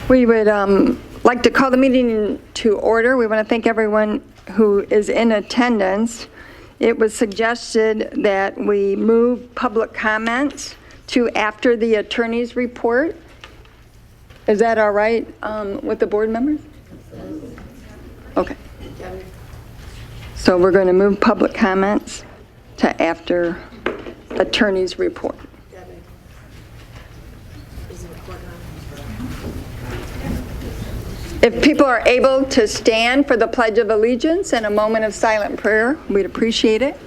We would like to call the meeting to order. We want to thank everyone who is in attendance. It was suggested that we move public comments to after the attorney's report. Is that all right with the board members? Okay. So we're going to move public comments to after attorney's report. If people are able to stand for the Pledge of Allegiance and a moment of silent prayer, we'd appreciate it.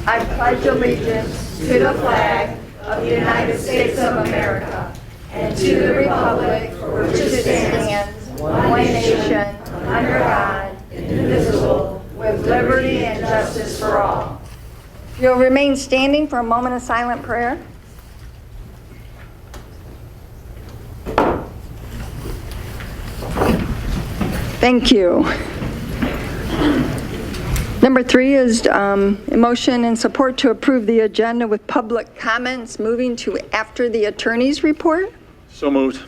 I pledge allegiance to the flag of the United States of America and to the republic for which it stands, one nation, under God, indivisible, with liberty and justice for all. You'll remain standing for a moment of silent prayer. Thank you. Number 3 is a motion and support to approve the agenda with public comments moving to after the attorney's report. So moved.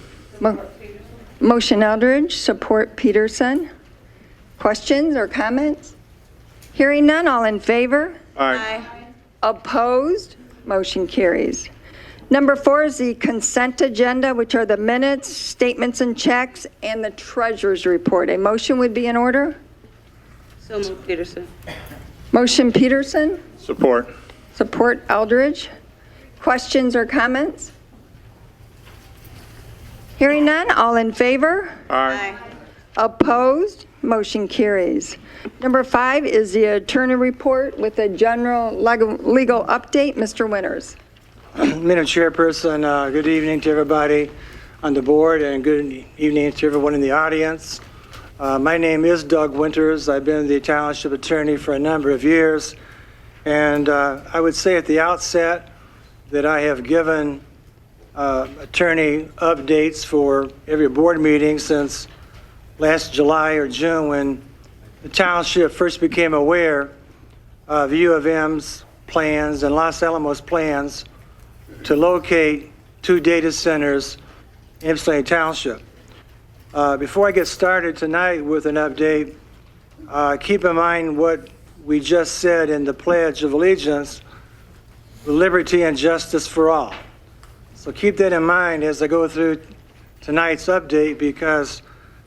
Motion Eldridge, support Peterson. Questions or comments? Hearing none, all in favor? Aye. Opposed? Motion carries. Number 4 is the consent agenda, which are the minutes, statements and checks, and the treasurer's report. A motion would be in order? So moved, Peterson. Motion Peterson, Support. support Eldridge. Questions or comments? Hearing none, all in favor? Aye. Opposed? Motion carries. Number 5 is the attorney report with a general legal update. Mr. Winters. Madam Chairperson, good evening to everybody on the board and good evening to everyone in the audience. My name is Doug Winters. I've been the township attorney for a number of years, and I would say at the outset that I have given attorney updates for every board meeting since last July or June when the township first became aware of U of M's plans and Los Alamos plans to locate 2 data centers in Ypsilanti Township. Before I get started tonight with an update, keep in mind what we just said in the Pledge of Allegiance, liberty and justice for all. So keep that in mind as I go through tonight's update, because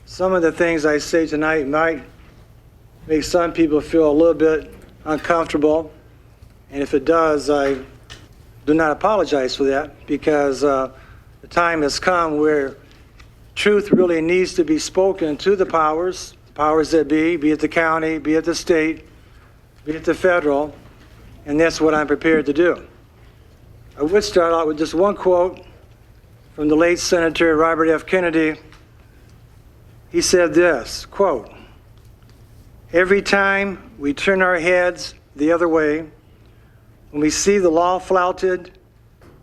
some of the things I say tonight might make some people feel a little bit uncomfortable. And if it does, I do not apologize for that, because the time has come where truth really needs to be spoken to the powers that be it the county, be it the state, be it the federal, and that's what I'm prepared to do. I would start out with just one quote from the late Senator Robert F. Kennedy. He said this, quote, "Every time we turn our heads the other way, when we see the law flouted,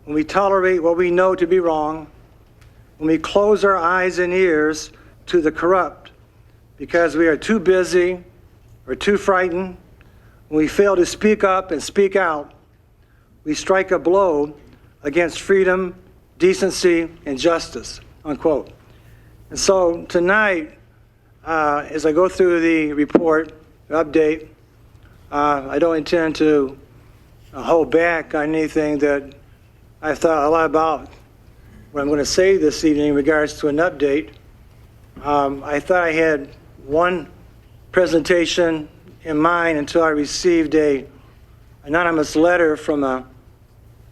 when we tolerate what we know to be wrong, when we close our eyes and ears to the corrupt because we are too busy or too frightened, when we fail to speak up and speak out, we strike a blow against freedom, decency, and justice," unquote. And so tonight, as I go through the report, update, I don't intend to hold back on anything that I've thought a lot about what I'm going to say this evening in regards to an update. I thought I had one presentation in mind until I received an anonymous letter from a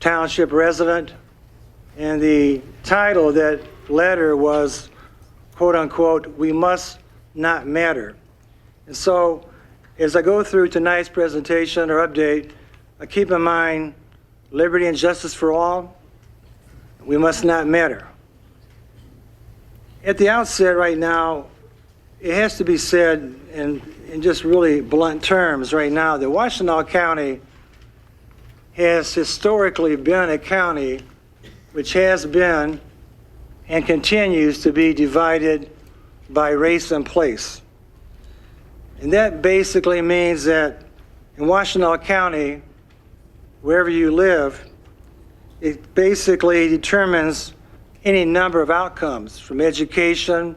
township resident, and the title of that letter was, quote unquote, "We must not matter." And so as I go through tonight's presentation or update, I keep in mind liberty and justice for all. We must not matter. At the outset right now, it has to be said in just really blunt terms right now that Washtenaw County has historically been a county which has been and continues to be divided by race and place. And that basically means that in Washtenaw County, wherever you live, It basically determines any number of outcomes, from education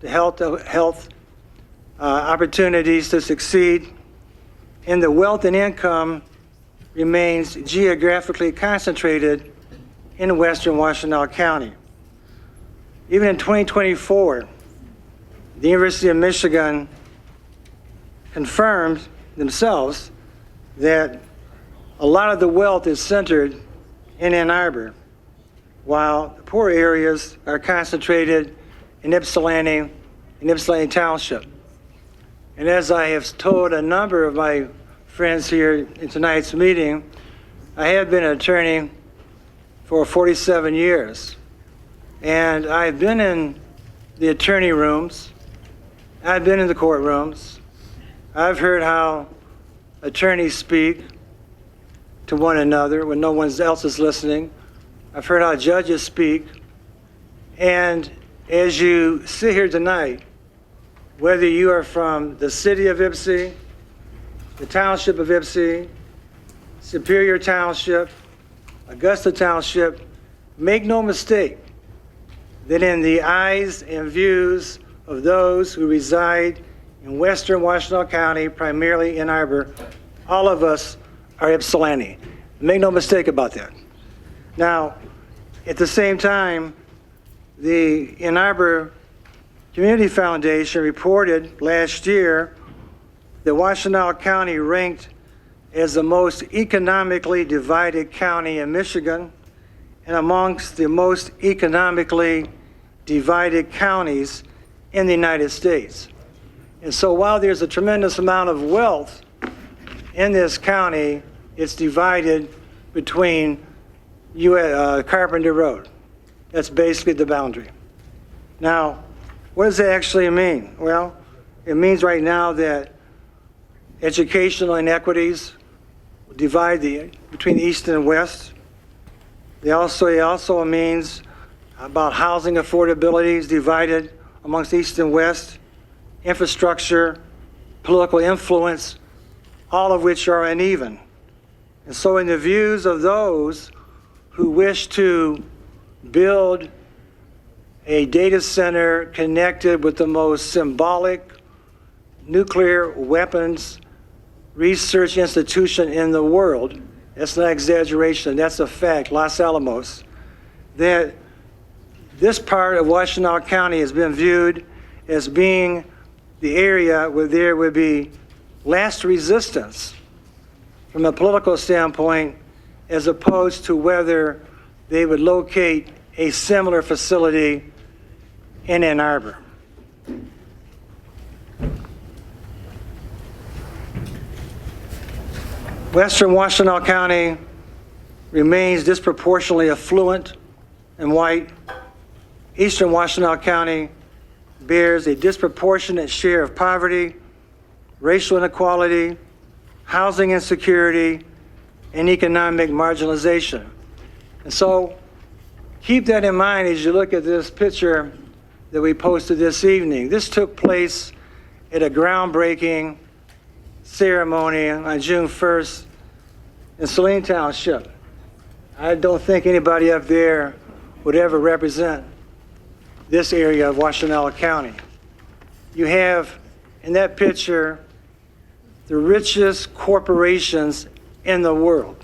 to health opportunities to succeed, and the wealth and income remains geographically concentrated in western Washtenaw County. Even in 2024, the University of Michigan confirmed themselves that a lot of the wealth is centered in Ann Arbor, while the poor areas are concentrated in Ypsilanti Township. And as I have told a number of my friends here in tonight's meeting, I have been an attorney for 47 years. And I've been in the attorney rooms, I've been in the courtrooms, I've heard how attorneys speak to one another when no one else is listening. I've heard how judges speak. And as you sit here tonight, whether you are from the city of Ypsi, the township of Ypsi, Superior Township, Augusta Township, make no mistake that in the eyes and views of those who reside in western Washtenaw County, primarily Ann Arbor, all of us are Ypsilanti. Make no mistake about that. Now, at the same time, the Ann Arbor Community Foundation reported last year that Washtenaw County ranked as the most economically divided county in Michigan and amongst the most economically divided counties in the United States. And so while there's a tremendous amount of wealth in this county, it's divided between Carpenter Road. That's basically the boundary. Now, what does that actually mean? Well, it means right now that educational inequities divide between the East and West. It also means about housing affordability is divided amongst East and West, infrastructure, political influence, all of which are uneven. And so in the views of those who wish to build a data center connected with the most symbolic nuclear weapons research institution in the world, that's not exaggeration, that's a fact, Los Alamos, that this part of Washtenaw County has been viewed as being the area where there would be last resistance from a political standpoint, as opposed to whether they would locate a similar facility in Ann Arbor. Western Washtenaw County remains disproportionately affluent and white. Eastern Washtenaw County bears a disproportionate share of poverty, racial inequality, housing insecurity, and economic marginalization. And so keep that in mind as you look at this picture that we posted this evening. This took place at a groundbreaking ceremony on June 1st in Ypsilanti Township. I don't think anybody up there would ever represent this area of Washtenaw County. You have in that picture the richest corporations in the world.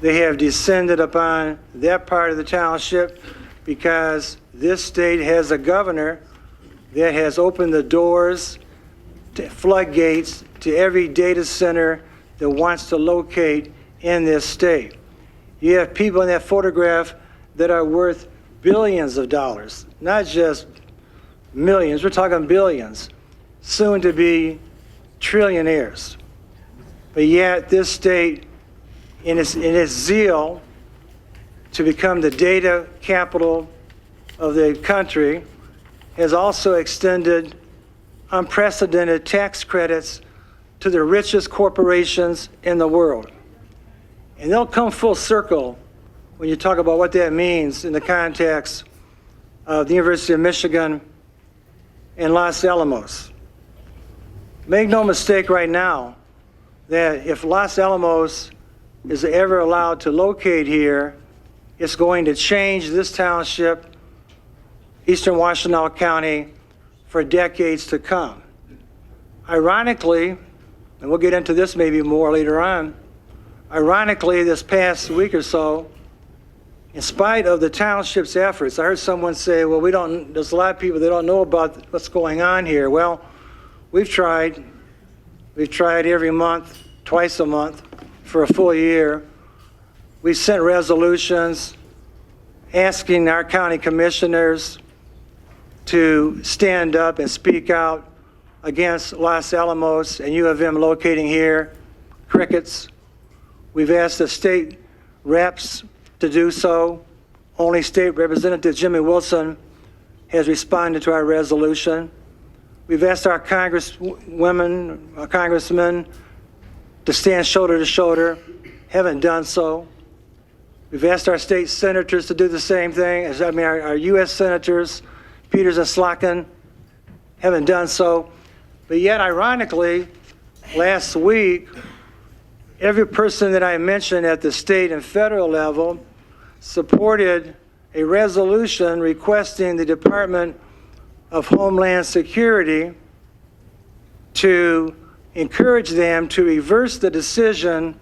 They have descended upon that part of the township because this state has a governor that has opened the doors to floodgates to every data center that wants to locate in this state. You have people in that photograph that are worth billions of dollars, not just millions, we're talking billions, soon to be trillionaires. But yet this state, in its zeal to become the data capital of the country, has also extended unprecedented tax credits to the richest corporations in the world. And they'll come full circle when you talk about what that means in the context of the University of Michigan and Los Alamos. Make no mistake right now that if Los Alamos is ever allowed to locate here, It's going to change this township, eastern Washtenaw County, for decades to come. Ironically, and we'll get into this maybe more later on, ironically, this past week or so, in spite of the township's efforts, I heard someone say, well, there's a lot of people that don't know about what's going on here. Well, we've tried every month, twice a month, for a full year. We sent resolutions asking our county commissioners to stand up and speak out against Los Alamos and U of M locating here, crickets. We've asked the state reps to do so. Only State Representative Jimmy Wilson has responded to our resolution. We've asked our congresswomen, our congressmen to stand shoulder to shoulder, haven't done so. We've asked our state senators to do the same thing. Our U.S. senators, Peters and Slotkin, haven't done so. But yet, ironically, last week, every person that I mentioned at the state and federal level supported a resolution requesting the Department of Homeland Security to encourage them to reverse the decision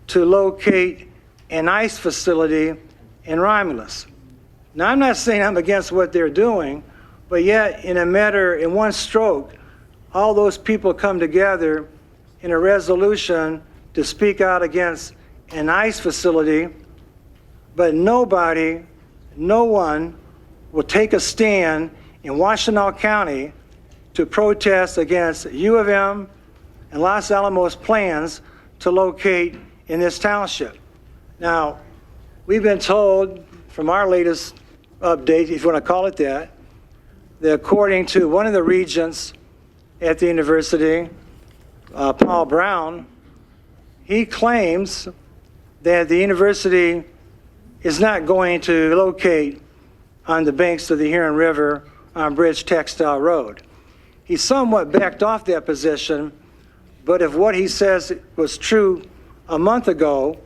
to locate an ICE facility in Romulus. Now, I'm not saying I'm against what they're doing, but yet, in one stroke, all those people come together in a resolution to speak out against an ICE facility, but no one will take a stand in Washtenaw County to protest against U of M and Los Alamos plans to locate in this township. Now, we've been told from our latest update, if you want to call it that according to one of the regents at the university, Paul Brown, he claims that the university is not going to locate on the banks of the Huron River on Bridge Textile Road. He somewhat backed off that position, but if what he says was true a month ago,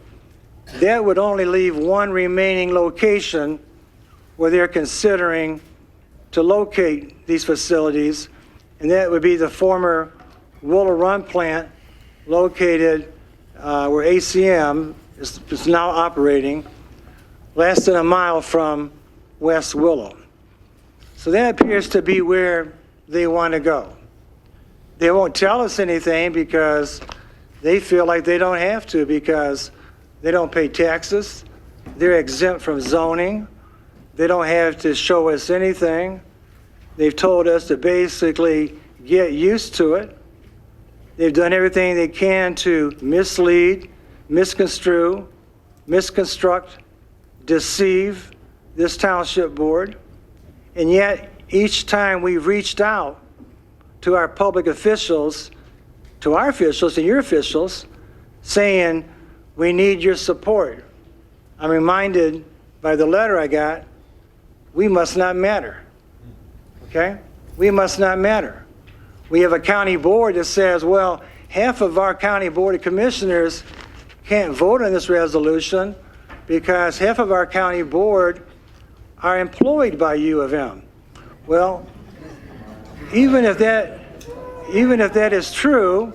that would only leave one remaining location where they're considering to locate these facilities, and that would be the former Willow Run plant located where ACM is now operating, less than a mile from West Willow. So that appears to be where they want to go. They won't tell us anything because they feel like they don't have to, because they don't pay taxes, they're exempt from zoning, they don't have to show us anything. They've told us to basically get used to it. They've done everything they can to mislead, misconstrue, misconstruct, deceive this township board. And yet, each time we've reached out to our public officials, to our officials and your officials, saying, we need your support, I'm reminded by the letter I got, we must not matter. Okay? We must not matter. We have a county board that says, well, half of our county board of commissioners can't vote on this resolution because half of our county board are employed by U of M. Well, even if that is true,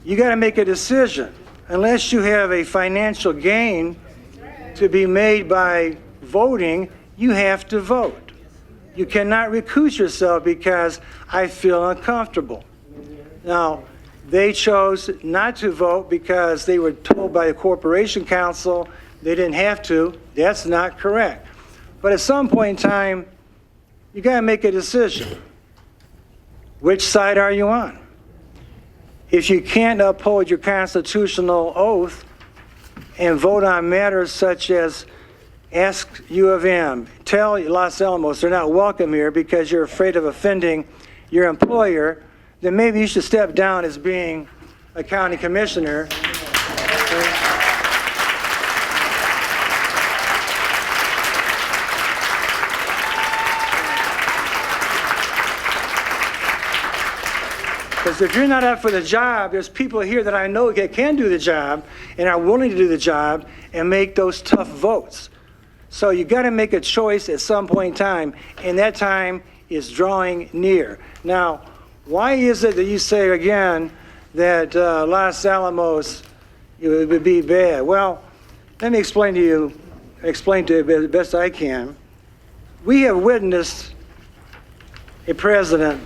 you got to make a decision. Unless you have a financial gain to be made by voting, you have to vote. You cannot recuse yourself because I feel uncomfortable. Now, they chose not to vote because they were told by the Corporation Council they didn't have to. That's not correct. But at some point in time, you got to make a decision. Which side are you on? If you can't uphold your constitutional oath and vote on matters such as ask U of M, tell Los Alamos they're not welcome here because you're afraid of offending your employer, then maybe you should step down as being a county commissioner. Because if you're not up for the job, there's people here that I know that can do the job and are willing to do the job and make those tough votes. So you got to make a choice at some point in time, and that time is drawing near. Now, why is it that you say again that Los Alamos it would be bad? Well, let me explain to you the best I can. We have witnessed a president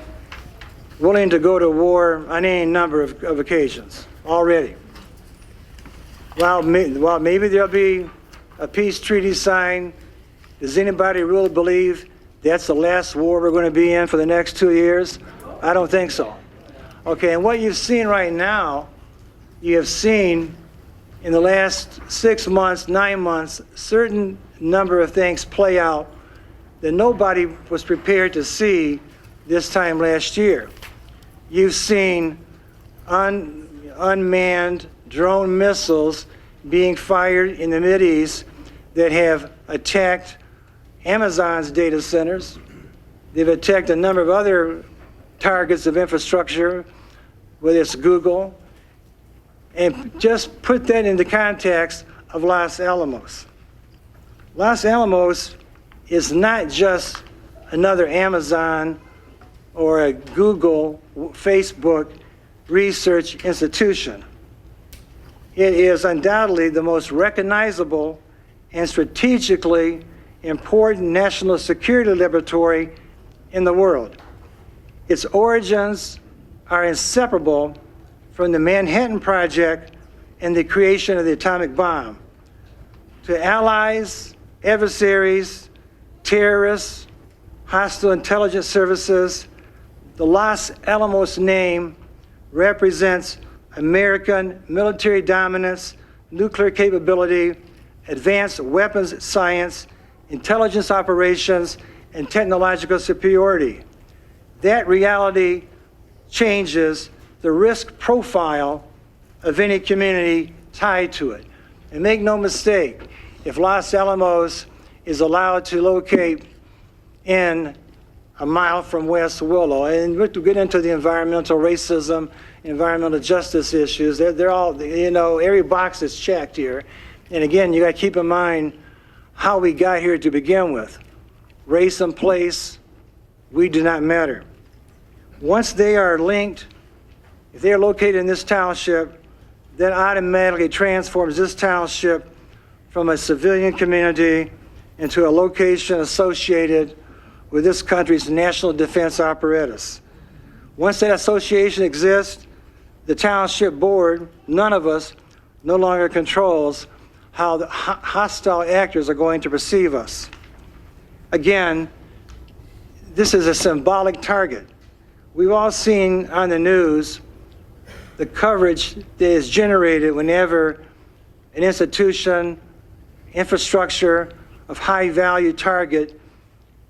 willing to go to war on any number of occasions already. While maybe there'll be a peace treaty signed, does anybody really believe that's the last war we're going to be in for the next 2 years? I don't think so. Okay, and what you've seen right now, you have seen in the last 6 months, 9 months, certain number of things play out that nobody was prepared to see this time last year. You've seen unmanned drone missiles being fired in the Mideast that have attacked Amazon's data centers. They've attacked a number of other targets of infrastructure, whether it's Google. And just put that in the context of Los Alamos. Los Alamos is not just another Amazon or a Google, Facebook research institution. It is undoubtedly the most recognizable and strategically important national security laboratory in the world. Its origins are inseparable from the Manhattan Project and the creation of the atomic bomb. To allies, adversaries, terrorists, hostile intelligence services, the Los Alamos name represents American military dominance, nuclear capability, advanced weapons science, intelligence operations, and technological superiority. That reality changes the risk profile of any community tied to it. And make no mistake, if Los Alamos is allowed to locate in a mile from West Willow, and we'll get into the environmental racism, environmental justice issues, they're all, every box is checked here. And again, you got to keep in mind how we got here to begin with. Race and place, we do not matter. Once they are linked, if they are located in this township, that automatically transforms this township from a civilian community into a location associated with this country's national defense apparatus. Once that association exists, the township board, none of us, no longer controls how the hostile actors are going to perceive us. Again, this is a symbolic target. We've all seen on the news the coverage that is generated whenever an institution, infrastructure of high value target,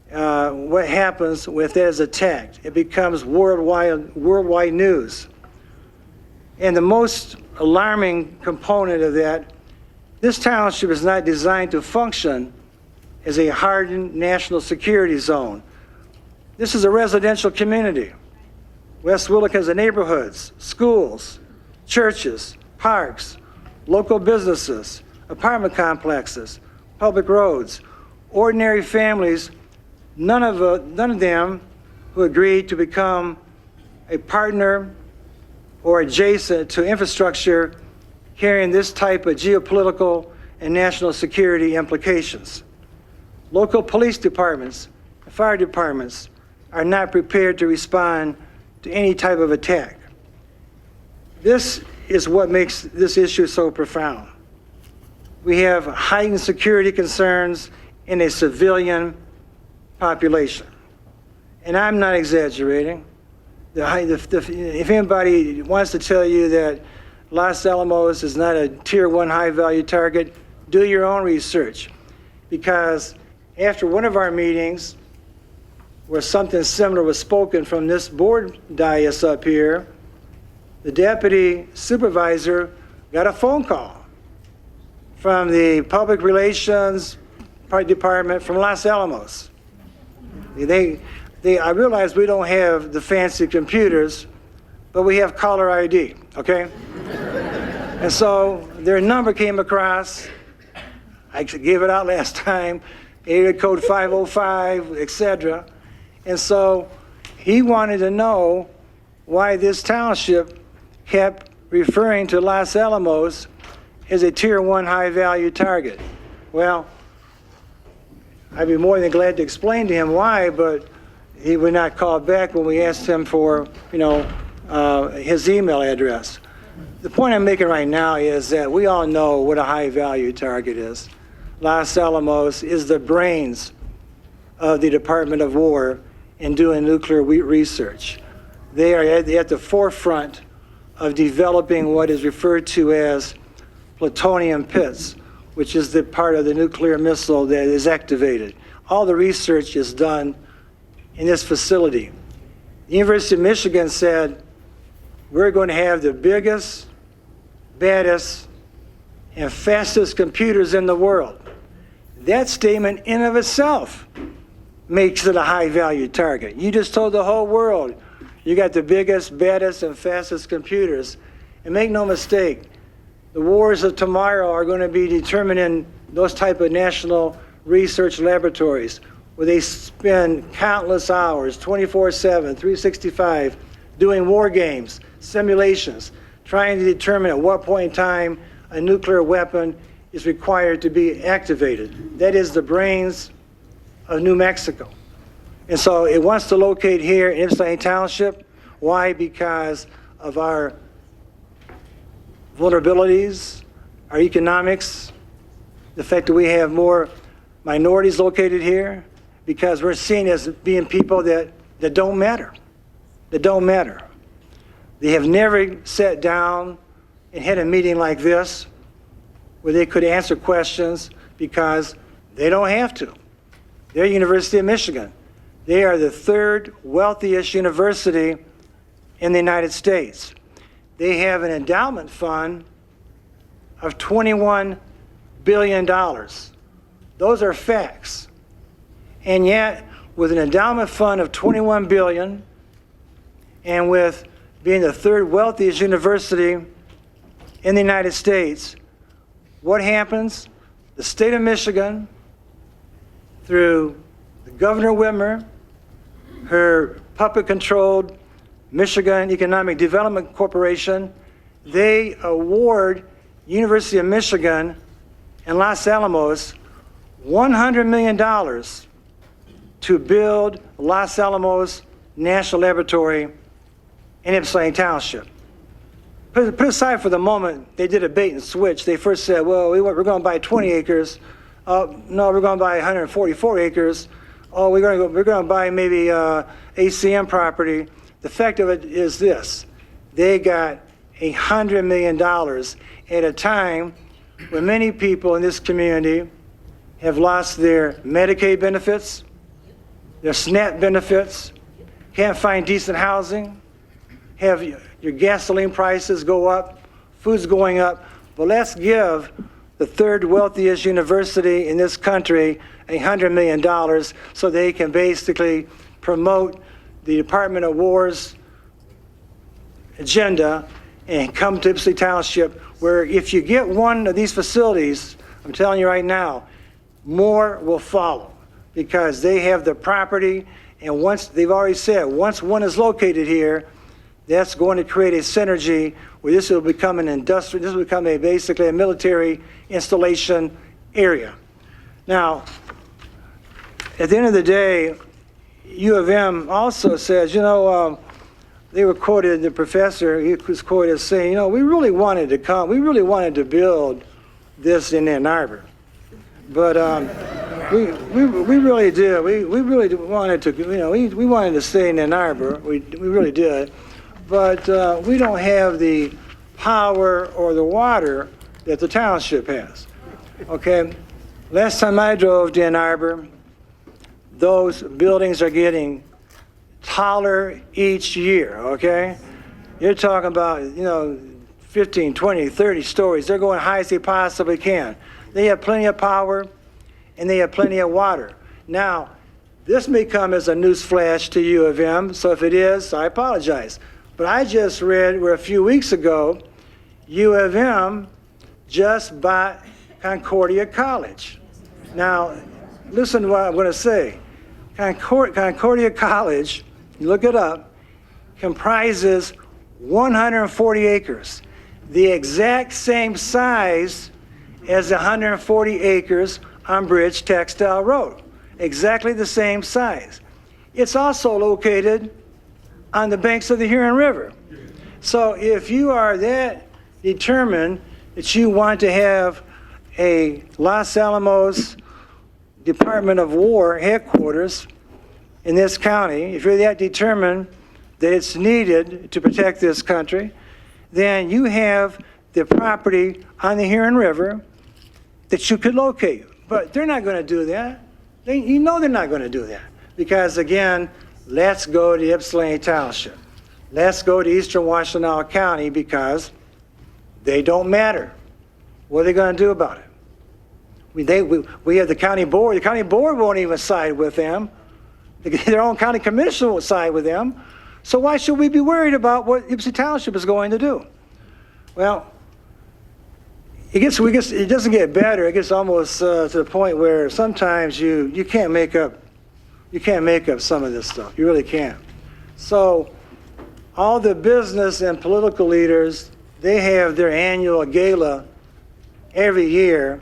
what happens if that is attacked. It becomes worldwide news. And the most alarming component of that, this township is not designed to function as a hardened national security zone. This is a residential community. West Willow has the neighborhoods, schools, churches, parks, local businesses, apartment complexes, public roads, ordinary families, none of them who agreed to become a partner or adjacent to infrastructure carrying this type of geopolitical and national security implications. Local police departments and fire departments are not prepared to respond to any type of attack. This is what makes this issue so profound. We have heightened security concerns in a civilian population. And I'm not exaggerating. If anybody wants to tell you that Los Alamos is not a tier 1 high value target, do your own research. Because after one of our meetings, where something similar was spoken from this board dais up here, the deputy supervisor got a phone call from the public relations department from Los Alamos. I realize we don't have the fancy computers, but we have caller ID, okay? And so their number came across I gave it out last time, area code 505, etc. And so he wanted to know why this township kept referring to Los Alamos as a Tier 1 high-value target. Well, I'd be more than glad to explain to him why, but he would not call back when we asked him for, his email address. The point I'm making right now is that we all know what a high-value target is. Los Alamos is the brains of the Department of War in doing nuclear research. They are at the forefront of developing what is referred to as plutonium pits, which is the part of the nuclear missile that is activated. All the research is done in this facility. The University of Michigan said, we're going to have the biggest, baddest, and fastest computers in the world. That statement in of itself makes it a high-value target. You just told the whole world you got the biggest, baddest, and fastest computers. And make no mistake, the wars of tomorrow are going to be determined in those type of national research laboratories where they spend countless hours, 24/7, 365, doing war games, simulations, trying to determine at what point in time a nuclear weapon is required to be activated. That is the brains of New Mexico. And so it wants to locate here in Ypsilanti Township. Why? Because of our vulnerabilities, our economics, the fact that we have more minorities located here, because we're seen as being people that don't matter, that don't matter. They have never sat down and had a meeting like this where they could answer questions because they don't have to. They're University of Michigan. They are the third wealthiest university in the United States. They have an endowment fund of $21 billion. Those are facts. And yet, with an endowment fund of $21 billion, and with being the third wealthiest university in the United States, what happens? The state of Michigan, through Governor Whitmer, her puppet-controlled Michigan Economic Development Corporation, they award University of Michigan and Los Alamos $100 million to build Los Alamos National Laboratory in Ypsilanti Township. Put aside for the moment, they did a bait and switch. They first said, well, we're going to buy 20 acres. No, we're going to buy 144 acres. Oh, we're going to buy maybe ACM property. The fact of it is this: they got $100 million at a time when many people in this community have lost their Medicaid benefits, their SNAP benefits, can't find decent housing, have your gasoline prices go up, food's going up. But let's give the third wealthiest university in this country $100 million so they can basically promote the Department of War's agenda and come to Ypsilanti Township, where if you get one of these facilities, I'm telling you right now, more will follow because they have the property, and once they've already said, once one is located here, that's going to create a synergy where this will become an industrial, this will become basically a military installation area. Now, at the end of the day, U of M also says, they were quoted, the professor, he was quoted as saying, we really wanted to build this in Ann Arbor. But we really did. We really wanted to, we wanted to stay in Ann Arbor. We really did. But we don't have the power or the water that the township has. Okay? Last time I drove to Ann Arbor, those buildings are getting taller each year, okay? You're talking about, 15, 20, 30 stories. They're going high as they possibly can. They have plenty of power, and they have plenty of water. Now, this may come as a news flash to U of M, so if it is, I apologize. But I just read where a few weeks ago, U of M just bought Concordia College. Now, listen to what I'm going to say. Concordia College, you look it up, comprises 140 acres, the exact same size as the 140 acres on Bridge Textile Road. Exactly the same size. It's also located on the banks of the Huron River. So if you are that determined that you want to have a Los Alamos Department of War headquarters in this county, if you're that determined that it's needed to protect this country, then you have the property on the Huron River that you could locate. But they're not going to do that. You know they're not going to do that. Because again, let's go to Ypsilanti Township. Let's go to Eastern Washtenaw County because they don't matter. What are they going to do about it? We have the county board. The county board won't even side with them. Their own county commission won't side with them. So why should we be worried about what Ypsilanti Township is going to do? Well, it doesn't get better. It gets almost to the point where sometimes you can't make up some of this stuff. You really can't. So all the business and political leaders, they have their annual gala every year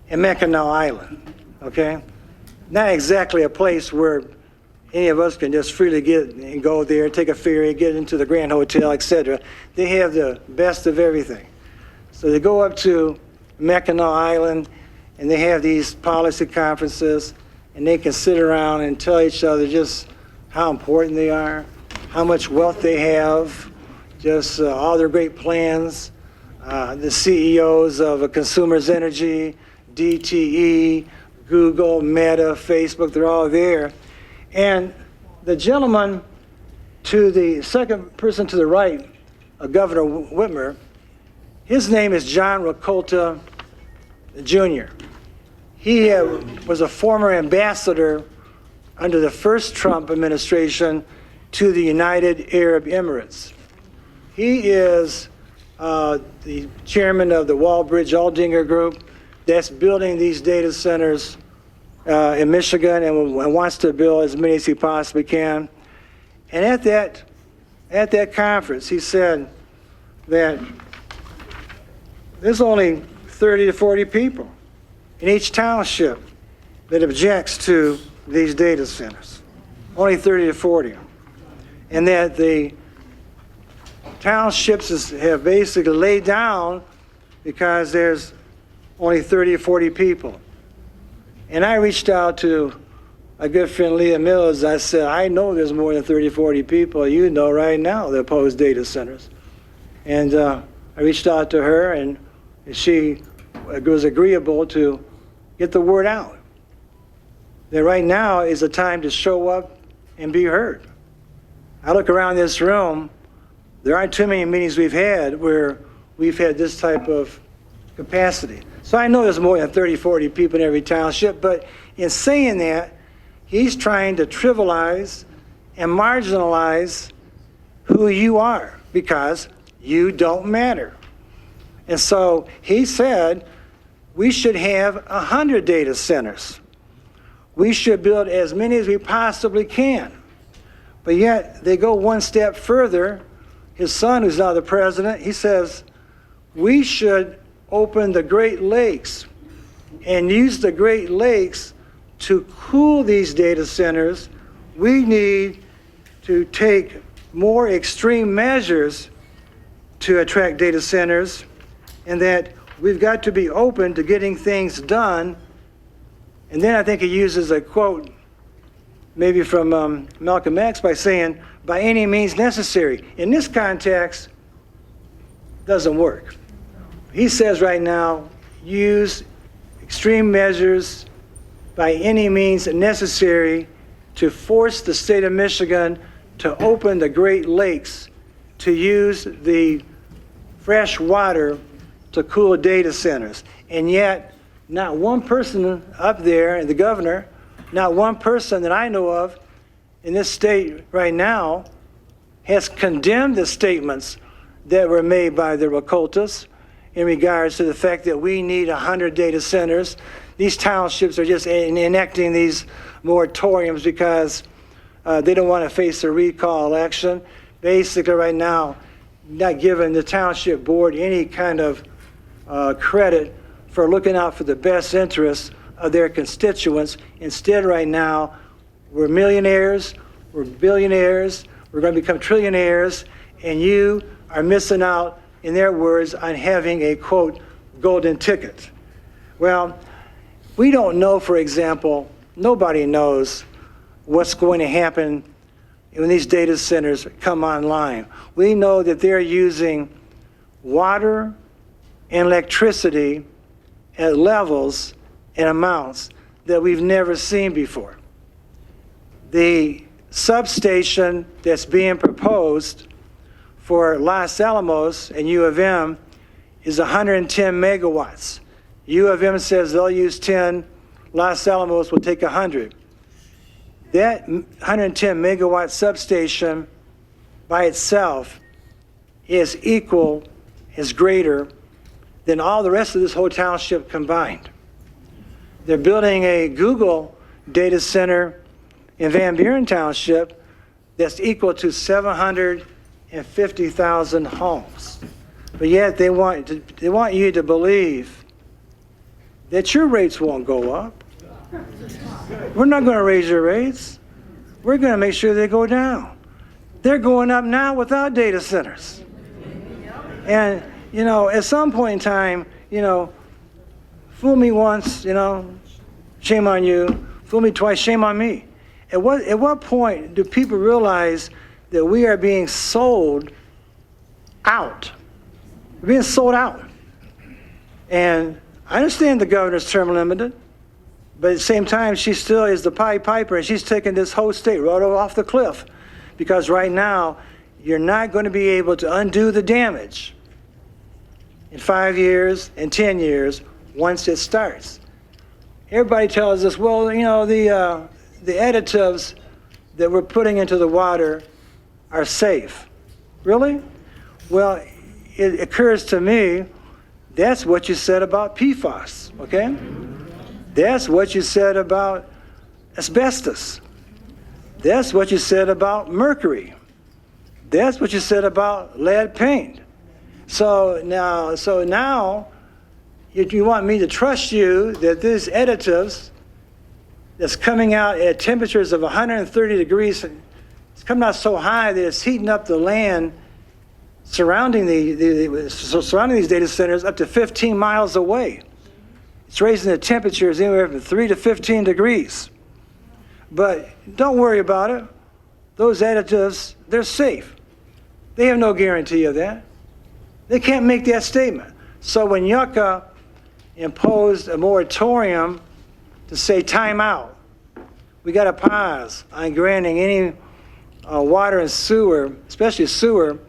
in Mackinac Island, okay? Not exactly a place where any of us can just freely get and go there, take a ferry, get into the Grand Hotel, etc. They have the best of everything. So they go up to Mackinac Island and they have these policy conferences and they can sit around and tell each other just how important they are, how much wealth they have, just all their great plans. The CEOs of Consumers Energy, DTE, Google, Meta, Facebook, they're all there. And the gentleman to the second person to the right, Governor Whitmer, his name is John Rakolta Jr. He was a former ambassador under the first Trump administration to the United Arab Emirates. He is the chairman of the Wallbridge-Aldinger Group that's building these data centers in Michigan and wants to build as many as he possibly can. And at that conference, he said that there's only 30 to 40 people in each township that objects to these data centers. Only 30 to 40. And that the townships have basically laid down because there's only 30 or 40 people. And I reached out to a good friend, Leah Mills. I said, I know there's more than 30, 40 people you know right now that oppose data centers. And I reached out to her, and she was agreeable to get the word out. That right now is the time to show up and be heard. I look around this room, there aren't too many meetings we've had where we've had this type of capacity. So I know there's more than 30, 40 people in every township, but in saying that, he's trying to trivialize and marginalize who you are because you don't matter. And so he said we should have 100 data centers. We should build as many as we possibly can. But yet they go one step further. His son, who's now the president, he says we should open the Great Lakes and use the Great Lakes to cool these data centers. We need to take more extreme measures to attract data centers, and that we've got to be open to getting things done. And then I think he uses a quote maybe from Malcolm X by saying, by any means necessary. In this context, doesn't work. He says right now, use extreme measures by any means necessary to force the state of Michigan to open the Great Lakes to use the fresh water to cool data centers. And yet, not one person up there, the governor, not one person that I know of in this state right now has condemned the statements that were made by the Rakoltas in regards to the fact that we need 100 data centers. These townships are just enacting these moratoriums because they don't want to face a recall election. Basically, right now, not giving the township board any kind of credit for looking out for the best interests of their constituents. Instead, right now, we're millionaires, we're billionaires, we're going to become trillionaires, and you are missing out, in their words, on having a, quote, golden ticket. Well, we don't know, for example, nobody knows what's going to happen when these data centers come online. We know that they're using water and electricity at levels and amounts that we've never seen before. The substation that's being proposed for Los Alamos and U of M is 110 megawatts. U of M says they'll use 10, Los Alamos will take 100. That 110 megawatt substation by itself is equal, is greater than all the rest of this whole township combined. They're building a Google data center in Van Buren Township that's equal to 750,000 homes. But yet they want you to believe that your rates won't go up. We're not going to raise your rates. We're going to make sure they go down. They're going up now without data centers. And, you know, at some point in time, you know, fool me once, you know, shame on you. Fool me twice, shame on me. At what point do people realize that we are being sold out? We're being sold out. And I understand the governor's term limited, but at the same time, she still is the Pied Piper, and she's taking this whole state right off the cliff. Because right now, you're not going to be able to undo the damage in 5 years and 10 years once it starts. Everybody tells us, well, you know, the additives that we're putting into the water are safe. Really? Well, it occurs to me, that's what you said about PFAS, okay? That's what you said about asbestos. That's what you said about mercury. That's what you said about lead paint. So now you want me to trust you that these additives that's coming out at temperatures of 130 degrees, it's coming out so high that it's heating up the land surrounding surrounding these data centers up to 15 miles away. It's raising the temperatures anywhere from 3 to 15 degrees. But don't worry about it. Those additives, they're safe. They have no guarantee of that. They can't make that statement. So when Yucca imposed a moratorium to say time out, we got to pause on granting any water and sewer, especially sewer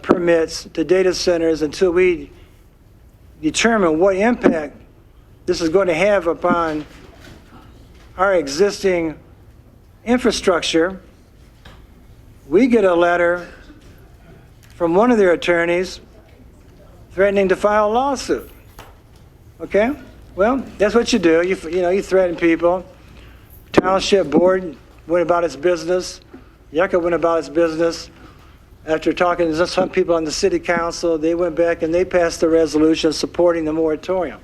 permits to data centers until we determine what impact this is going to have upon our existing infrastructure. We get a letter from one of their attorneys threatening to file a lawsuit. Okay? Well, that's what you do. You threaten people. Township board went about its business. Yucca went about its business. After talking to some people on the city council, they went back and they passed a resolution supporting the moratorium.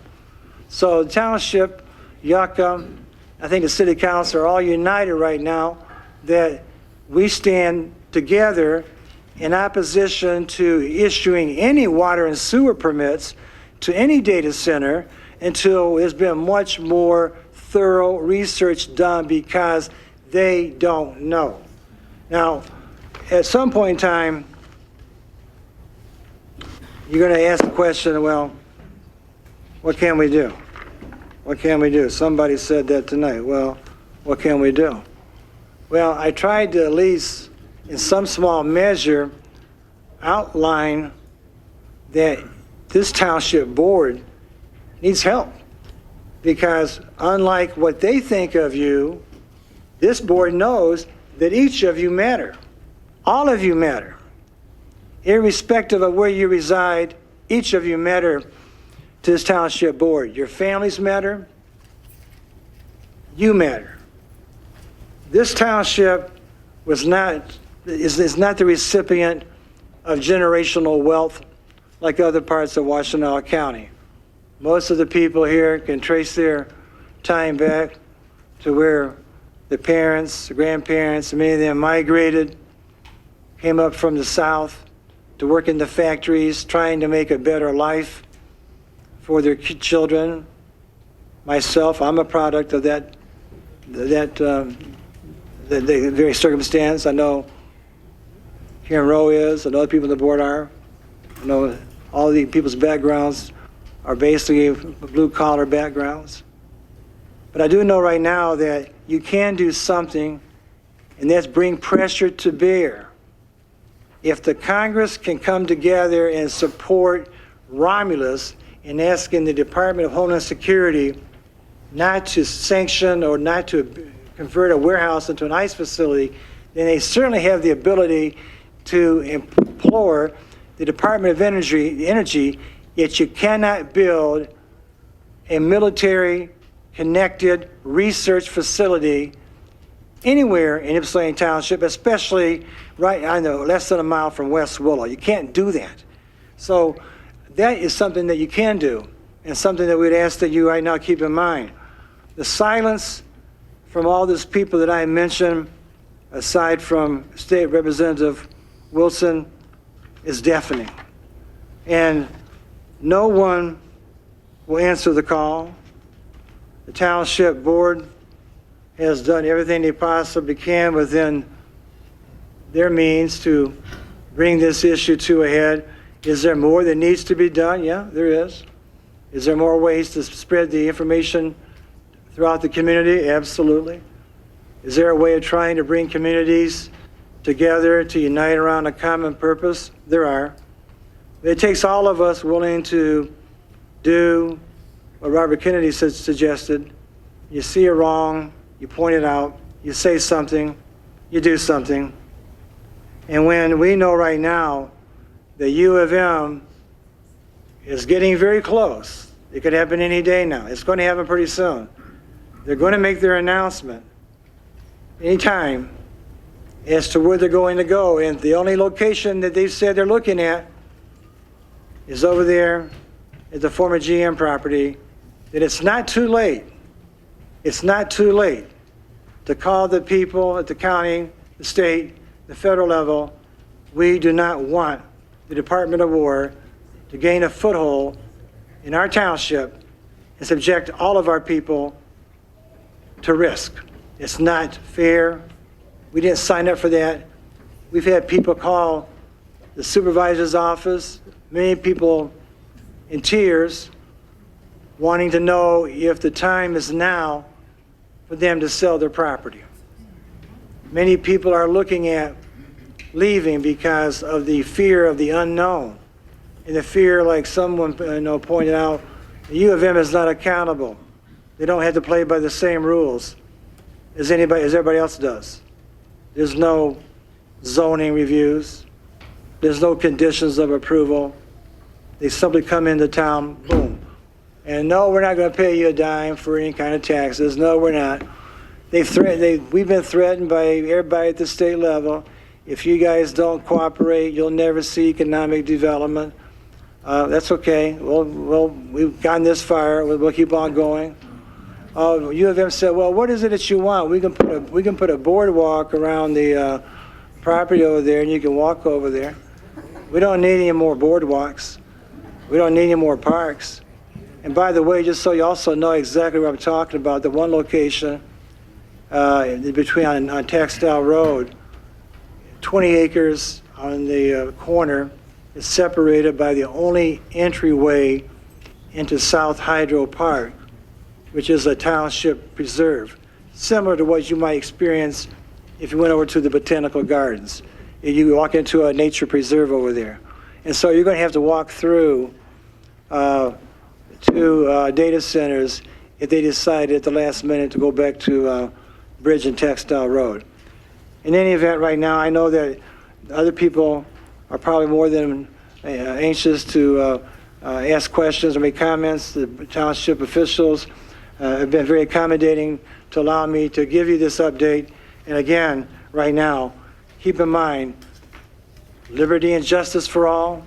So the township, Yucca, I think the city council are all united right now that we stand together in opposition to issuing any water and sewer permits to any data center until there's been much more thorough research done, because they don't know. Now, at some point in time, you're going to ask the question, well, what can we do? What can we do? Somebody said that tonight. Well, what can we do? Well, I tried to at least, in some small measure, outline that this township board needs help. Because unlike what they think of you, this board knows that each of you matter. All of you matter. Irrespective of where you reside each of you matter to this township board. Your families matter. You matter. This township is not the recipient of generational wealth like other parts of Washtenaw County. Most of the people here can trace their time back to where the parents, the grandparents, many of them migrated, came up from the south to work in the factories, trying to make a better life for their children. Myself, I'm a product of that very circumstance. I know Karen Rowe is, and other people on the board are. I know all the people's backgrounds are basically blue-collar backgrounds. But I do know right now that you can do something, and that's bring pressure to bear. If the Congress can come together and support Romulus in asking the Department of Homeland Security not to sanction or not to convert a warehouse into an ICE facility, then they certainly have the ability to implore the Department of Energy, yet you cannot build a military-connected research facility anywhere in Ypsilanti Township, especially right, I know, less than a mile from West Willow. You can't do that. So that is something that you can do, and something that we'd ask that you right now keep in mind. The silence from all these people that I mentioned, aside from State Representative Wilson, is deafening. And no one will answer the call. The Township Board has done everything they possibly can within their means to bring this issue to a head. Is there more that needs to be done? Yeah, there is. Is there more ways to spread the information throughout the community? Absolutely. Is there a way of trying to bring communities together to unite around a common purpose? There are. It takes all of us willing to do what Robert Kennedy suggested. You see a wrong, you point it out, you say something, you do something. And when we know right now the U of M is getting very close, it could happen any day now. It's going to happen pretty soon. They're going to make their announcement anytime as to where they're going to go. And the only location that they've said they're looking at is over there at the former GM property. That it's not too late. It's not too late to call the people at the county, the state, the federal level. We do not want the Department of War to gain a foothold in our township and subject all of our people to risk. It's not fair. We didn't sign up for that. We've had people call the supervisor's office, many people in tears, wanting to know if the time is now for them to sell their property. Many people are looking at leaving because of the fear of the unknown, and the fear, like someone pointed out, the U of M is not accountable. They don't have to play by the same rules as everybody else does. There's no zoning reviews. There's no conditions of approval. They simply come into town, boom. And no, we're not going to pay you a dime for any kind of taxes. No, we're not. We've been threatened by everybody at the state level. If you guys don't cooperate, you'll never see economic development. That's okay. We've gotten this far. We'll keep on going. U of M said, well, what is it that you want? We can put a boardwalk around the property over there, and you can walk over there. We don't need any more boardwalks. We don't need any more parks. And by the way, just so you also know exactly what I'm talking about, the one location on Textile Road, 20 acres on the corner, is separated by the only entryway into South Hydro Park, which is a township preserve, similar to what you might experience if you went over to the Botanical Gardens. You walk into a nature preserve over there. And so you're going to have to walk through two data centers if they decide at the last minute to go back to Bridge and Textile Road. In any event, right now, I know that other people are probably more than anxious to ask questions or make comments. The township officials have been very accommodating to allow me to give you this update. And again, right now, keep in mind, liberty and justice for all.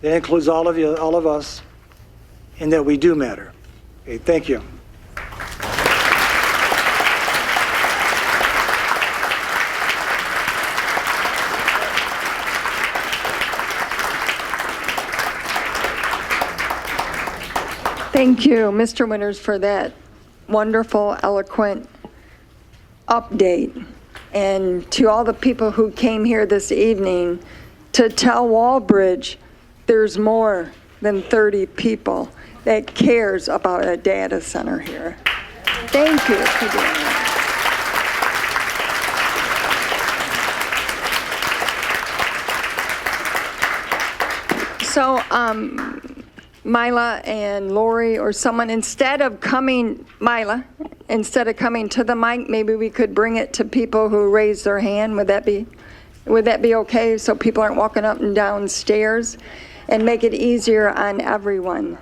That includes all of you, all of us, and that we do matter. Okay, thank you. Thank you, Mr. Winters, for that wonderful, eloquent update. And to all the people who came here this evening to tell Walbridge there's more than 30 people that cares about a data center here. Thank you for doing that. So, Mila and Lori or someone, instead of coming to the mic, maybe we could bring it to people who raise their hand. Would that be okay? So people aren't walking up and down stairs, and make it easier on everyone.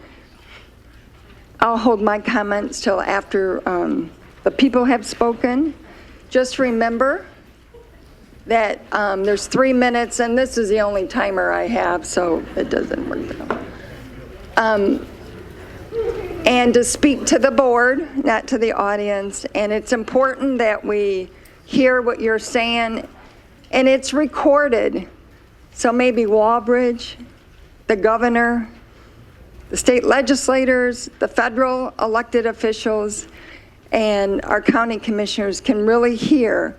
I'll hold my comments till after the people have spoken. Just remember that there's 3 minutes, and this is the only timer I have, so it doesn't work out. And to speak to the board, not to the audience. And it's important that we hear what you're saying, and it's recorded. So maybe Walbridge, the governor, the state legislators, the federal elected officials, and our county commissioners can really hear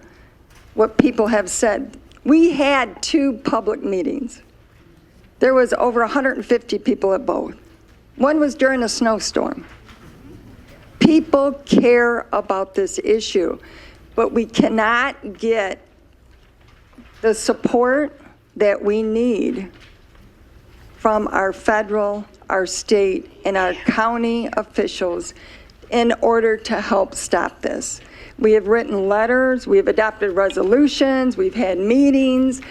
what people have said. We had 2 public meetings. There was over 150 people at both. One was during a snowstorm. People care about this issue, but we cannot get the support that we need from our federal, our state, and our county officials in order to help stop this. We have written letters, we have adopted resolutions, we've had meetings.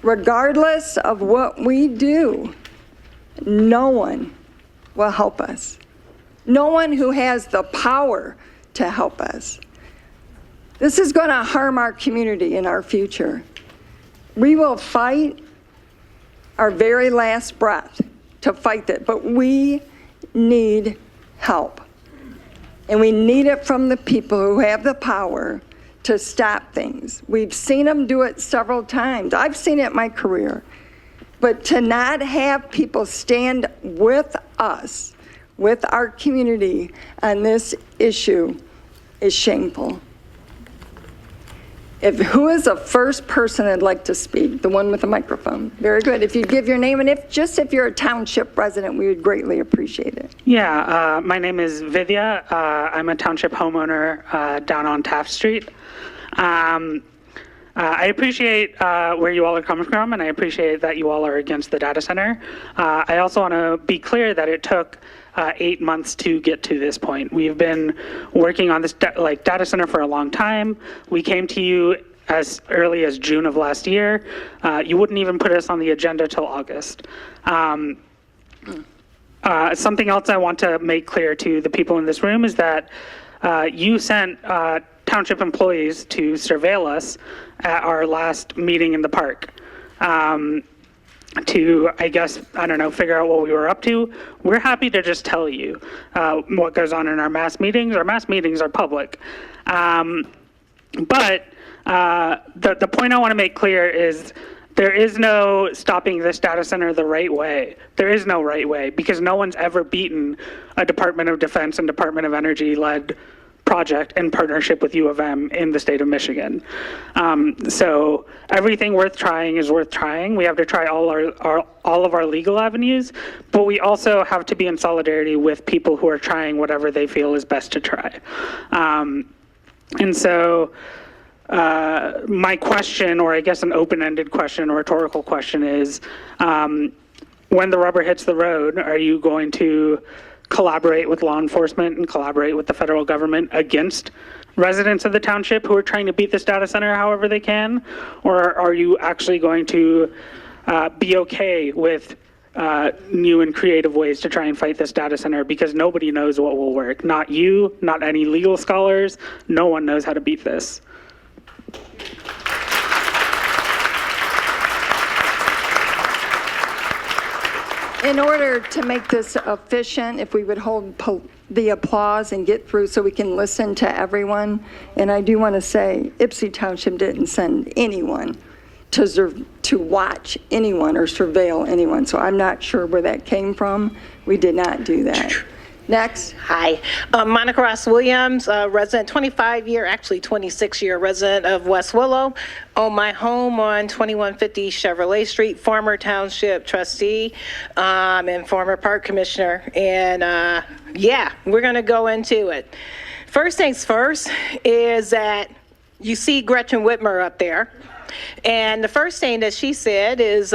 Regardless of what we do, no one will help us. No one who has the power to help us. This is going to harm our community and our future. We will fight our very last breath to fight that, but we need help. And we need it from the people who have the power to stop things. We've seen them do it several times. I've seen it in my career. But to not have people stand with us, with our community on this issue is shameful. Who is the first person I'd like to speak? The one with the microphone. Very good. If you give your name, and if you're a township resident, we would greatly appreciate it. Yeah, my name is Vidya. I'm a township homeowner down on Taft Street. I appreciate where you all are coming from, and I appreciate that you all are against the data center. I also want to be clear that it took 8 months to get to this point. We've been working on this data center for a long time. We came to you as early as June of last year. You wouldn't even put us on the agenda till August. Something else I want to make clear to the people in this room is that you sent township employees to surveil us at our last meeting in the park. To, I guess, I don't know, figure out what we were up to. We're happy to just tell you what goes on in our mass meetings. Our mass meetings are public. But the point I want to make clear is there is no stopping this data center the right way. There is no right way, because no one's ever beaten a Department of Defense and Department of Energy-led project in partnership with U of M in the state of Michigan. So everything worth trying is worth trying. We have to try all of our legal avenues, but we also have to be in solidarity with people who are trying whatever they feel is best to try. And so my question, or I guess an open-ended question, or rhetorical question is, when the rubber hits the road, are you going to collaborate with law enforcement and collaborate with the federal government against residents of the township who are trying to beat this data center however they can? Or are you actually going to be okay with new and creative ways to try and fight this data center, because nobody knows what will work. Not you, not any legal scholars. No one knows how to beat this. In order to make this efficient, if we would hold the applause and get through so we can listen to everyone. And I do want to say, Ypsilanti Township didn't send anyone to watch anyone or surveil anyone. So I'm not sure where that came from. We did not do that. Next. Hi, Monica Ross Williams, resident, 25-year, actually 26-year resident of West Willow. Own my home on 2150 Chevrolet Street, former township trustee, and former park commissioner. And yeah, we're going to go into it. First things first is that you see Gretchen Whitmer up there. And the first thing that she said is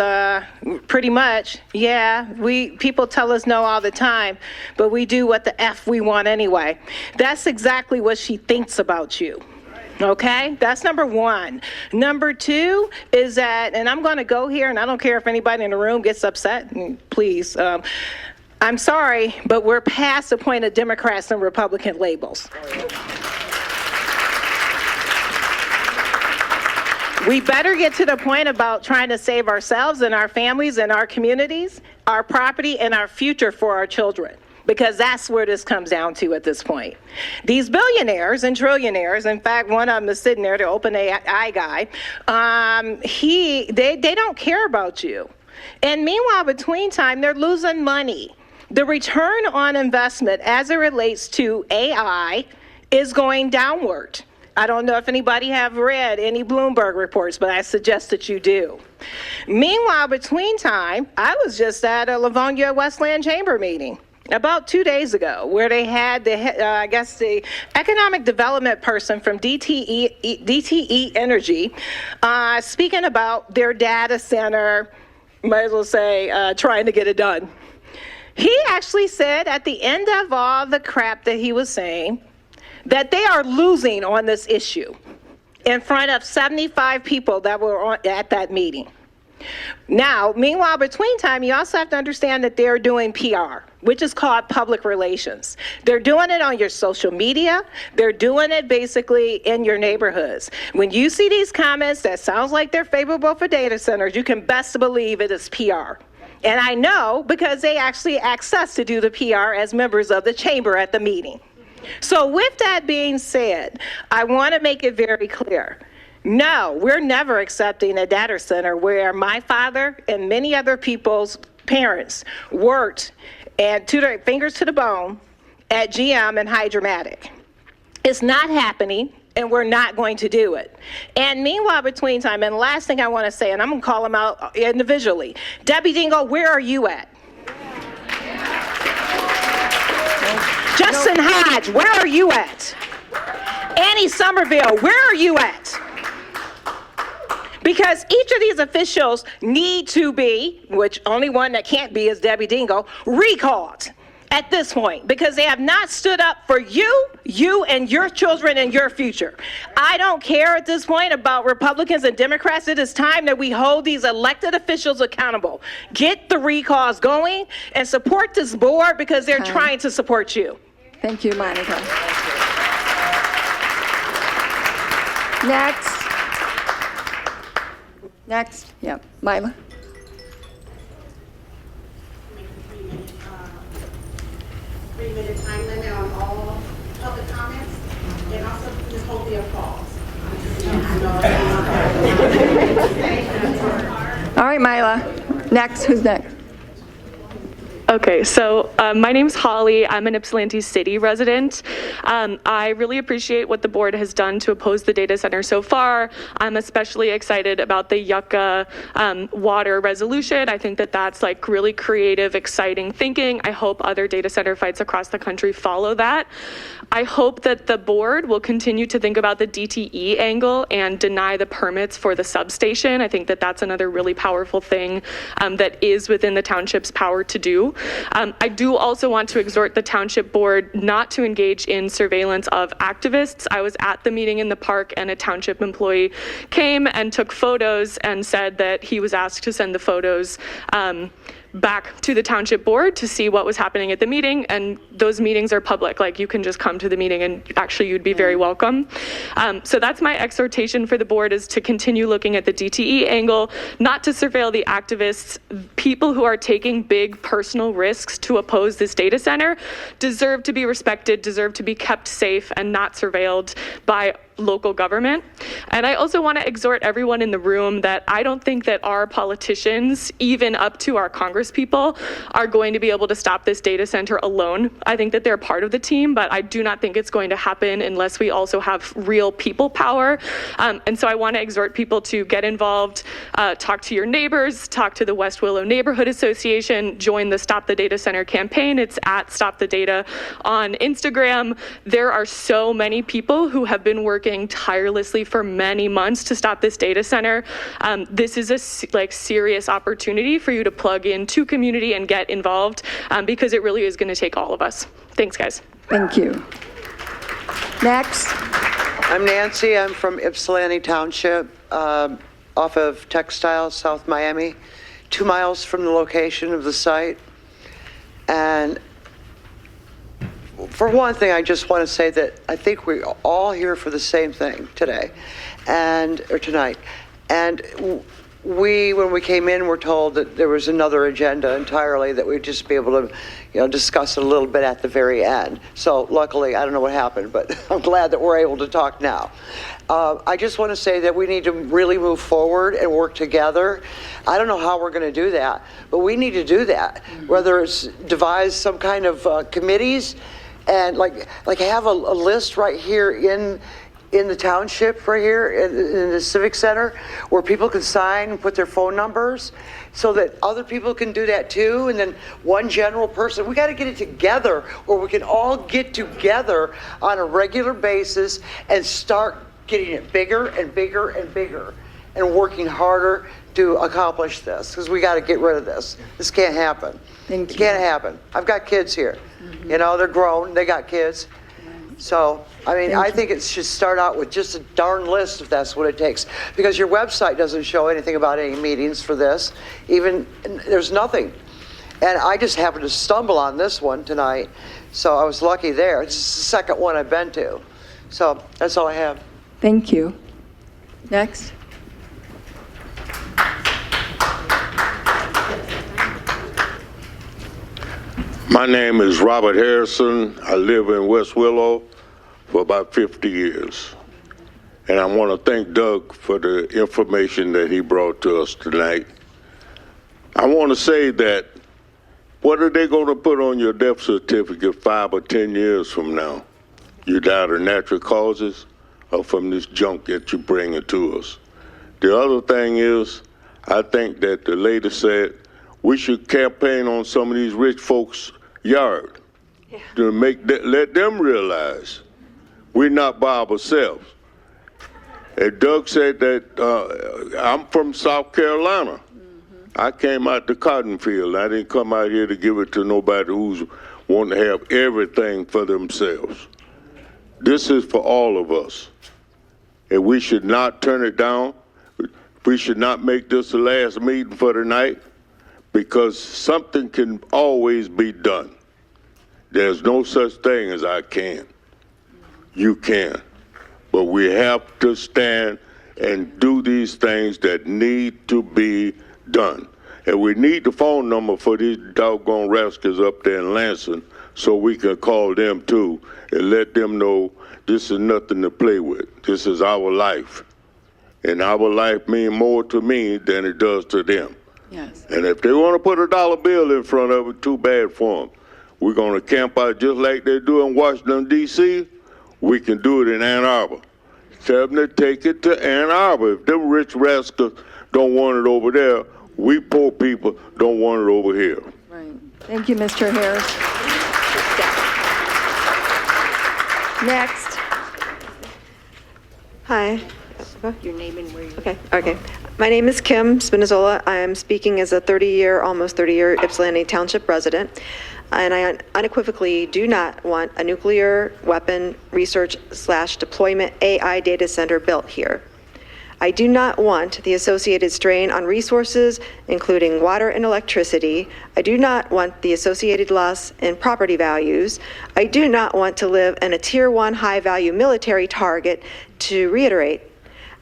pretty much, yeah, people tell us no all the time, but we do what the F we want anyway. That's exactly what she thinks about you. Okay, that's number one. Number two is that, and I'm going to go here, and I don't care if anybody in the room gets upset, please. I'm sorry, but we're past the point of Democrats and Republican labels. We better get to the point about trying to save ourselves and our families and our communities, our property, and our future for our children, because that's where this comes down to at this point. These billionaires and trillionaires, in fact, one of them is sitting there, the OpenAI guy, they don't care about you. And meanwhile, between time, they're losing money. The return on investment as it relates to AI is going downward. I don't know if anybody have read any Bloomberg reports, but I suggest that you do. Meanwhile, between time, I was just at a Livonia Westland Chamber meeting about 2 days ago, where they had the economic development person from DTE Energy speaking about their data center, might as well say, trying to get it done. He actually said at the end of all the crap that he was saying, that they are losing on this issue in front of 75 people that were at that meeting. Now, meanwhile, between time, you also have to understand that they're doing PR, which is called public relations. They're doing it on your social media. They're doing it basically in your neighborhoods. When you see these comments that sounds like they're favorable for data centers, you can best believe it is PR. And I know because they actually asked us to do the PR as members of the chamber at the meeting. So with that being said, I want to make it very clear. No, we're never accepting a data center where my father and many other people's parents worked and to their fingers to the bone at GM and Hydromatic. It's not happening, and we're not going to do it. And meanwhile, between time, and the last thing I want to say, and I'm going to call them out individually. Debbie Dingle, where are you at? Justin Hodge, where are you at? Annie Somerville, where are you at? Because each of these officials need to be, which only one that can't be is Debbie Dingle, recalled at this point, because they have not stood up for you and your children and your future. I don't care at this point about Republicans and Democrats. It is time that we hold these elected officials accountable. Get the recalls going and support this board, because they're trying to support you. Thank you, Monica. Next, yep, Mila. 3-minute time limit on all public comments, and also just hold the applause. All right, Mila. Next, who's next? Okay, so my name's Holly. I'm an Ypsilanti City resident. I really appreciate what the board has done to oppose the data center so far. I'm especially excited about the Yucca water resolution. I think that that's like really creative, exciting thinking. I hope other data center fights across the country follow that. I hope that the board will continue to think about the DTE angle and deny the permits for the substation. I think that that's another really powerful thing that is within the township's power to do. I do also want to exhort the township board not to engage in surveillance of activists. I was at the meeting in the park, and a township employee came and took photos and said that he was asked to send the photos back to the township board to see what was happening at the meeting, and those meetings are public. Like, you can just come to the meeting and actually you'd be very welcome. So that's my exhortation for the board, is to continue looking at the DTE angle, not to surveil the activists. People who are taking big personal risks to oppose this data center deserve to be respected, deserve to be kept safe and not surveilled by local government. And I also want to exhort everyone in the room that I don't think that our politicians, even up to our congresspeople, are going to be able to stop this data center alone. I think that they're part of the team, but I do not think it's going to happen unless we also have real people power. And so I want to exhort people to get involved, talk to your neighbors, talk to the West Willow Neighborhood Association, join the Stop the Data Center campaign. It's at Stop the Data on Instagram. There are so many people who have been working tirelessly for many months to stop this data center. This is a serious opportunity for you to plug into community and get involved, because it really is going to take all of us. Thanks, guys. Thank you. Next. I'm Nancy. I'm from Ypsilanti Township, off of Textile, South Miami, 2 miles from the location of the site. And for one thing, I just want to say that I think we're all here for the same thing today, or tonight. And when we came in, were told that there was another agenda entirely, that we'd just be able to, discuss it a little bit at the very end. So luckily, I don't know what happened, but I'm glad that we're able to talk now. I just want to say that we need to really move forward and work together. I don't know how we're going to do that, but we need to do that. Whether it's devise some kind of committees, and like have a list right here in the township, right here in the Civic Center, where people can sign and put their phone numbers, so that other people can do that too. And then one general person, we got to get it together where we can all get together on a regular basis and start getting it bigger and bigger and bigger, and working harder to accomplish this, because we got to get rid of this. This can't happen. Thank you. It can't happen. I've got kids here. They're grown, they got kids. So, I think it should start out with just a darn list, if that's what it takes. Because your website doesn't show anything about any meetings for this. There's nothing. And I just happened to stumble on this one tonight, so I was lucky there. It's the second one I've been to. So, that's all I have. Thank you. Next. My name is Robert Harrison. I live in West Willow for about 50 years. And I want to thank Doug for the information that he brought to us tonight. I want to say that, what are they going to put on your death certificate 5 or 10 years from now? You died of natural causes or from this junk that you're bringing to us? The other thing is, I think that the lady said we should campaign on some of these rich folks' yard to let them realize we're not by ourselves. And Doug said that I'm from South Carolina. I came out the cotton field. I didn't come out here to give it to nobody who's wanting to have everything for themselves. This is for all of us, and we should not turn it down. We should not make this the last meeting for the night, because something can always be done. There's no such thing as I can. You can. But we have to stand and do these things that need to be done. And we need the phone number for these doggone rascals up there in Lansing, so we can call them too and let them know this is nothing to play with. This is our life. And our life means more to me than it does to them. Yes. And if they want to put a dollar bill in front of it, too bad for them. We're going to camp out just like they do in Washington, D.C. We can do it in Ann Arbor. Tell them to take it to Ann Arbor. If them rich rascals don't want it over there, we poor people don't want it over here. Right. Thank you, Mr. Harris. Next. Hi. Your name and where you Okay. My name is Kim Spinazzola. I am speaking as a almost 30-year Ypsilanti Township resident, and I unequivocally do not want a nuclear weapon research / deployment AI data center built here. I do not want the associated strain on resources, including water and electricity. I do not want the associated loss in property values. I do not want to live in a Tier 1 high-value military target. To reiterate,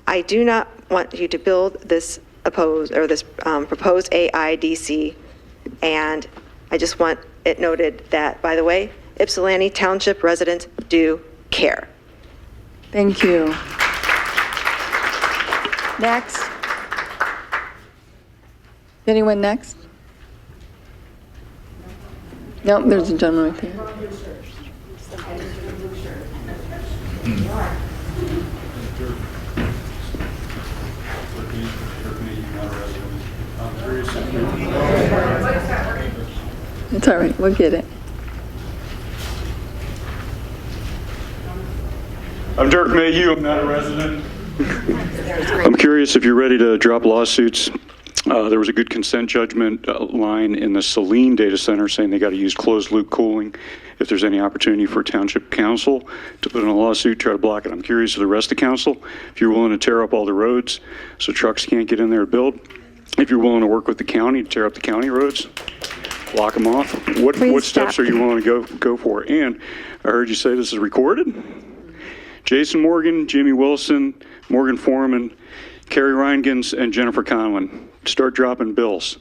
I do not want you to build this proposed AIDC, and I just want it noted that, by the way, Ypsilanti Township residents do care. Thank you. Next. Anyone next? No, there's a gentleman right there. It's all right, we'll get it. I'm Dirk Mayhew, I'm not a resident. I'm curious if you're ready to drop lawsuits. There was a good consent judgment line in the Saline data center saying they got to use closed loop cooling. If there's any opportunity for township council to put in a lawsuit, try to block it. I'm curious of the rest of council, if you're willing to tear up all the roads so trucks can't get in there to build. If you're willing to work with the county to tear up the county roads, block them off. What steps are you willing to go for? And I heard you say this is recorded. Jason Morgan, Jimmy Wilson, Morgan Foreman, Carrie Reingans, and Jennifer Conlon. Start dropping bills.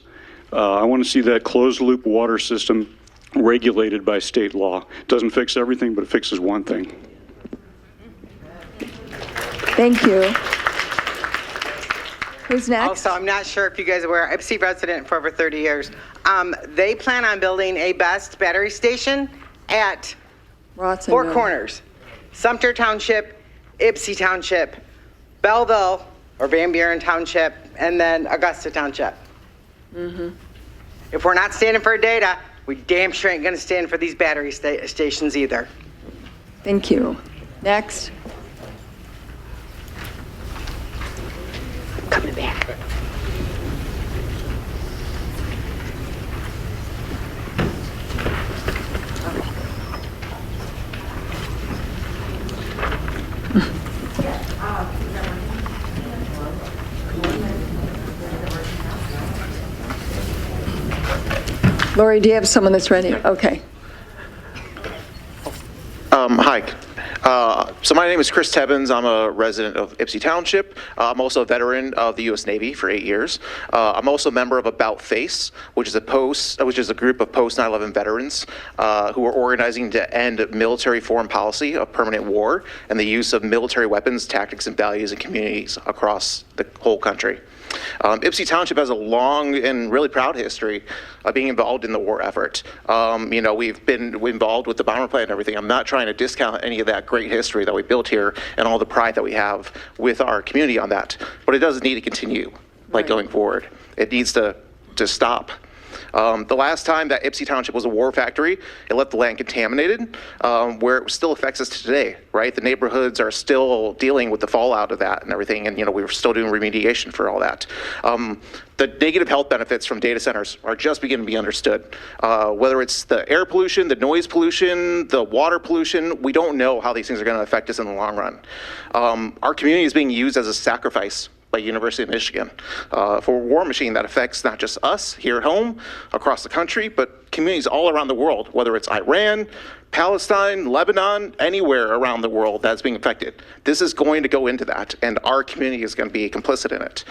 I want to see that closed loop water system regulated by state law. It doesn't fix everything, but it fixes one thing. Thank you. Who's next? Also, I'm not sure if you guys are aware, Ypsi resident for over 30 years. They plan on building a BEST battery station at Four Corners, Sumter Township, Ypsi Township, Belleville, or Van Buren Township, and then Augusta Township. If we're not standing for data, we damn sure ain't gonna stand for these battery stations either. Thank you. Next. Coming back. Lori, do you have someone that's ready? Okay. Hi. So my name is Chris Tebbins. I'm a resident of Ypsi Township. I'm also a veteran of the U.S. Navy for 8 years. I'm also a member of About Face, which is a group of post 9/11 veterans who are organizing to end military foreign policy of permanent war and the use of military weapons, tactics, and values in communities across the whole country. Ypsi Township has a long and really proud history of being involved in the war effort. We've been involved with the bomber plant and everything. I'm not trying to discount any of that great history that we built here and all the pride that we have with our community on that. But it doesn't need to continue going forward. It needs to stop. The last time that Ypsi Township was a war factory, it left the land contaminated, where it still affects us today, right? The neighborhoods are still dealing with the fallout of that and everything, and we're still doing remediation for all that. The negative health benefits from data centers are just beginning to be understood. Whether it's the air pollution, the noise pollution, the water pollution, we don't know how these things are going to affect us in the long run. Our community is being used as a sacrifice by University of Michigan for a war machine that affects not just us here at home, across the country, but communities all around the world, whether it's Iran, Palestine, Lebanon, anywhere around the world that's being affected. This is going to go into that, and our community is going to be complicit in it.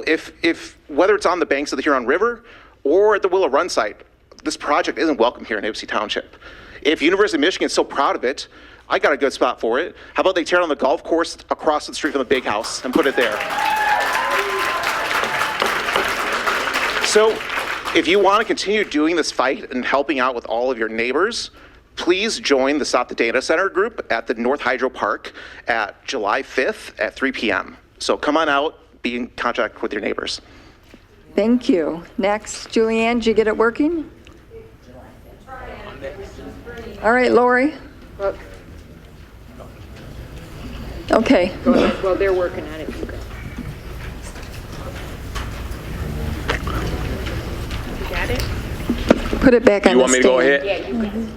If whether it's on the banks of the Huron River or at the Willow Run site, this project isn't welcome here in Ypsi Township. If University of Michigan is so proud of it, I got a good spot for it. How about they tear down the golf course across the street from the big house and put it there? So if you want to continue doing this fight and helping out with all of your neighbors, please join the Stop the Data Center group at the North Hydro Park at July 5th at 3 p.m. So come on out, be in contact with your neighbors. Thank you. Next, Julianne, did you get it working? All right, Lori. Okay. Well, they're working on it. You got it? Put it back on the stand. You want me to go ahead? Yeah, you got it.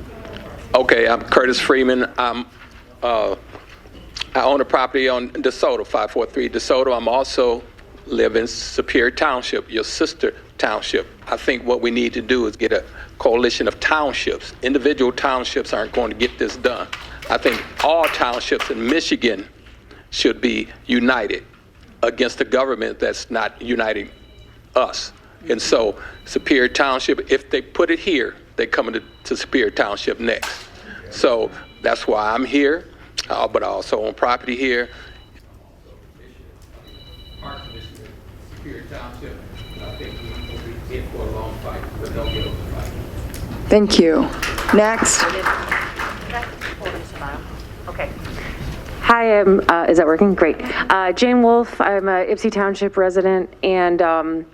Okay, I'm Curtis Freeman. I'm I own a property on DeSoto, 543 DeSoto. I'm also live in Superior Township, your sister township. I think what we need to do is get a coalition of townships. Individual townships aren't going to get this done. I think all townships in Michigan should be united against the government that's not uniting us. And so Superior Township, if they put it here, they come to Superior Township next. So that's why I'm here, but I also own property here. Superior Township, I think we'll be in for a long fight, but they'll get over the fight. Thank you. Next. Okay. Hi, is that working? Great. Jane Wolf, I'm a Ypsi Township resident, and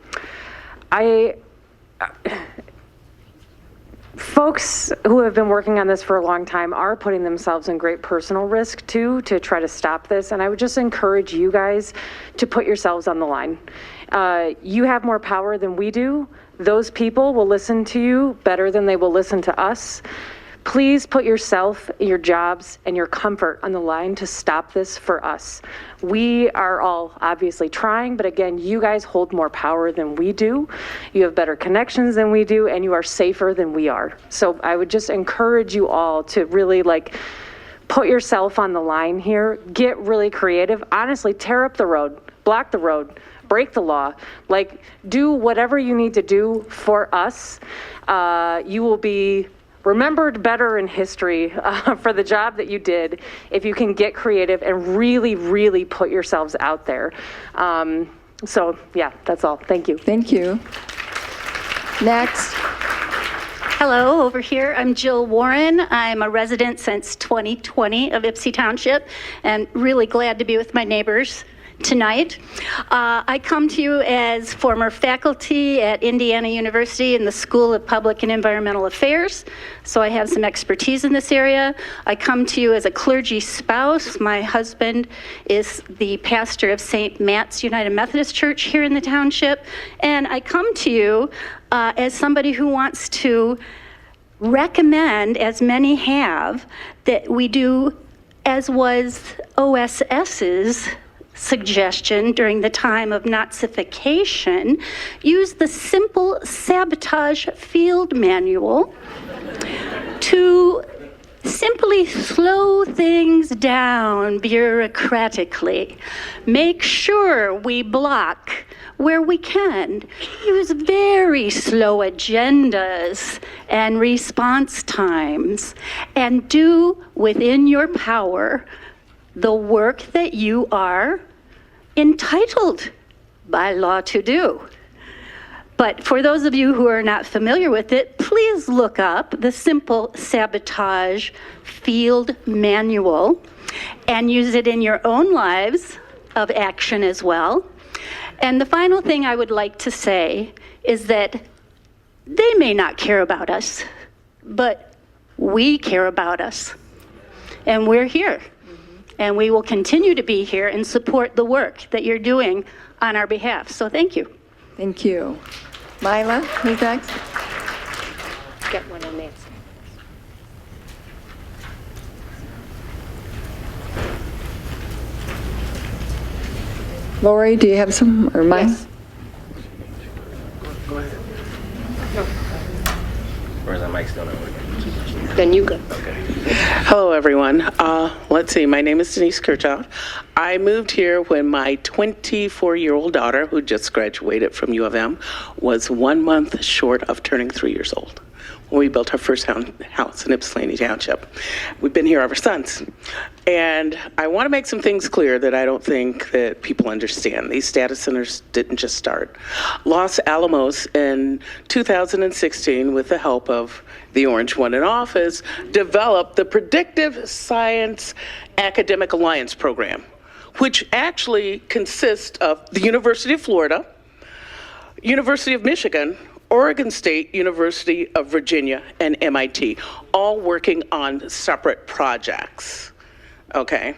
folks who have been working on this for a long time are putting themselves in great personal risk too to try to stop this, and I would just encourage you guys to put yourselves on the line. You have more power than we do. Those people will listen to you better than they will listen to us. Please put yourself, your jobs, and your comfort on the line to stop this for us. We are all obviously trying, but again, you guys hold more power than we do. You have better connections than we do, and you are safer than we are. So I would just encourage you all to really put yourself on the line here. Get really creative. Honestly, tear up the road, block the road, break the law, do whatever you need to do for us. You will be remembered better in history for the job that you did if you can get creative and really, really put yourselves out there. So yeah, that's all. Thank you. Thank you. Next. Hello, over here, I'm Jill Warren. I'm a resident since 2020 of Ypsi Township and really glad to be with my neighbors tonight. I come to you as former faculty at Indiana University in the School of Public and Environmental Affairs, so I have some expertise in this area. I come to you as a clergy spouse. My husband is the pastor of St. Matt's United Methodist Church here in the township, and I come to you as somebody who wants to recommend, as many have, that we do as was OSS's suggestion during the time of Nazification, use the simple sabotage field manual to simply slow things down bureaucratically. Make sure we block where we can. Use very slow agendas and response times, and do within your power the work that you are entitled by law to do. But for those of you who are not familiar with it, please look up the simple sabotage field manual and use it in your own lives of action as well. And the final thing I would like to say is that they may not care about us, but we care about us. And we're here. And we will continue to be here and support the work that you're doing on our behalf. So thank you. Thank you. Mila, who's next? Get one on that. Lori, do you have some, or mine? Yes. Go ahead. Or is that mic still not working? Then you go. Okay. Hello, everyone. Let's see. My name is Denise Kirchhoff. I moved here when my 24-year-old daughter, who just graduated from U of M, was 1 month short of turning 3 years old when we built our first house in Ypsilanti Township. We've been here ever since. And I want to make some things clear that I don't think that people understand. These data centers didn't just start. Los Alamos in 2016, with the help of the orange one in office, developed the Predictive Science Academic Alliance Program, which actually consists of the University of Florida, University of Michigan, Oregon State, University of Virginia, and MIT, all working on separate projects. okay?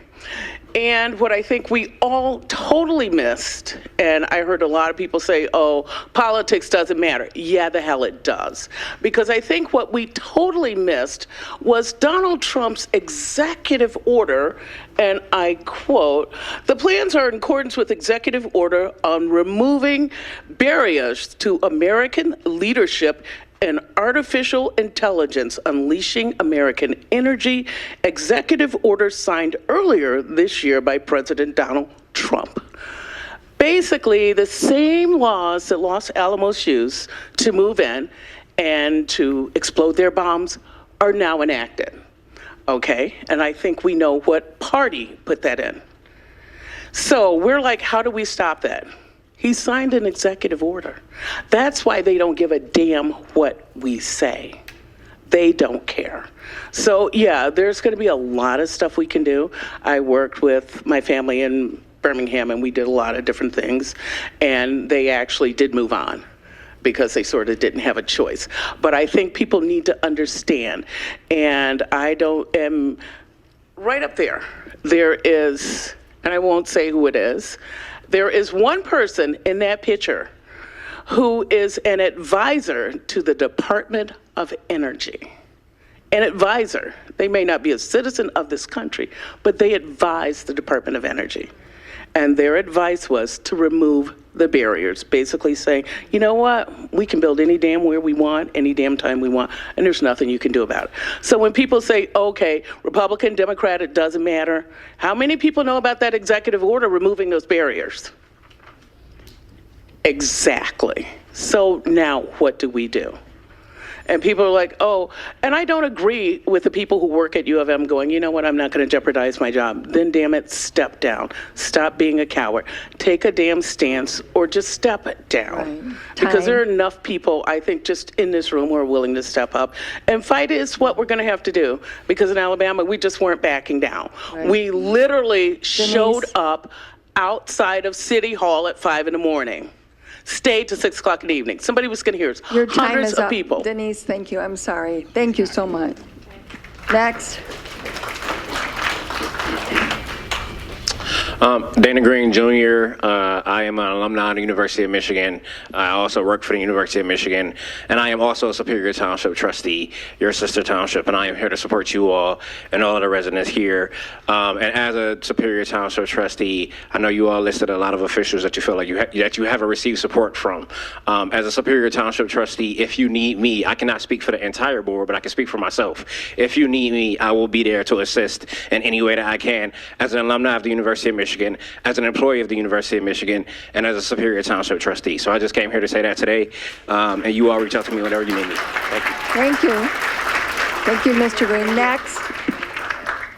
And what I think we all totally missed, and I heard a lot of people say, oh, politics doesn't matter. Yeah, the hell it does. Because I think what we totally missed was Donald Trump's executive order, and I quote, "The plans are in accordance with executive order on removing barriers to American leadership and artificial intelligence, unleashing American energy," executive order signed earlier this year by President Donald Trump. Basically, the same laws that Los Alamos used to move in and to explode their bombs are now enacted, okay? And I think we know what party put that in. So we're like, how do we stop that? He signed an executive order. That's why they don't give a damn what we say. They don't care. So yeah, there's gonna be a lot of stuff we can do. I worked with my family in Birmingham and we did a lot of different things, and they actually did move on because they sort of didn't have a choice. But I think people need to understand, and am right up there. There is, and I won't say who it is, there is one person in that picture who is an advisor to the Department of Energy. An advisor. They may not be a citizen of this country, but they advise the Department of Energy. And their advice was to remove the barriers, basically saying, you know what, we can build any damn where we want, any damn time we want, and there's nothing you can do about it. So when people say, okay, Republican, Democrat, it doesn't matter, how many people know about that executive order removing those barriers? Exactly. So now what do we do? And people are like, oh, and I don't agree with the people who work at U of M going, you know what, I'm not going to jeopardize my job. Then damn it, step down. Stop being a coward. Take a damn stance or just step it down. Right. Because there are enough people, I think, just in this room who are willing to step up. And fight is what we're going to have to do. Because in Alabama, we just weren't backing down. Right. We literally showed up outside of City Hall at 5 in the morning. Stayed to 6 o'clock in the evening. Somebody was going to hear us. Your time Hundreds is of up. people. Denise, thank you. I'm sorry. Thank you so much. Next. Dana Green Jr., I am an alumni of the University of Michigan. I also work for the University of Michigan, and I am also a Superior Township trustee, your sister township, and I am here to support you all and all of the residents here. And as a Superior Township trustee, I know you all listed a lot of officials that you feel like that you haven't received support from. As a Superior Township trustee, if you need me, I cannot speak for the entire board, but I can speak for myself. If you need me, I will be there to assist in any way that I can as an alumni of the University of Michigan, as an employee of the University of Michigan, and as a Superior Township trustee. So I just came here to say that today, and you all reach out to me whenever you need me. Thank you. Thank you. Thank you, Mr. Green. Next.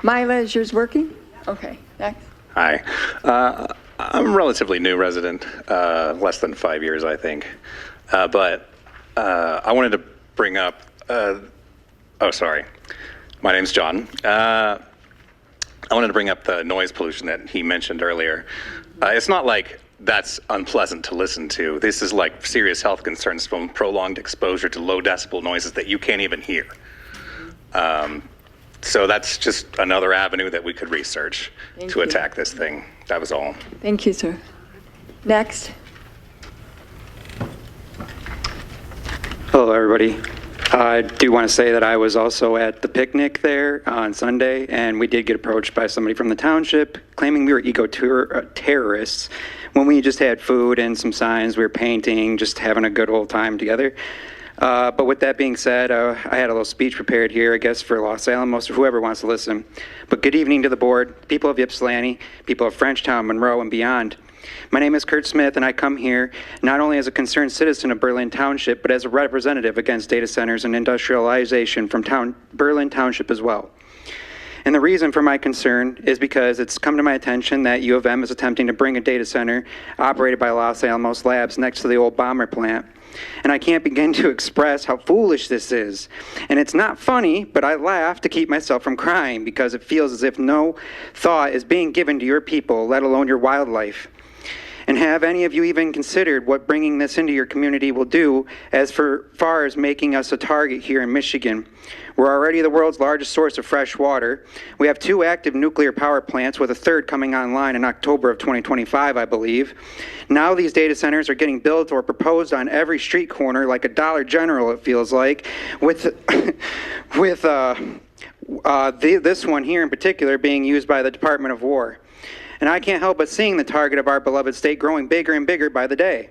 Mila, is yours working? Okay, next. Hi. I'm a relatively new resident, less than 5 years, I think. But I wanted to bring up, sorry. My name's John. I wanted to bring up the noise pollution that he mentioned earlier. It's not like that's unpleasant to listen to. This is like serious health concerns from prolonged exposure to low decibel noises that you can't even hear. So that's just another avenue that we could research to attack this thing. That was all. Thank you, sir. Next. Hello, everybody. I do want to say that I was also at the picnic there on Sunday, and we did get approached by somebody from the township claiming we were eco-terrorists when we just had food and some signs. We were painting, just having a good old time together. But with that being said, I had a little speech prepared here, I guess, for Los Alamos or whoever wants to listen. But good evening to the board, people of Ypsilanti, people of Frenchtown, Monroe, and beyond. My name is Kurt Smith, and I come here not only as a concerned citizen of Berlin Township, but as a representative against data centers and industrialization from Berlin Township as well. And the reason for my concern is because it's come to my attention that U of M is attempting to bring a data center operated by Los Alamos Labs next to the old bomber plant. And I can't begin to express how foolish this is. And it's not funny, but I laugh to keep myself from crying because it feels as if no thought is being given to your people, let alone your wildlife. And have any of you even considered what bringing this into your community will do as far as making us a target here in Michigan? We're already the world's largest source of fresh water. We have 2 active nuclear power plants, with a 3rd coming online in October of 2025, I believe. Now these data centers are getting built or proposed on every street corner like a Dollar General, it feels like, with this one here in particular being used by the Department of War. And I can't help but seeing the target of our beloved state growing bigger and bigger by the day.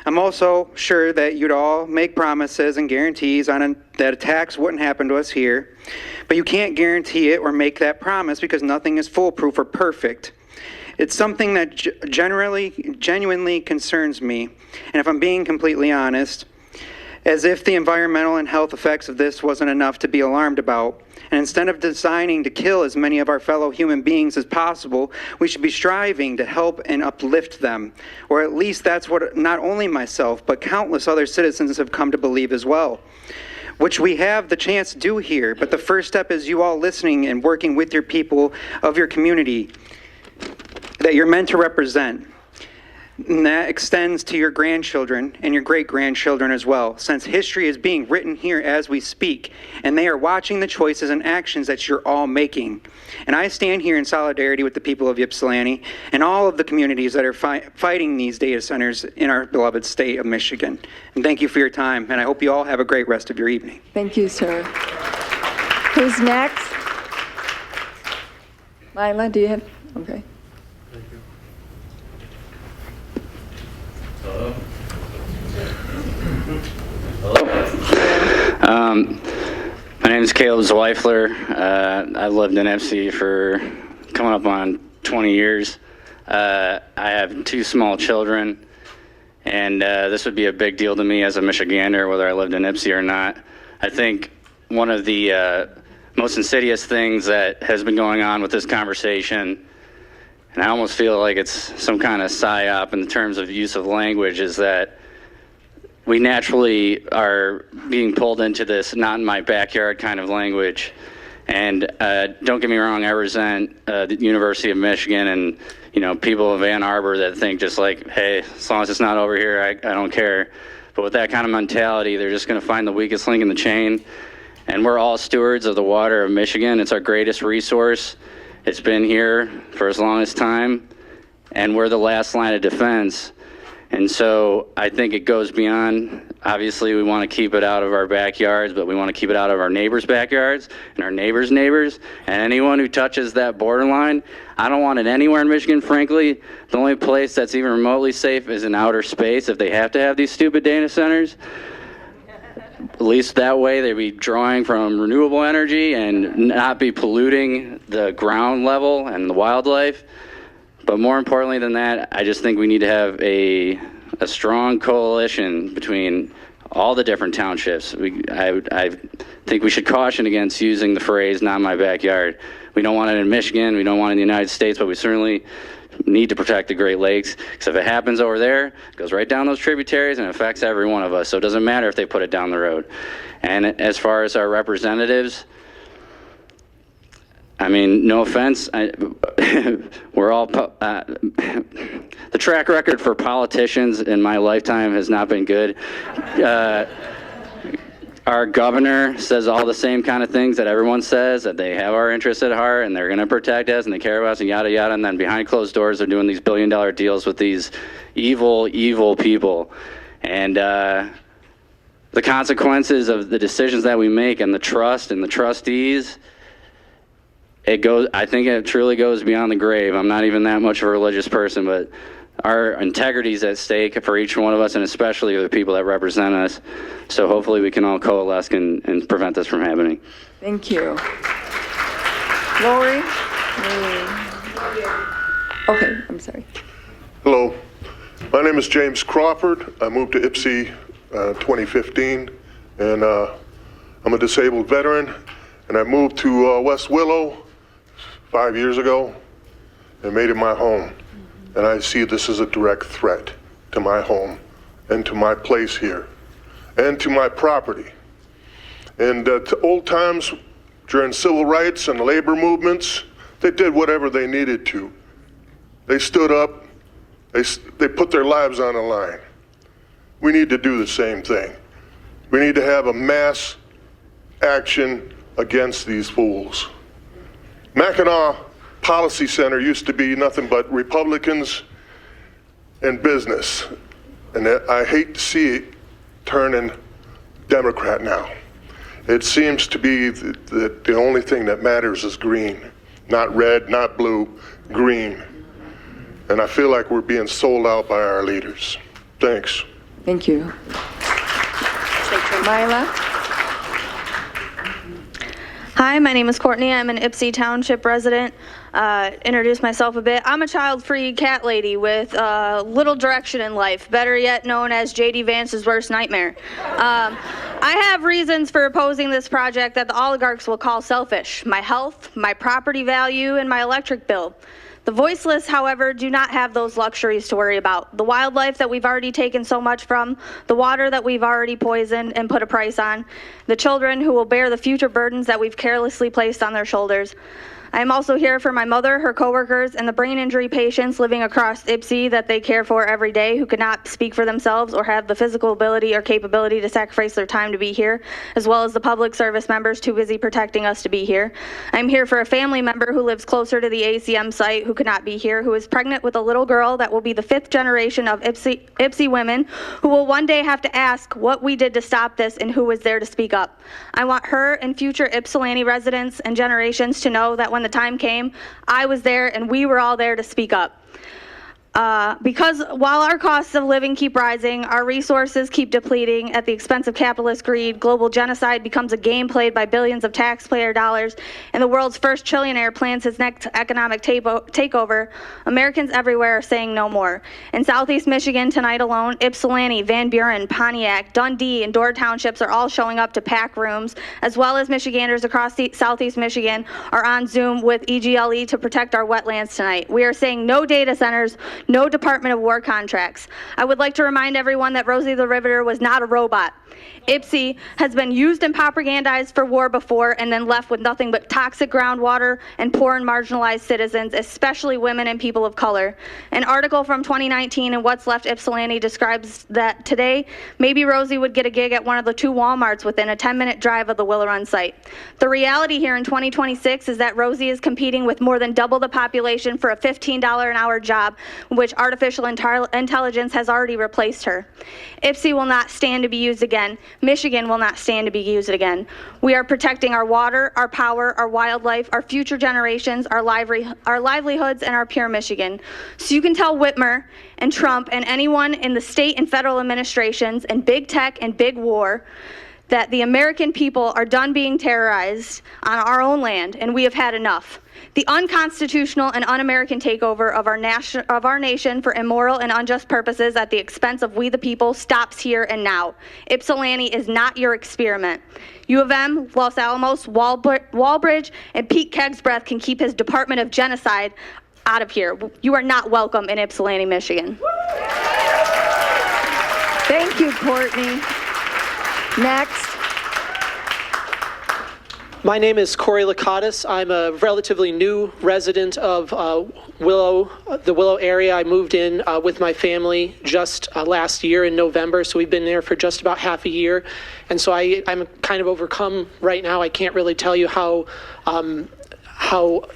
I'm also sure that you'd all make promises and guarantees that attacks wouldn't happen to us here, but you can't guarantee it or make that promise because nothing is foolproof or perfect. It's something that genuinely concerns me, and if I'm being completely honest, as if the environmental and health effects of this wasn't enough to be alarmed about. And instead of designing to kill as many of our fellow human beings as possible, we should be striving to help and uplift them. Or at least that's what not only myself, but countless other citizens have come to believe as well, which we have the chance to do here. But the first step is you all listening and working with your people of your community that you're meant to represent. And that extends to your grandchildren and your great-grandchildren as well, since history is being written here as we speak, and they are watching the choices and actions that you're all making. And I stand here in solidarity with the people of Ypsilanti and all of the communities that are fighting these data centers in our beloved state of Michigan. And thank you for your time, and I hope you all have a great rest of your evening. Thank you, sir. Who's next? Lila, do you have? Okay. My name is Caleb Zweifler. I've lived in Ypsi for coming up on 20 years. I have 2 small children, and this would be a big deal to me as a Michigander, whether I lived in Ypsi or not. I think one of the most insidious things that has been going on with this conversation, and I almost feel like it's some kind of psyop in terms of use of language, is that we naturally are being pulled into this not in my backyard kind of language. And don't get me wrong, I resent the University of Michigan and people of Ann Arbor that think just like, hey, as long as it's not over here, I don't care. But with that kind of mentality, they're just going to find the weakest link in the chain. And we're all stewards of the water of Michigan. It's our greatest resource. It's been here for as long as time, and we're the last line of defense. And so I think it goes beyond, obviously we want to keep it out of our backyards, but we want to keep it out of our neighbors' backyards and our neighbors' neighbors. And anyone who touches that borderline, I don't want it anywhere in Michigan, frankly. The only place that's even remotely safe is in outer space if they have to have these stupid data centers. At least that way they'd be drawing from renewable energy and not be polluting the ground level and the wildlife. But more importantly than that, I just think we need to have a strong coalition between all the different townships. I think we should caution against using the phrase, not my backyard. We don't want it in Michigan, we don't want it in the United States, but we certainly need to protect the Great Lakes, because if it happens over there, it goes right down those tributaries and affects every one of us. So it doesn't matter if they put it down the road. And as far as our representatives, I mean, no offense, we're all, the track record for politicians in my lifetime has not been good. Our governor says all the same kind of things that everyone says, that they have our interests at heart and they're going to protect us and they care about us and yada yada, and then behind closed doors they're doing these billion-dollar deals with these evil, evil people. And the consequences of the decisions that we make and the trust and the trustees, I think it truly goes beyond the grave. I'm not even that much of a religious person, but our integrity is at stake for each one of us, and especially the people that represent us. So hopefully we can all coalesce and prevent this from happening. Thank you. Lori? Okay, I'm sorry. Hello. My name is James Crawford. I moved to Ypsi 2015, and I'm a disabled veteran, and I moved to West Willow 5 years ago and made it my home. And I see this as a direct threat to my home and to my place here and to my property. And to old times, during civil rights and labor movements, they did whatever they needed to. They stood up They put their lives on the line. We need to do the same thing. We need to have a mass action against these fools. Mackinac Policy Center used to be nothing but Republicans and business. And I hate to see it turning Democrat now. It seems to be that the only thing that matters is green. Not red, not blue, green. And I feel like we're being sold out by our leaders. Thanks. Thank you. Mila? Hi, my name is Courtney. I'm an Ypsi Township resident. Introduce myself a bit. I'm a child-free cat lady with little direction in life, better yet known as J.D. Vance's worst nightmare. I have reasons for opposing this project that the oligarchs will call selfish: my health, my property value, and my electric bill. The voiceless, however, do not have those luxuries to worry about. The wildlife that we've already taken so much from, the water that we've already poisoned and put a price on, the children who will bear the future burdens that we've carelessly placed on their shoulders. I am also here for my mother, her coworkers, and the brain injury patients living across Ypsi that they care for every day who cannot speak for themselves or have the physical ability or capability to sacrifice their time to be here, as well as the public service members too busy protecting us to be here. I'm here for a family member who lives closer to the ACM site who could not be here, who is pregnant with a little girl that will be the 5th generation of Ypsi women who will one day have to ask what we did to stop this and who was there to speak up. I want her and future Ypsilanti residents and generations to know that when the time came, I was there and we were all there to speak up. Because while our costs of living keep rising, our resources keep depleting at the expense of capitalist greed, global genocide becomes a game played by billions of taxpayer dollars, and the world's first trillionaire plans his next economic takeover, Americans everywhere are saying no more. In Southeast Michigan tonight alone, Ypsilanti, Van Buren, Pontiac, Dundee, and Door townships are all showing up to pack rooms, as well as Michiganders across Southeast Michigan are on Zoom with EGLE to protect our wetlands tonight. We are saying no data centers, no Department of War contracts. I would like to remind everyone that Rosie the Riveter was not a robot. Ypsi has been used and propagandized for war before and then left with nothing but toxic groundwater and poor and marginalized citizens, especially women and people of color. An article from 2019 in What's Left Ypsilanti describes that today, maybe Rosie would get a gig at one of the 2 Walmarts within a 10-minute drive of the Willow Run site. The reality here in 2026 is that Rosie is competing with more than double the population for a $15 an hour job, which artificial intelligence has already replaced her. Ypsi will not stand to be used again. Michigan will not stand to be used again. We are protecting our water, our power, our wildlife, our future generations, our livelihoods, and our pure Michigan. So you can tell Whitmer and Trump and anyone in the state and federal administrations and big tech and big war that the American people are done being terrorized on our own land, and we have had enough. The unconstitutional and un-American takeover of our nation for immoral and unjust purposes at the expense of we the people stops here and now. Ypsilanti is not your experiment. U of M, Los Alamos, Walbridge, and Pete Kegsbreath can keep his Department of Genocide out of here. You are not welcome in Ypsilanti, Michigan. Thank you, Courtney. Next. My name is Corey Lakatos. I'm a relatively new resident of the Willow area. I moved in with my family just last year in November, so we've been there for just about half a year. And so I'm kind of overcome right now. I can't really tell you how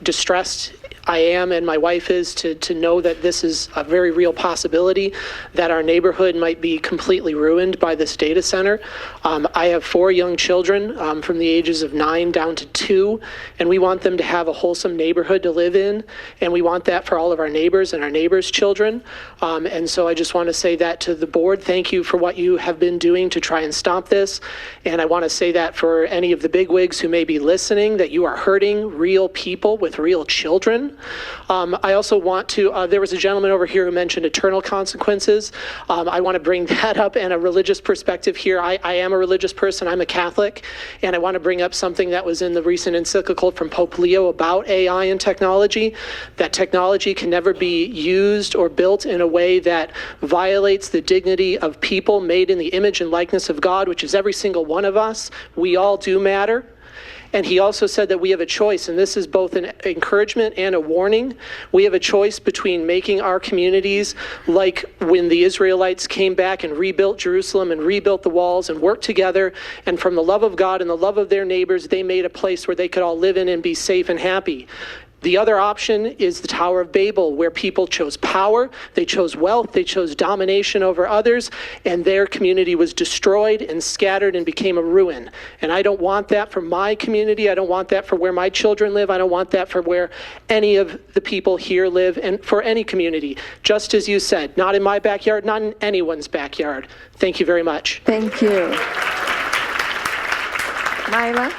distressed I am and my wife is to know that this is a very real possibility, that our neighborhood might be completely ruined by this data center. I have 4 young children from the ages of 9 down to 2, and we want them to have a wholesome neighborhood to live in, and we want that for all of our neighbors and our neighbors' children. And so I just want to say that to the board. Thank you for what you have been doing to try and stop this. And I want to say that for any of the bigwigs who may be listening, that you are hurting real people with real children. I also want to, there was a gentleman over here who mentioned eternal consequences. I want to bring that up in a religious perspective here. I am a religious person. I'm a Catholic, and I want to bring up something that was in the recent encyclical from Pope Leo about AI and technology, that technology can never be used or built in a way that violates the dignity of people made in the image and likeness of God, which is every single one of us. We all do matter. And he also said that we have a choice, and this is both an encouragement and a warning. We have a choice between making our communities like when the Israelites came back and rebuilt Jerusalem and rebuilt the walls and worked together, and from the love of God and the love of their neighbors, they made a place where they could all live in and be safe and happy. The other option is the Tower of Babel, where people chose power, they chose wealth, they chose domination over others, and their community was destroyed and scattered and became a ruin. And I don't want that for my community. I don't want that for where my children live. I don't want that for where any of the people here live, and for any community. Just as you said, not in my backyard, not in anyone's backyard. Thank you very much. Thank you. Myla?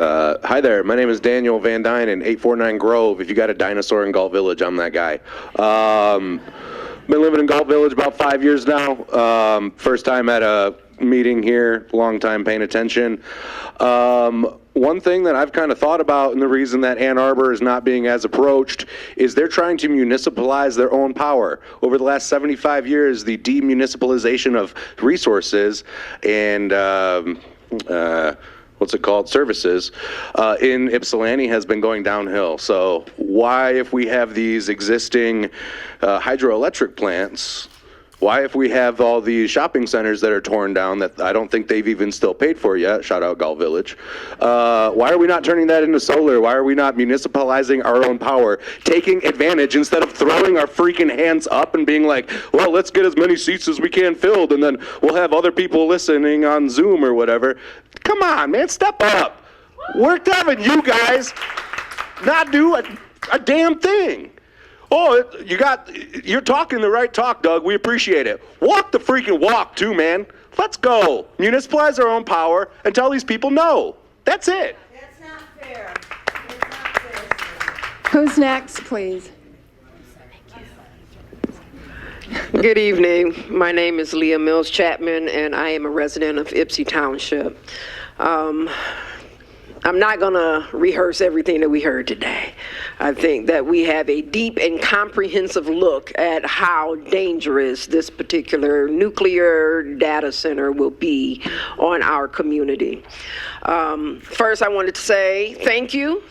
Hi there, my name is Daniel Van Dyne in 849 Grove. If you got a dinosaur in Galt Village, I'm that guy. Been living in Galt Village about 5 years now. First time at a meeting here, long time paying attention. One thing that I've kind of thought about, and the reason that Ann Arbor is not being as approached, is they're trying to municipalize their own power. Over the last 75 years, the demunicipalization of resources and services in Ypsilanti has been going downhill. So why, if we have these existing hydroelectric plants, why, if we have all these shopping centers that are torn down that I don't think they've even still paid for yet, shout out Galt Village, why are we not turning that into solar? Why are we not municipalizing our own power, taking advantage instead of throwing our freaking hands up and being like, well, let's get as many seats as we can filled and then we'll have other people listening on Zoom or whatever. Come on, man, step up. We're having you guys not do a damn thing. Oh, you're talking the right talk, Doug. We appreciate it. Walk the freaking walk, too, man. Let's go. Municipalize our own power and tell these people no. That's it. That's not fair. Who's next, please? Good evening. My name is Leah Mills Chapman, and I am a resident of Ypsi Township. I'm not going to rehearse everything that we heard today. I think that we have a deep and comprehensive look at how dangerous this particular nuclear data center will be on our community. First, I wanted to say thank you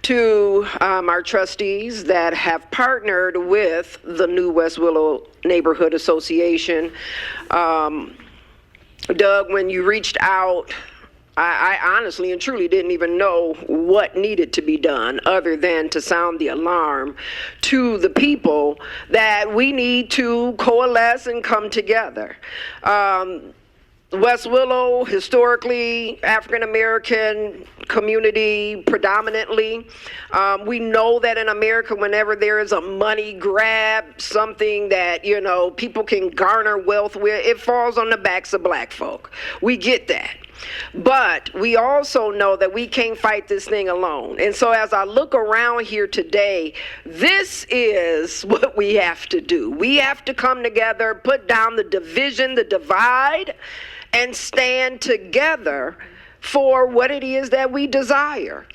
to our trustees that have partnered with the new West Willow Neighborhood Association. Doug, when you reached out, I honestly and truly didn't even know what needed to be done other than to sound the alarm to the people that we need to coalesce and come together. West Willow, historically African-American community predominantly. We know that in America, whenever there is a money grab, something that, people can garner wealth with, it falls on the backs of black folk. We get that. But we also know that we can't fight this thing alone. And so as I look around here today, this is what we have to do. We have to come together, put down the division, the divide, and stand together for what it is that we desire.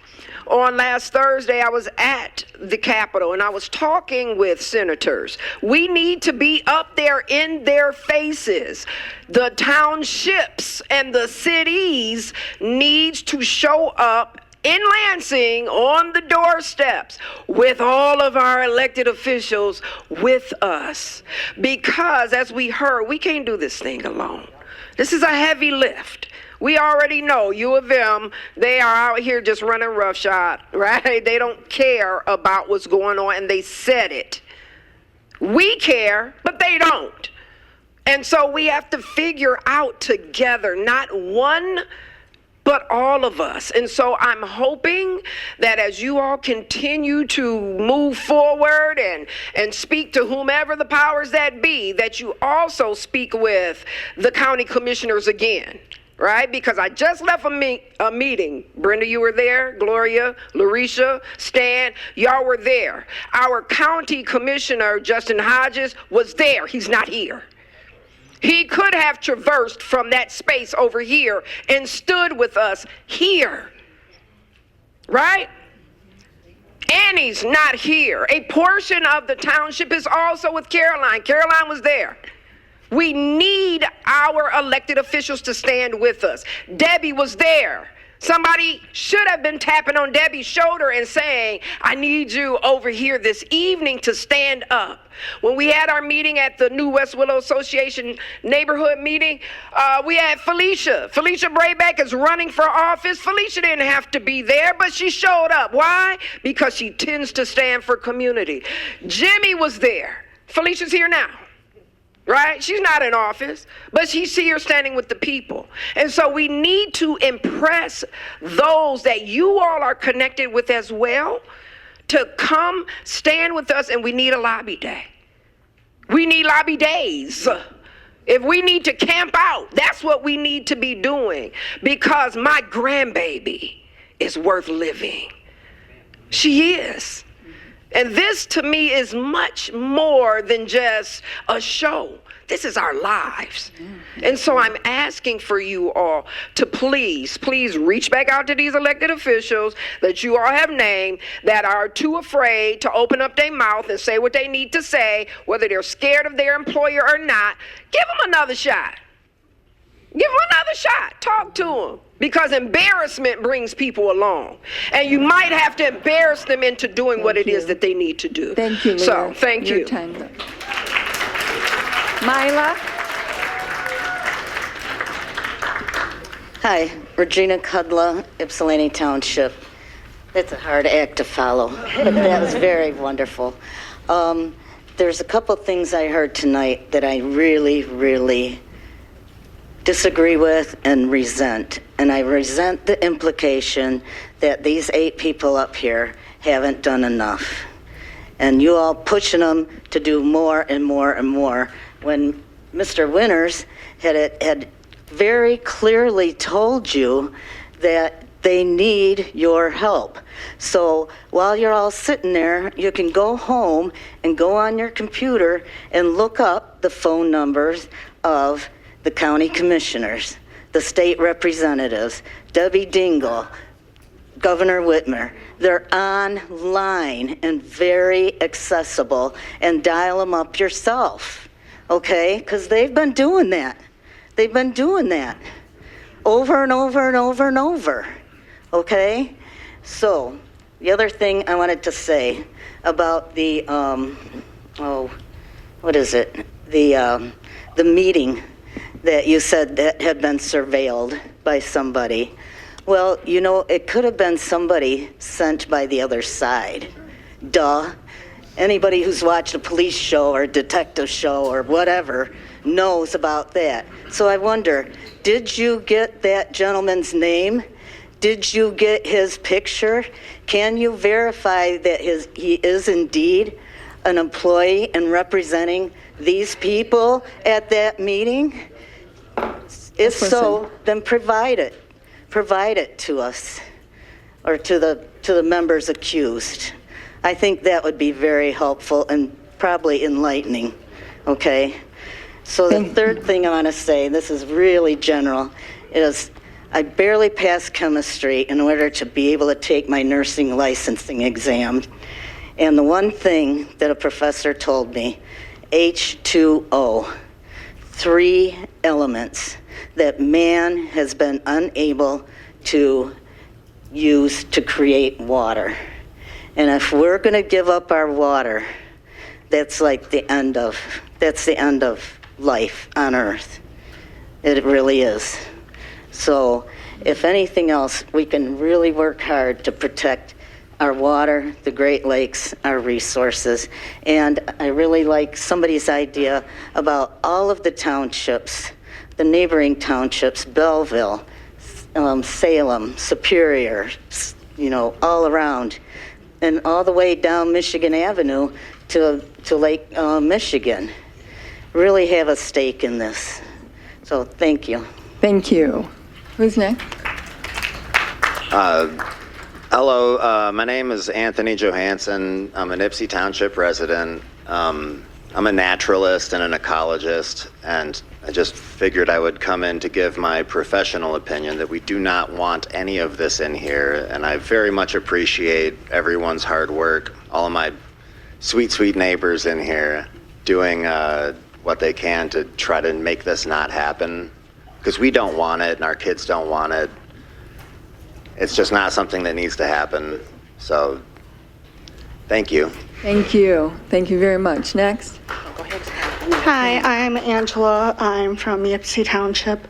On last Thursday, I was at the Capitol and I was talking with senators. We need to be up there in their faces. The townships and the cities needs to show up in Lansing on the doorsteps with all of our elected officials with us. Because as we heard, we can't do this thing alone. This is a heavy lift. We already know U of M, they are out here just running roughshod, right? They don't care about what's going on, and they said it. We care, but they don't. And so we have to figure out together, not one, but all of us. And so I'm hoping that as you all continue to move forward and speak to whomever the powers that be, that you also speak with the county commissioners again. Right? Because I just left a meeting. Brenda, you were there. Gloria, Larisha, Stan, y'all were there. Our county commissioner, Justin Hodges, was there. He's not here. He could have traversed from that space over here and stood with us here. Right? And he's not here. A portion of the township is also with Caroline. Caroline was there. We need our elected officials to stand with us. Debbie was there. Somebody should have been tapping on Debbie's shoulder and saying, I need you over here this evening to stand up. When we had our meeting at the new West Willow Association neighborhood meeting, we had Felicia. Felicia Brayback is running for office. Felicia didn't have to be there, but she showed up. Why? Because she tends to stand for community. Jimmy was there. Felicia's here now. Right? She's not in office, but she's here standing with the people. And so we need to impress those that you all are connected with as well to come stand with us, and we need a lobby day. We need lobby days. If we need to camp out, that's what we need to be doing, because my grandbaby is worth living. She is. And this to me is much more than just a show. This is our lives. And so I'm asking for you all to please reach back out to these elected officials that you all have named that are too afraid to open up their mouth and say what they need to say, whether they're scared of their employer or not. Give them another shot. Give them another shot. Talk to them. Because embarrassment brings people along. And you might have to embarrass them into doing what it is that they need to do. Thank you, Leah. So, thank you. Your time. Mila? Hi, Regina Kudla, Ypsilanti Township. It's a hard act to follow, but that was very wonderful. There's a couple things I heard tonight that I really disagree with and resent. And I resent the implication that these 8 people up here haven't done enough. And you all pushing them to do more and more and more, when Mr. Winters had very clearly told you that they need your help. So while you're all sitting there, you can go home and go on your computer and look up the phone numbers of the county commissioners, the state representatives, Debbie Dingell, Governor Whitmer. They're online and very accessible, and dial them up yourself, okay? Because they've been doing that. They've been doing that over and over and over and over, okay? So the other thing I wanted to say about the, the meeting that you said that had been surveilled by somebody. Well, you know, it could have been somebody sent by the other side. Duh. Anybody who's watched a police show or a detective show or whatever knows about that. So I wonder, did you get that gentleman's name? Did you get his picture? Can you verify that he is indeed an employee and representing these people at that meeting? If so, then provide it. Provide it to us, or to the members accused. I think that would be very helpful and probably enlightening, okay? So the third thing I want to say, this is really general, is I barely passed chemistry in order to be able to take my nursing licensing exam. And the one thing that a professor told me, H2O, 3 elements that man has been unable to use to create water. And if we're going to give up our water, that's like the end of life on earth. It really is. So if anything else, we can really work hard to protect our water, the Great Lakes, our resources. And I really like somebody's idea about all of the townships, the neighboring townships, Belleville, Salem, Superior, you know, all around, and all the way down Michigan Avenue to Lake Michigan. Really have a stake in this. So thank you. Thank you. Who's next? Hello, my name is Anthony Johansson. I'm an Ypsi Township resident. I'm a naturalist and an ecologist, and I just figured I would come in to give my professional opinion that we do not want any of this in here, and I very much appreciate everyone's hard work, all of my sweet neighbors in here doing what they can to try to make this not happen, because we don't want it and our kids don't want it. it's just not something that needs to happen. So, thank you. Thank you. Thank you very much. Next. Hi, I'm Angela. I'm from Ypsilanti Township,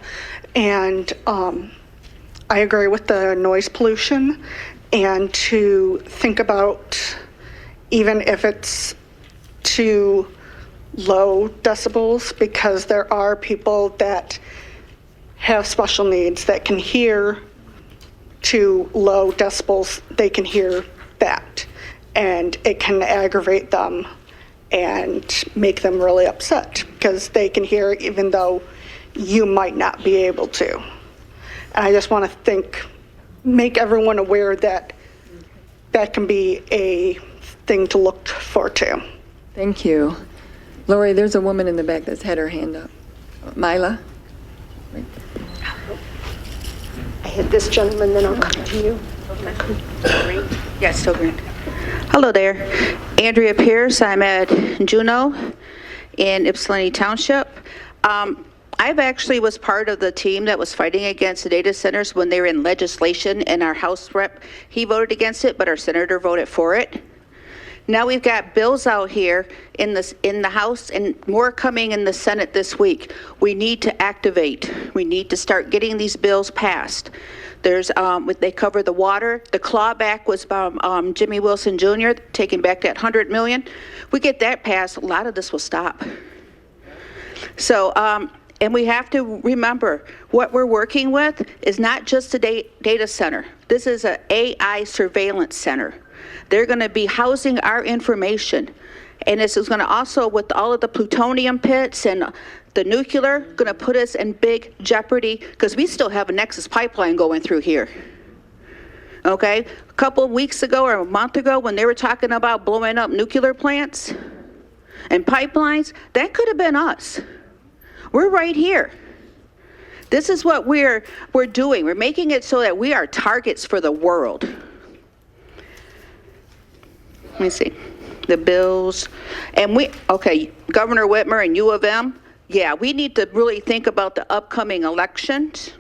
and I agree with the noise pollution and to think about, even if it's too low decibels, because there are people that have special needs that can hear to low decibels, they can hear that, and it can aggravate them and make them really upset because they can hear even though you might not be able to. And I just want to make everyone aware that that can be a thing to look for too. Thank you. Lori, there's a woman in the back that's had her hand up. Mila? I hit this gentleman, then I'll come to you. Yeah, still green. Hello there. Andrea Pierce. I'm at Juneau in Ypsilanti Township. I've actually was part of the team that was fighting against the data centers when they were in legislation, and our House rep, he voted against it, but our senator voted for it. Now we've got bills out here in the House and more coming in the Senate this week. We need to activate. We need to start getting these bills passed. There's, they cover the water. The clawback was by Jimmy Wilson Jr., taking back that $100 million. We get that passed, a lot of this will stop. So, and we have to remember what we're working with is not just a data center. This is an AI surveillance center. They're going to be housing our information. And this is going to also, with all of the plutonium pits and the nuclear, going to put us in big jeopardy because we still have a Nexus pipeline going through here. Okay? A couple of weeks ago or a month ago when they were talking about blowing up nuclear plants and pipelines, that could have been us. We're right here. This is what we're doing. We're making it so that we are targets for the world. Let me see. The bills. And okay, Governor Whitmer and U of M, yeah, we need to really think about the upcoming elections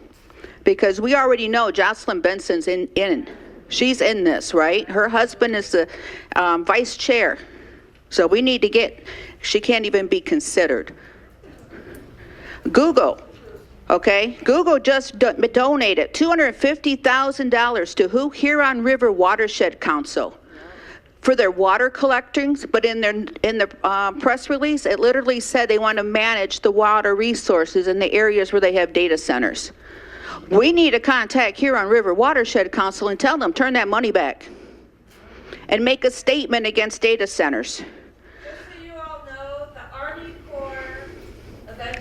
because we already know Jocelyn Benson's in. She's in this, right? Her husband is the vice chair. So we need to she can't even be considered. Google, okay? Google just donated $250,000 to who? Huron River Watershed Council for their water collectings, but in the press release, it literally said they want to manage the water resources in the areas where they have data centers. We need to contact Huron River Watershed Council and tell them, turn that money back and make a statement against data centers.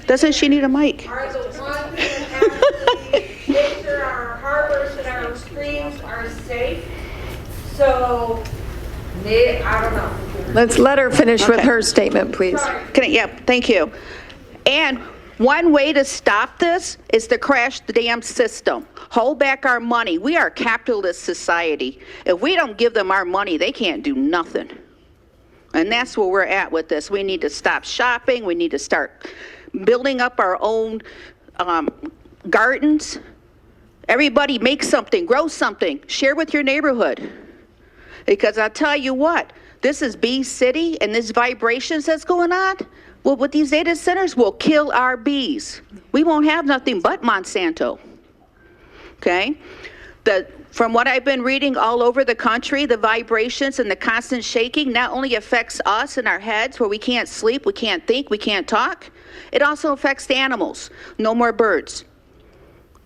Doesn't she need a mic? Are the ones that actually make sure our harbors and our streams are safe. So, I don't know. Let's let her finish with her statement, please. Thank you. And one way to stop this is to crash the damn system. Hold back our money. We are a capitalist society. If we don't give them our money, they can't do nothing. And that's where we're at with this. We need to stop shopping. We need to start building up our own gardens. Everybody make something, grow something, share with your neighborhood. Because I'll tell you what, this is Bee City and this vibrations that's going on, well, with these data centers will kill our bees. We won't have nothing but Monsanto. Okay? From what I've been reading all over the country, the vibrations and the constant shaking not only affects us in our heads where we can't sleep, we can't think, we can't talk, it also affects the animals. No more birds.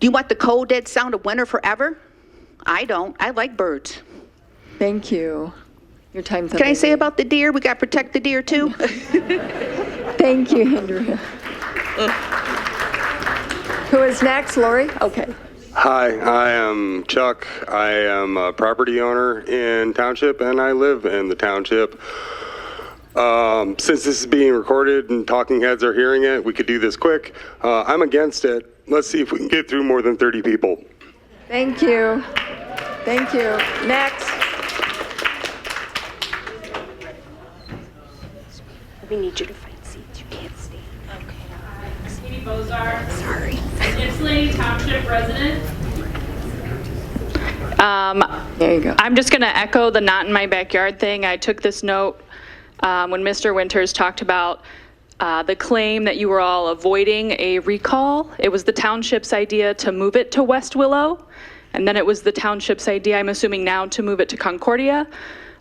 Do you want the cold, dead sound of winter forever? I don't. I like birds. Thank you. Your time's up. Can I say about the deer? We got to protect the deer too. Thank you, Andrea. Who is next, Lori? Okay. Hi, I am Chuck. I am a property owner in Township, and I live in the Township. Since this is being recorded and talking heads are hearing it, we could do this quick. I'm against it. Let's see if we can get through more than 30 people. Thank you. Thank you. Next. We need you to find seats. You can't stay. Okay. Katie Bozar. Sorry. Ypsilanti Township resident. There you go. I'm just going to echo the not in my backyard thing. I took this note when Mr. Winters talked about the claim that you were all avoiding a recall. It was the township's idea to move it to West Willow, and then it was the township's idea, I'm assuming now, to move it to Concordia.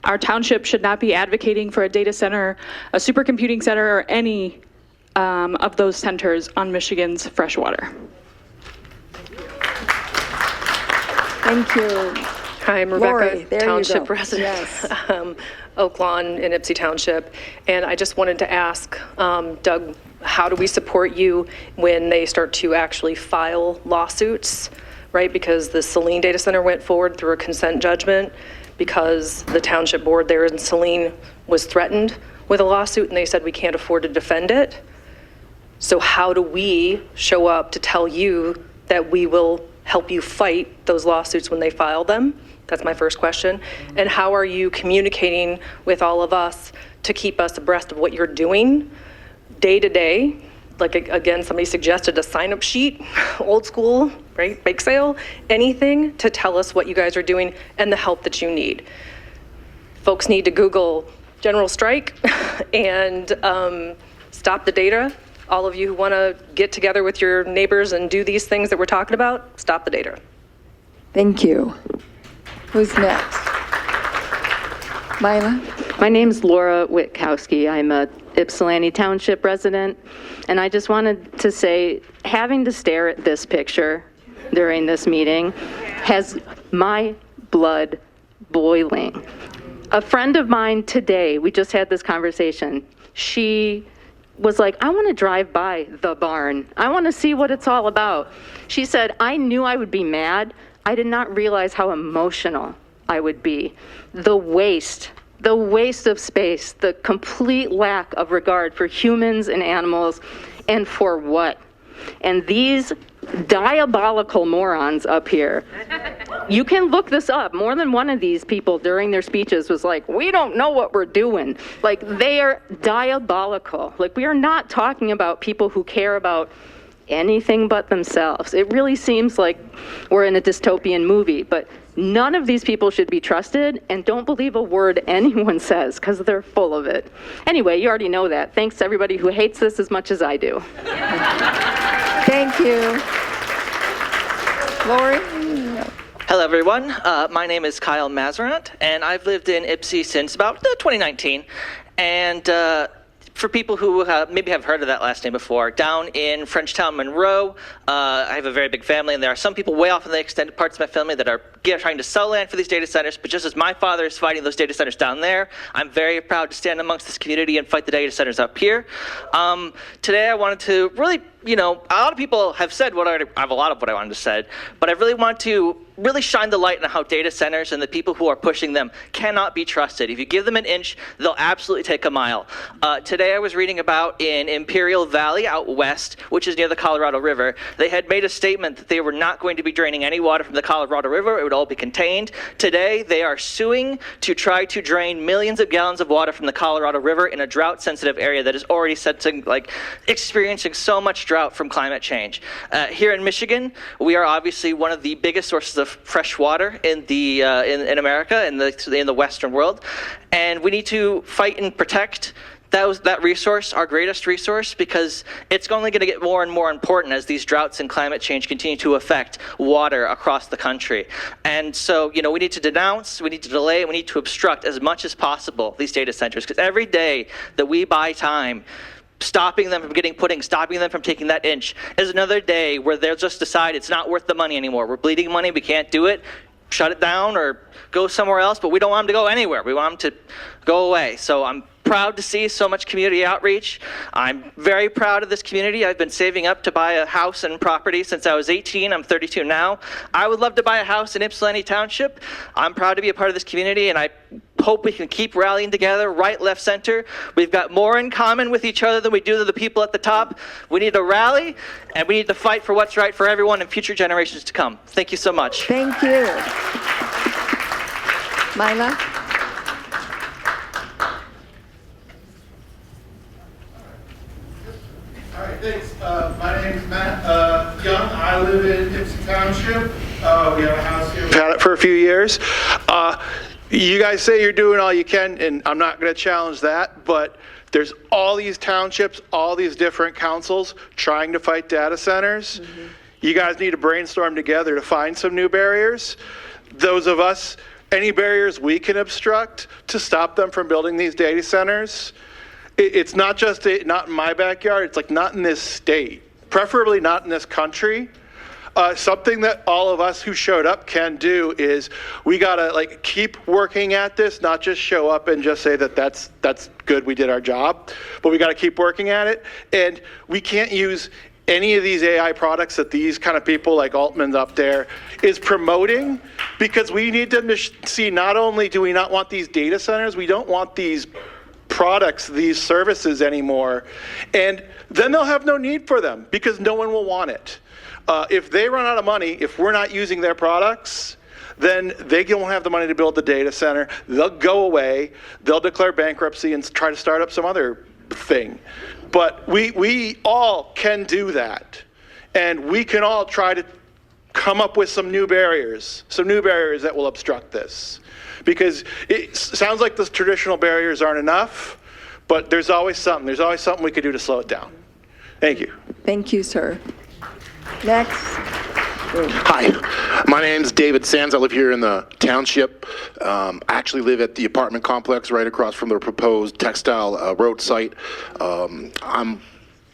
Our township should not be advocating for a data center, a supercomputing center, or any of those centers on Michigan's fresh water. Thank you. Hi, I'm Lori, Rebecca, there you Township go. resident, Yes. Oak Lawn in Ypsi Township. And I just wanted to ask, Doug, how do we support you when they start to actually file lawsuits, right? Because the Saline Data Center went forward through a consent judgment because the township board there in Saline was threatened with a lawsuit and they said we can't afford to defend it. So how do we show up to tell you that we will help you fight those lawsuits when they file them? That's my first question. And how are you communicating with all of us to keep us abreast of what you're doing day to day? Like, again, somebody suggested a sign-up sheet, old school, right, bake sale, anything to tell us what you guys are doing and the help that you need. Folks need to Google general strike and stop the data. All of you who want to get together with your neighbors and do these things that we're talking about, stop the data. Thank you. Who's next? Mila? My name's Laura Witkowski. I'm a Ypsilanti Township resident, and I just wanted to say, having to stare at this picture during this meeting has my blood boiling. A friend of mine today, we just had this conversation, she was like, I want to drive by the barn. I want to see what it's all about. She said, I knew I would be mad. I did not realize how emotional I would be. The waste of space, the complete lack of regard for humans and animals, and for what? And these diabolical morons up here, you can look this up. More than one of these people during their speeches was like, we don't know what we're doing. Like, they are diabolical. Like, we are not talking about people who care about anything but themselves. It really seems like we're in a dystopian movie, but none of these people should be trusted, and don't believe a word anyone says, because they're full of it. Anyway, you already know that. Thanks to everybody who hates this as much as I do. Thank you. Lori? Hello, everyone. My name is Kyle Mazarant, and I've lived in Ypsi since about 2019. And for people who maybe have heard of that last name before, down in Frenchtown, Monroe, I have a very big family, and there are some people way off in the extended parts of my family that are trying to sell land for these data centers. But just as my father is fighting those data centers down there, I'm very proud to stand amongst this community and fight the data centers up here. Today, I wanted to really, a lot of people have said I have a lot of what I wanted to say, but I really want to really shine the light on how data centers and the people who are pushing them cannot be trusted. If you give them an inch, they'll absolutely take a mile. Today I was reading about in Imperial Valley out west, which is near the Colorado River, they had made a statement that they were not going to be draining any water from the Colorado River. It would all be contained. Today they are suing to try to drain millions of gallons of water from the Colorado River in a drought-sensitive area that is already experiencing so much drought from climate change. Here in Michigan, we are obviously one of the biggest sources of fresh water in the in America, in the Western world, and we need to fight and protect that resource, our greatest resource, because it's only going to get more and more important as these droughts and climate change continue to affect water across the country. And so, we need to denounce, we need to delay, and we need to obstruct as much as possible these data centers, because every day that we buy time stopping them from getting pudding, stopping them from taking that inch, is another day where they'll just decide it's not worth the money anymore. We're bleeding money, we can't do it, shut it down or go somewhere else, but we don't want them to go anywhere. We want them to go away. So I'm proud to see so much community outreach. I'm very proud of this community. I've been saving up to buy a house and property since I was 18. I'm 32 now. I would love to buy a house in Ypsilanti Township. I'm proud to be a part of this community, and I hope we can keep rallying together, right, left, center. We've got more in common with each other than we do to the people at the top. We need to rally, and we need to fight for what's right for everyone and future generations to come. Thank you so much. Thank you. Mila? All right, thanks. My name is Matt Young. I live in Ypsi Township. We have a house here. had it for a few years. You guys say you're doing all you can, and I'm not going to challenge that, but there's all these townships, all these different councils trying to fight data centers. You guys need to brainstorm together to find some new barriers. Those of us, any barriers we can obstruct to stop them from building these data centers. It's not just not in my backyard, it's like not in this state, preferably not in this country. Something that all of us who showed up can do is we gotta like keep working at this, not just show up and just say that that's good, we did our job, but we gotta keep working at it. And we can't use any of these AI products that these kind of people like Altman's up there is promoting, because we need them to see not only do we not want these data centers, we don't want these products, these services anymore. And then they'll have no need for them because no one will want it. If they run out of money, if we're not using their products, then they won't have the money to build the data center. They'll go away, they'll declare bankruptcy and try to start up some other thing. But we all can do that. And we can all try to come up with some new barriers that will obstruct this. Because it sounds like the traditional barriers aren't enough, but there's always something we could do to slow it down. Thank you. Thank you, sir. Next. Hi, my name's David Sands. I live here in the township. I actually live at the apartment complex right across from the proposed textile road site. I'm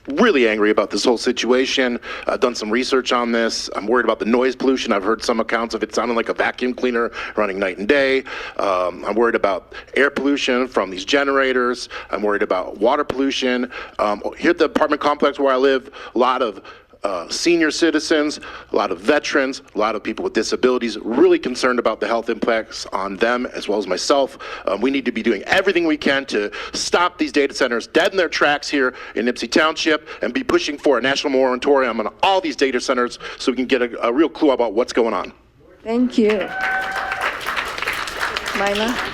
really angry about this whole situation. I've done some research on this. I'm worried about the noise pollution. I've heard some accounts of it sounding like a vacuum cleaner running night and day. I'm worried about air pollution from these generators. I'm worried about water pollution. Here at the apartment complex where I live, a lot of senior citizens, a lot of veterans, a lot of people with disabilities, really concerned about the health impacts on them as well as myself. We need to be doing everything we can to stop these data centers dead in their tracks here in Ypsi Township and be pushing for a national moratorium on all these data centers so we can get a real clue about what's going on. Thank you. Mila?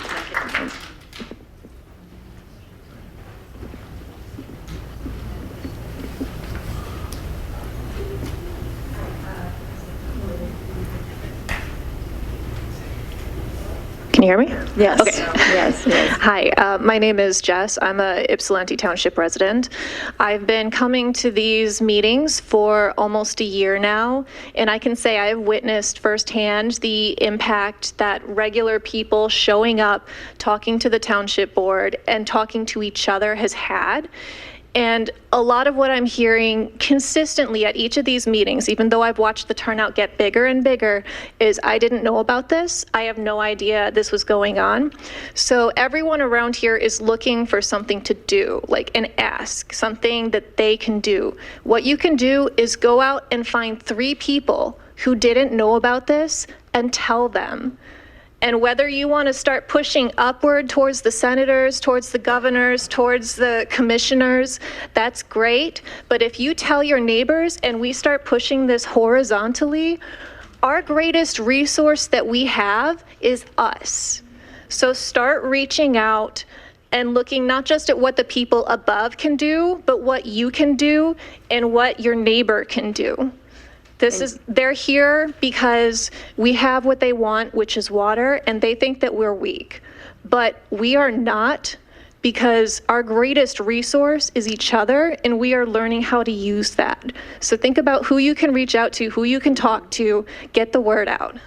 Can you hear me? Yes. Okay. Yes. Hi, my name is Jess. I'm a Ypsilanti Township resident. I've been coming to these meetings for almost a year now, and I can say I've witnessed firsthand the impact that regular people showing up, talking to the township board, and talking to each other has had. And a lot of what I'm hearing consistently at each of these meetings, even though I've watched the turnout get bigger and bigger, is I didn't know about this. I have no idea this was going on. So everyone around here is looking for something to do, like an ask, something that they can do. What you can do is go out and find 3 people who didn't know about this and tell them. And whether you want to start pushing upward towards the senators, towards the governors, towards the commissioners, that's great. But if you tell your neighbors and we start pushing this horizontally, our greatest resource that we have is us. So start reaching out and looking not just at what the people above can do, but what you can do and what your neighbor can do. They're here because we have what they want, which is water, and they think that we're weak. But we are not, because our greatest resource is each other, and we are learning how to use that. So think about who you can reach out to, who you can talk to, get the word out.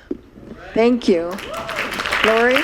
Thank you. Lori?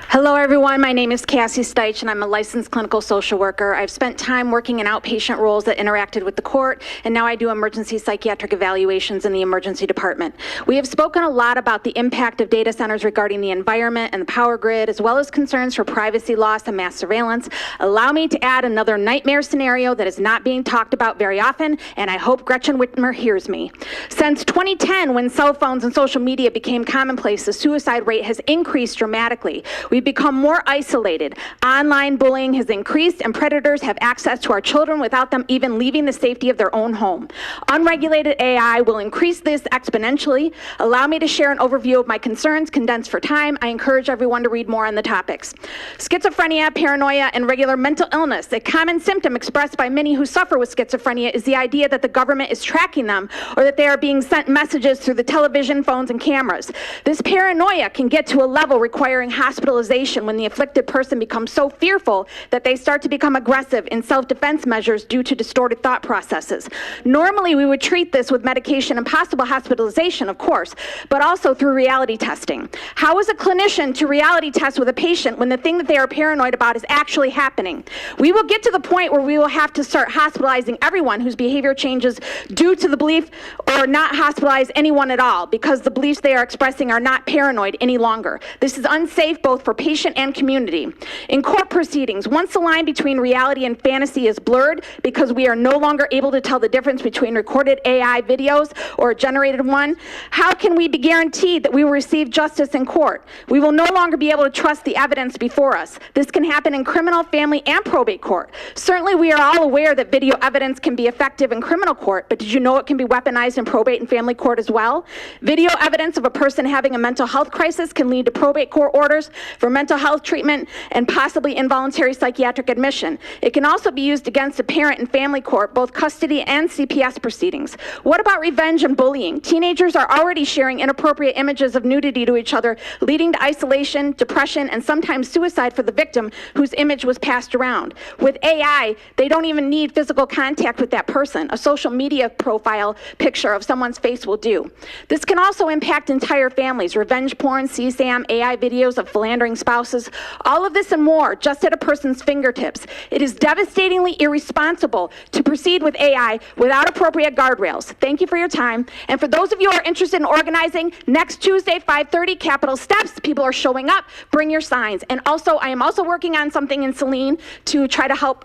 Hello, everyone. My name is Cassie Steich, and I'm a licensed clinical social worker. I've spent time working in outpatient roles that interacted with the court, and now I do emergency psychiatric evaluations in the emergency department. We have spoken a lot about the impact of data centers regarding the environment and the power grid, as well as concerns for privacy loss and mass surveillance. Allow me to add another nightmare scenario that is not being talked about very often, and I hope Gretchen Whitmer hears me. Since 2010, when cell phones and social media became commonplace, the suicide rate has increased dramatically. We've We've become more isolated. Online bullying has increased, and predators have access to our children without them even leaving the safety of their own home. Unregulated AI will increase this exponentially. Allow me to share an overview of my concerns, condensed for time. I encourage everyone to read more on the topics. Schizophrenia, paranoia, and regular mental illness. A common symptom expressed by many who suffer with schizophrenia is the idea that the government is tracking them or that they are being sent messages through the television, phones, and cameras. This paranoia can get to a level requiring hospitalization when the afflicted person becomes so fearful that they start to become aggressive in self-defense measures due to distorted thought processes. Normally, we would treat this with medication and possible hospitalization, of course, but also through reality testing. How is a clinician to reality test with a patient when the thing that they are paranoid about is actually happening? We will get to the point where we will have to start hospitalizing everyone whose behavior changes due to the belief, or not hospitalize anyone at all because the beliefs they are expressing are not paranoid any longer. This is unsafe both for patient and community. In court proceedings, once the line between reality and fantasy is blurred because we are no longer able to tell the difference between recorded AI videos or a generated one, how can we be guaranteed that we will receive justice in court? We will no longer be able to trust the evidence before us. This can happen in criminal, family, and probate court. Certainly, we are all aware that video evidence can be effective in criminal court, but did you know it can be weaponized in probate and family court as well? Video evidence of a person having a mental health crisis can lead to probate court orders for mental health treatment and possibly involuntary psychiatric admission. It can also be used against a parent in family court, both custody and CPS proceedings. What about revenge and bullying? Teenagers are already sharing inappropriate images of nudity to each other, leading to isolation, depression, and sometimes suicide for the victim whose image was passed around. With AI, they don't even need physical contact with that person. A social media profile picture of someone's face will do. This can also impact entire families. Revenge porn, CSAM, AI videos of philandering spouses, all of this and more just at a person's fingertips. It is devastatingly irresponsible to proceed with AI without appropriate guardrails. Thank you for your time. And for those of you who are interested in organizing, next Tuesday, 5:30, Capitol Steps, people are showing up. Bring your signs. And also, I am also working on something in Saline to try to help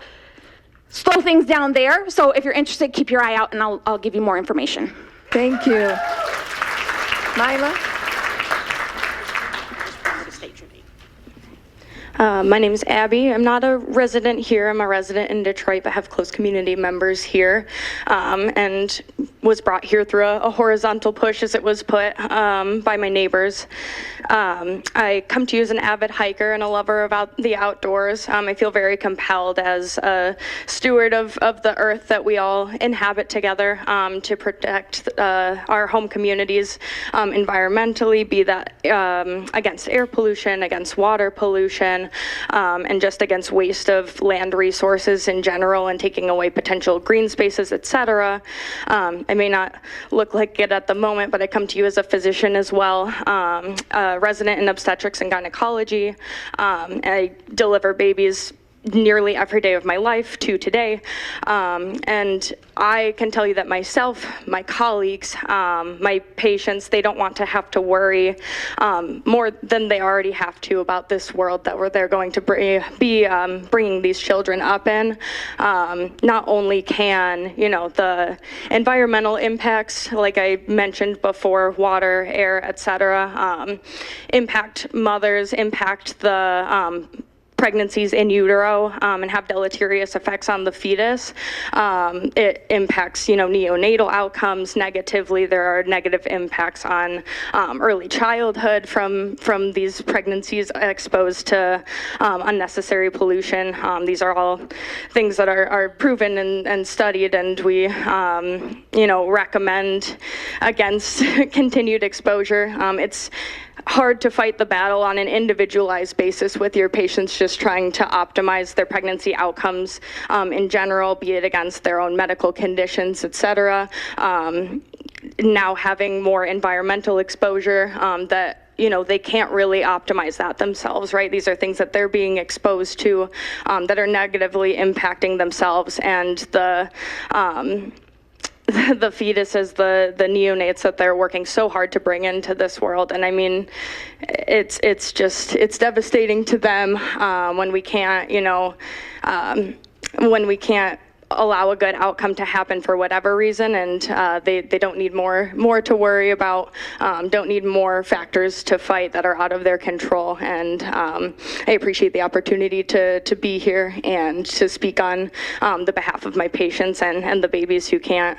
slow things down there. So if you're interested, keep your eye out and I'll give you more information. Thank you. Mila? My name is Abby. I'm not a resident here. I'm a resident in Detroit, but have close community members here, and was brought here through a horizontal push, as it was put, by my neighbors. I come to you as an avid hiker and a lover of the outdoors. I feel very compelled as a steward of the earth that we all inhabit together, to protect our home communities environmentally, be that against air pollution, against water pollution, and just against waste of land resources in general and taking away potential green spaces, etc. I may not look like it at the moment, but I come to you as a physician as well, a resident in obstetrics and gynecology. I deliver babies nearly every day of my life to today. And I can tell you that myself, my colleagues, my patients, they don't want to have to worry more than they already have to about this world that they're going to be bringing these children up in. Not only can, the environmental impacts, like I mentioned before, water, air, etc., impact mothers, impact the pregnancies in utero, and have deleterious effects on the fetus. It impacts, neonatal outcomes negatively. There are negative impacts on early childhood from these pregnancies exposed to unnecessary pollution. These are all things that are proven and studied, and we, recommend against continued exposure. It's hard to fight the battle on an individualized basis with your patients just trying to optimize their pregnancy outcomes in general, be it against their own medical conditions, etc. Now having more environmental exposure that they can't really optimize that themselves, right? These are things that they're being exposed to that are negatively impacting themselves and the fetuses, the neonates that they're working so hard to bring into this world. And I mean, it's devastating to them when we can't, when we can't allow a good outcome to happen for whatever reason, and they don't need more to worry about, don't need more factors to fight that are out of their control. And I appreciate the opportunity to be here and to speak on the behalf of my patients and the babies who can't,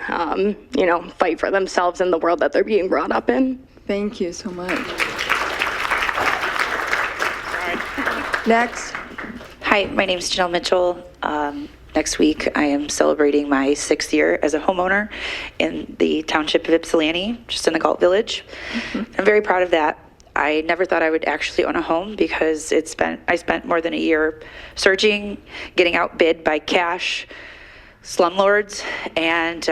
fight for themselves in the world that they're being brought up in. Thank you so much. Next. Hi, my name is Janelle Mitchell. Next week, I am celebrating my 6th year as a homeowner in the township of Ypsilanti, just in the Galt Village. I'm very proud of that. I never thought I would actually own a home because I spent more than a year searching, getting outbid by cash, slumlords, and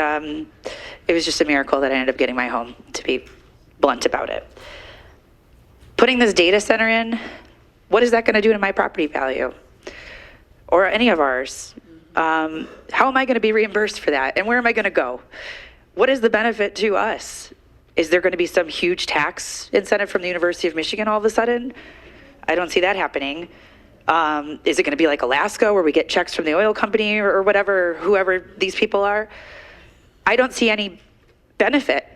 it was just a miracle that I ended up getting my home, to be blunt about it. Putting this data center in, what is that going to do to my property value? Or any of ours? How am I going to be reimbursed for that? And where am I going to go? What is the benefit to us? Is there going to be some huge tax incentive from the University of Michigan all of a sudden? I don't see that happening. Is it going to be like Alaska where we get checks from the oil company or whatever, whoever these people are? I don't see any benefit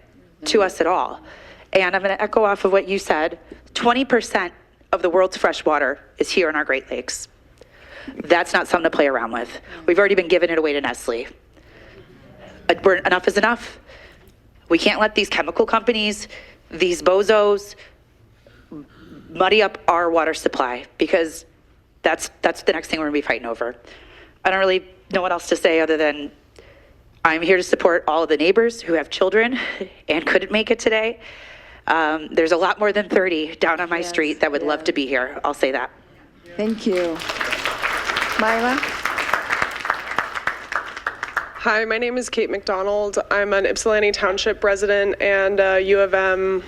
to us at all. And I'm going to echo off of what you said. 20% of the world's fresh water is here in our Great Lakes. That's not something to play around with. We've already been giving it away to Nestle. Enough is enough. We can't let these chemical companies, these bozos, muddy up our water supply, because that's the next thing we're gonna be fighting over. I don't really know what else to say other than I'm here to support all of the neighbors who have children and couldn't make it today. There's a lot more than 30 down on my street that would love to be here. I'll say that. Thank you. Myla? Hi, my name is Kate McDonald. I'm an Ypsilanti Township resident and a U of M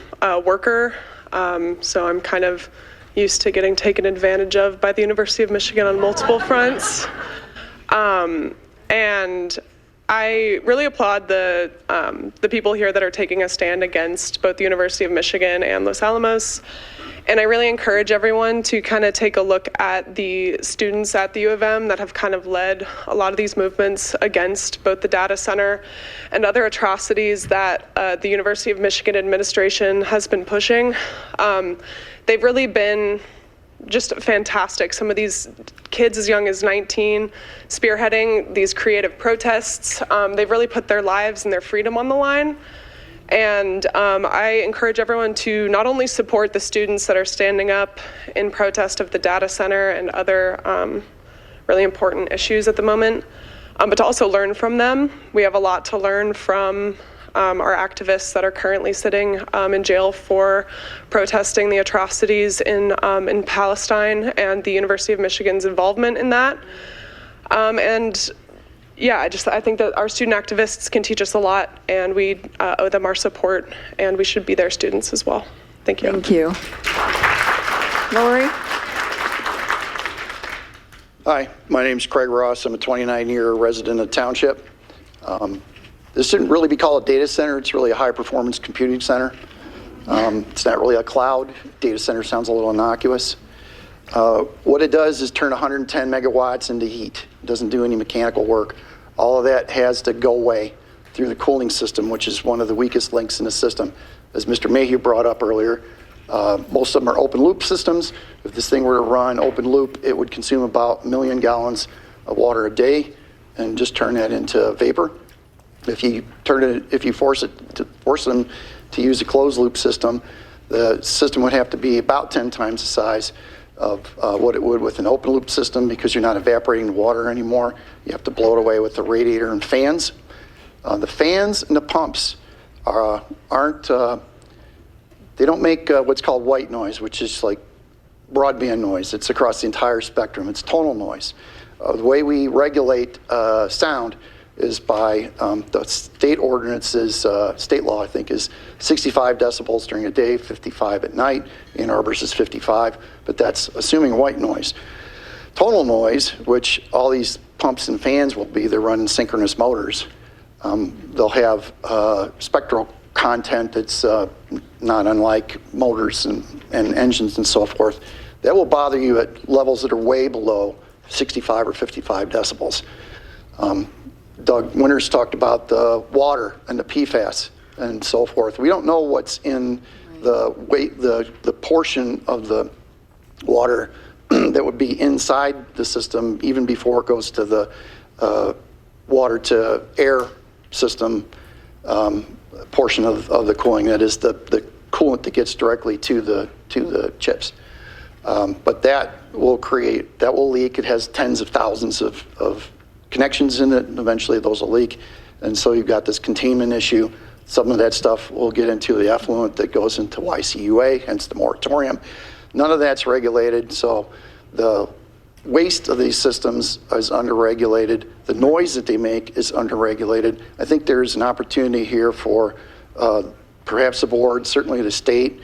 worker. So I'm kind of used to getting taken advantage of by the University of Michigan on multiple fronts. And I really applaud the people here that are taking a stand against both the University of Michigan and Los Alamos. And I really encourage everyone to kind of take a look at the students at the U of M that have kind of led a lot of these movements against both the data center and other atrocities that the University of Michigan administration has been pushing. They've really been just fantastic. Some of these kids as young as 19 spearheading these creative protests. They've really put their lives and their freedom on the line. And I encourage everyone to not only support the students that are standing up in protest of the data center and other really important issues at the moment, but to also learn from them. We have a lot to learn from our activists that are currently sitting in jail for protesting the atrocities in Palestine and the University of Michigan's involvement in that. And yeah, I think that our student activists can teach us a lot, and we owe them our support, and we should be their students as well. Thank you. Thank you. Lori? Hi, my name's Craig Ross. I'm a 29-year resident of the township. This shouldn't really be called a data center. It's really a high-performance computing center. It's not really a cloud. Data center sounds a little innocuous. What it does is turn 110 megawatts into heat. It doesn't do any mechanical work. All of that has to go away through the cooling system, which is one of the weakest links in the system. As Mr. Mayhew brought up earlier, most of them are open loop systems. If this thing were to run open loop, it would consume about 1 million gallons of water a day and just turn that into vapor. If you force them to use a closed loop system, the system would have to be about 10 times the size of what it would with an open loop system, because you're not evaporating the water anymore. You have to blow it away with the radiator and fans. The fans and the pumps they don't make what's called white noise, which is like broadband noise. It's across the entire spectrum. It's tonal noise. The way we regulate sound is by the state ordinances, state law, I think, is 65 decibels during a day, 55 at night. Ann Arbor's is 55, but that's assuming white noise. Tonal noise, which all these pumps and fans will be, they're running synchronous motors. They'll have spectral content that's not unlike motors and engines and so forth. That will bother you at levels that are way below 65 or 55 decibels. Doug Winters talked about the water and the PFAS and so forth. We don't know what's in the portion of the water that would be inside the system even before it goes to the water to air system portion of the cooling. That is the coolant that gets directly to the chips. But that will leak. It has tens of thousands of connections in it, and eventually those will leak. And so you've got this containment issue. Some of that stuff will get into the effluent that goes into YCUA, hence the moratorium. None of that's regulated, so the waste of these systems is underregulated. The noise that they make is underregulated. I think there's an opportunity here for perhaps the board, certainly the state,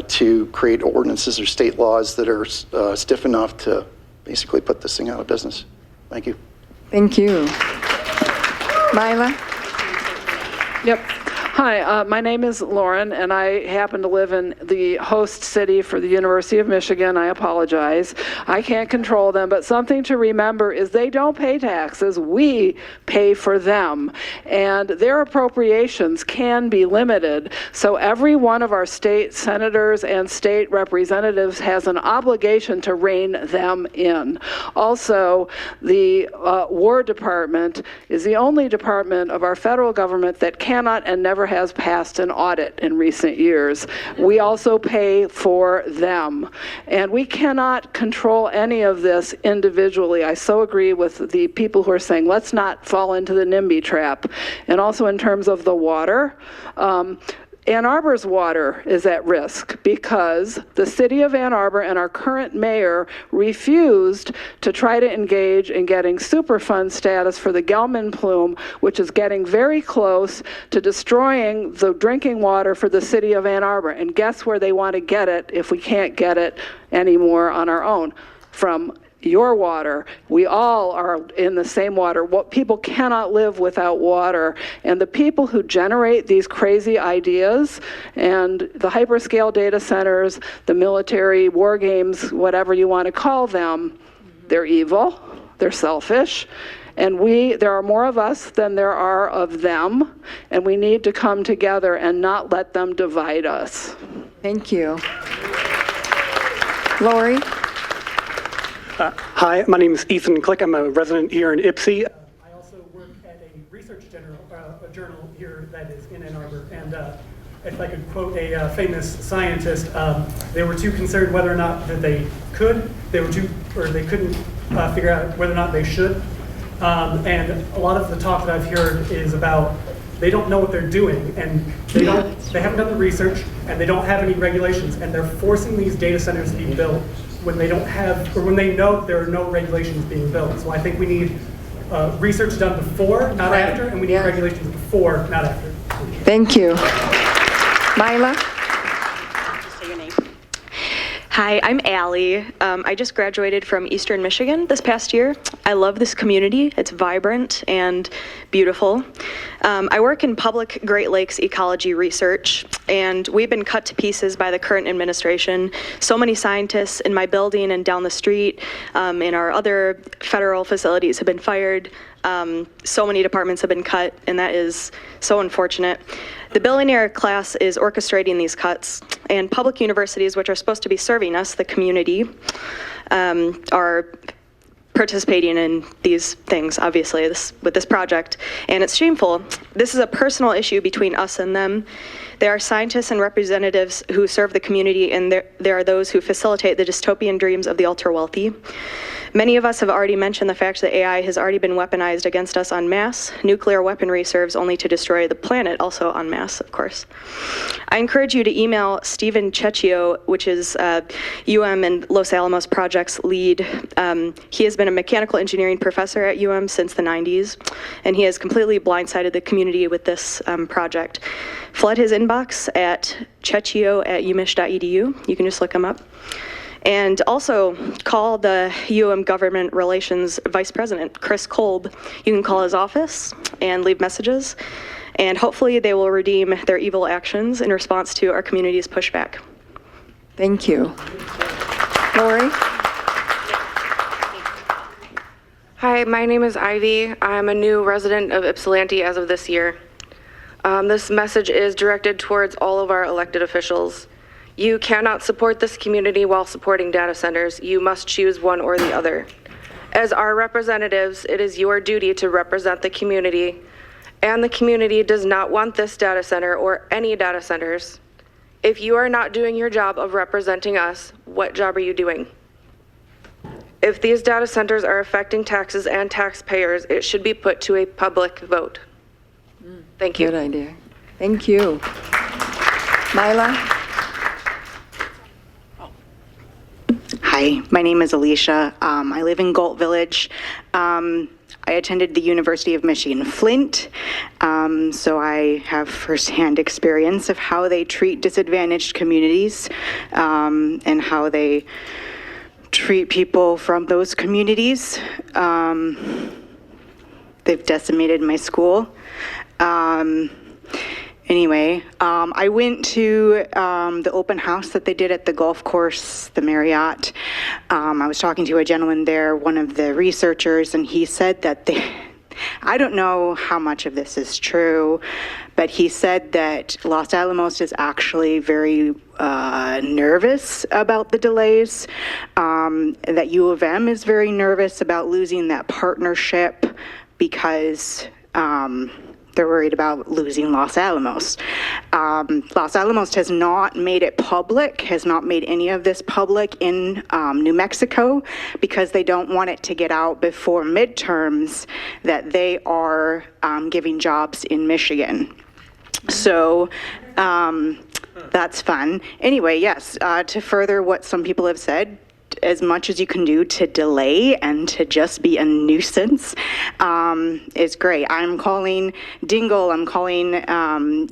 to create ordinances or state laws that are stiff enough to basically put this thing out of business. Thank you. Thank you. Mila? Yep. Hi, my name is Lauren, and I happen to live in the host city for the University of Michigan. I apologize. I can't control them, but something to remember is they don't pay taxes. We pay for them, and their appropriations can be limited. So every one of our state senators and state representatives has an obligation to rein them in. Also, the War Department is the only department of our federal government that cannot and never has passed an audit in recent years. We also pay for them. And we cannot control any of this individually. I so agree with the people who are saying, let's not fall into the NIMBY trap. And also in terms of the water, Ann Arbor's water is at risk because the city of Ann Arbor and our current mayor refused to try to engage in getting Superfund status for the Gelman plume, which is getting very close to destroying the drinking water for the city of Ann Arbor. And guess where they want to get it if we can't get it anymore on our own? From your water. We all are in the same water. What people cannot live without water. And the people who generate these crazy ideas and the hyperscale data centers, the military war games, whatever you want to call them, they're evil, they're selfish. And there are more of us than there are of them, and we need to come together and not let them divide us. Thank you. Lori? Hi, my name is Ethan Click. I'm a resident here in Ypsi. I also work at a research journal here that is in Ann Arbor. And if I could quote a famous scientist, they were too concerned whether or not that they couldn't figure out whether or not they should. And a lot of the talk that I've heard is about they don't know what they're doing, and they haven't done the research, and they don't have any regulations, and they're forcing these data centers to be built when they don't have, or when they know there are no regulations being built. So I think we need research done before, not after, and we need regulations before, not after. Thank you. Mila? Hi, I'm Allie. I just graduated from Eastern Michigan this past year. I love this community. It's vibrant and beautiful. I work in public Great Lakes ecology research, and we've been cut to pieces by the current administration. So many scientists in my building and down the street in our other federal facilities have been fired. So many departments have been cut, and that is so unfortunate. The billionaire class is orchestrating these cuts, and public universities, which are supposed to be serving us, the community, are participating in these things, obviously, with this project, and it's shameful. This is a personal issue between us and them. There are scientists and representatives who serve the community, and there are those who facilitate the dystopian dreams of the ultra-wealthy. Many of us have already mentioned the fact that AI has already been weaponized against us en masse. Nuclear weaponry serves only to destroy the planet, also en masse, of course. I encourage you to email Stephen Cecchio, which is UM and Los Alamos Project's lead. He has been a mechanical engineering professor at UM since the 90s, and he has completely blindsided the community with this project. Flood his inbox at cecchio@umich.edu. You can just look him up. And also call the UM Government Relations Vice President, Chris Kolb. You can call his office and leave messages, and hopefully they will redeem their evil actions in response to our community's pushback. Thank you. Lori? Hi, my name is Ivy. I'm a new resident of Ypsilanti as of this year. This message is directed towards all of our elected officials. You cannot support this community while supporting data centers. You must choose one or the other. As our representatives, it is your duty to represent the community, and the community does not want this data center or any data centers. If you are not doing your job of representing us, what job are you doing? If these data centers are affecting taxes and taxpayers, it should be put to a public vote. Thank you. Good idea. Thank you. Mila? Hi, my name is Alicia. I live in Galt Village. I attended the University of Michigan Flint, so I have firsthand experience of how they treat disadvantaged communities and how they treat people from those communities. They've decimated my school. Anyway, I went to the open house that they did at the golf course, the Marriott. I was talking to a gentleman there, one of the researchers, and he said that I don't know how much of this is true, but he said that Los Alamos is actually very nervous about the delays, that U of M is very nervous about losing that partnership because they're worried about losing Los Alamos. Los Alamos has not made it public, has not made any of this public in New Mexico because they don't want it to get out before midterms that they are giving jobs in Michigan. So that's fun. Anyway, yes, to further what some people have said, as much as you can do to delay and to just be a nuisance is great. I'm calling Dingle, I'm calling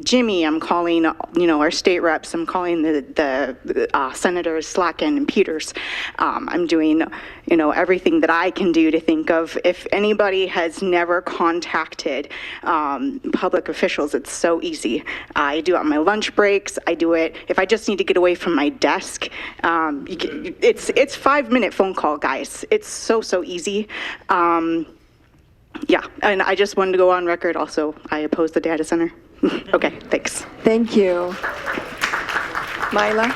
Jimmy, I'm calling, our state reps, I'm calling the Senators Slacken and Peters. I'm doing, everything that I can do to think of if anybody has never contacted public officials, it's so easy. I do it on my lunch breaks, I do it if I just need to get away from my desk. It's 5-minute phone call, guys. It's so easy. Yeah, and I just wanted to go on record also, I oppose the data center. Okay, thanks. Thank you. Mila?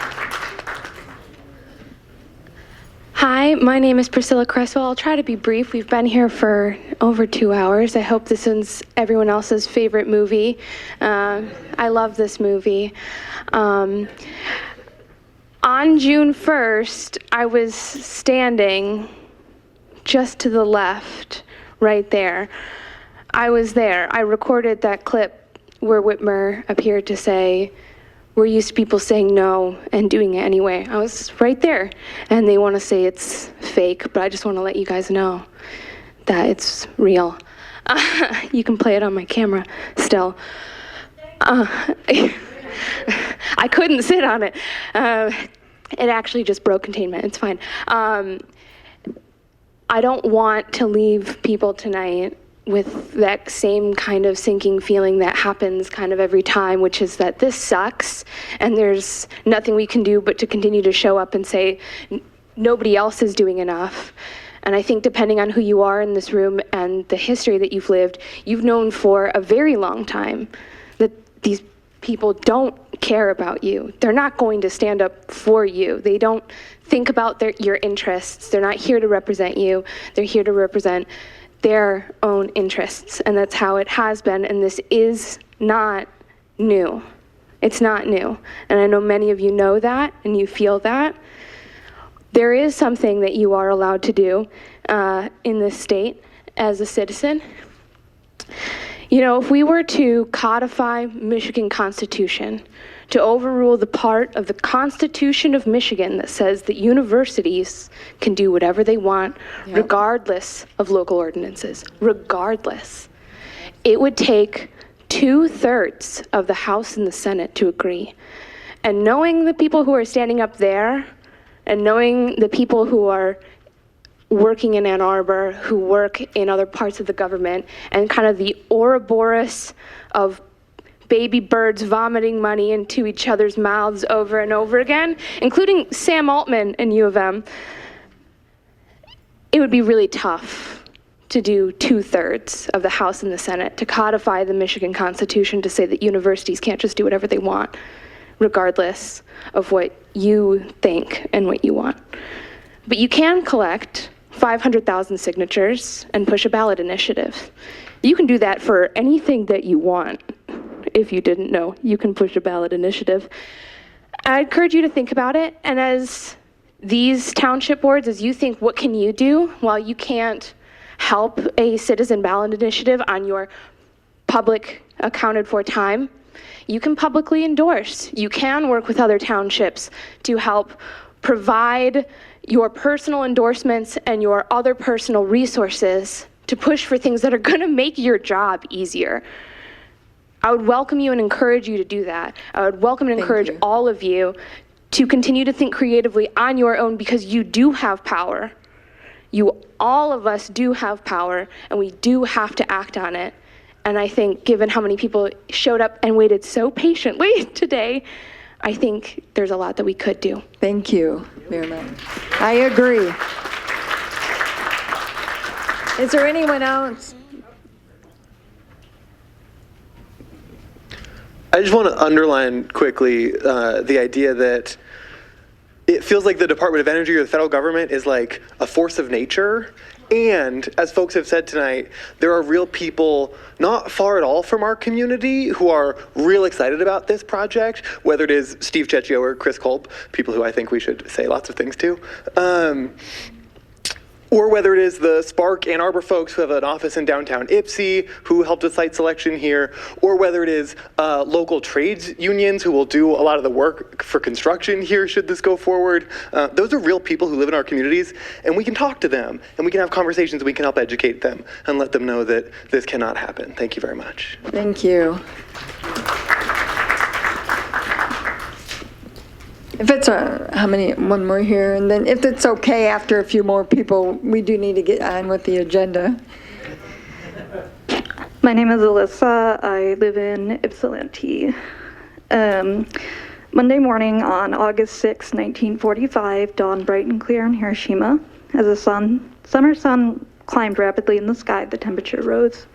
Hi, my name is Priscilla Cresswell. I'll try to be brief. We've been here for over 2 hours. I hope this is everyone else's favorite movie. I love this movie. On June 1st, I was standing just to the left, right there. I was there. I recorded that clip where Whitmer appeared to say, "We're used to people saying no and doing it anyway." I was right there. And they want to say it's fake, but I just want to let you guys know that it's real. You can play it on my camera still. I couldn't sit on it. It actually just broke containment. It's fine. I don't want to leave people tonight with that same kind of sinking feeling that happens kind of every time, which is that this sucks and there's nothing we can do but to continue to show up and say nobody else is doing enough. And I think depending on who you are in this room and the history that you've lived, you've known for a very long time that these people don't care about you. They're not going to stand up for you. They don't think about your interests. They're not here to represent you. They're here to represent their own interests. And that's how it has been. And this is not new. It's not new. And I know many of you know that and you feel that. There is something that you are allowed to do in this state as a citizen. If we were to codify Michigan Constitution, to overrule the part of the Constitution of Michigan that says that universities can do whatever they want, regardless of local ordinances, regardless, it would take 2/3 of the House and the Senate to agree. And knowing the people who are standing up there, and knowing the people who are working in Ann Arbor, who work in other parts of the government, and kind of the Ouroboros of baby birds vomiting money into each other's mouths over and over again, including Sam Altman and U of M, it would be really tough to do 2/3 of the House and the Senate to codify the Michigan Constitution to say that universities can't just do whatever they want, regardless of what you think and what you want. But you can collect 500,000 signatures and push a ballot initiative. You can do that for anything that you want. If you didn't know, you can push a ballot initiative. I encourage you to think about it, and as these township boards, as you think, what can you do while you can't help a citizen ballot initiative on your public accounted for time, you can publicly endorse. You can work with other townships to help provide your personal endorsements and your other personal resources to push for things that are going to make your job easier. I would welcome you and encourage you to do that. I would welcome and encourage all of you to continue to think creatively on your own, because you do have power. All of us do have power, and we do have to act on it. And I think given how many people showed up and waited so patiently today, I think there's a lot that we could do. Thank you very much. I agree. Is there anyone else? I just want to underline quickly the idea that it feels like the Department of Energy or the federal government is like a force of nature. And as folks have said tonight, there are real people not far at all from our community who are real excited about this project, whether it is Steve Checchio or Chris Kolb, people who I think we should say lots of things to. Or whether it is the Spark Ann Arbor folks who have an office in downtown Ypsi who helped with site selection here, or whether it is local trades unions who will do a lot of the work for construction here should this go forward. Those are real people who live in our communities, and we can talk to them, and we can have conversations, and we can help educate them and let them know that this cannot happen. Thank you very much. Thank you. If it's one more here, and then if it's okay, after a few more people, we do need to get on with the agenda. My name is Alyssa. I live in Ypsilanti. Monday morning on August 6, 1945, dawned bright and clear in Hiroshima. As the summer sun climbed rapidly in the sky, the temperature rose.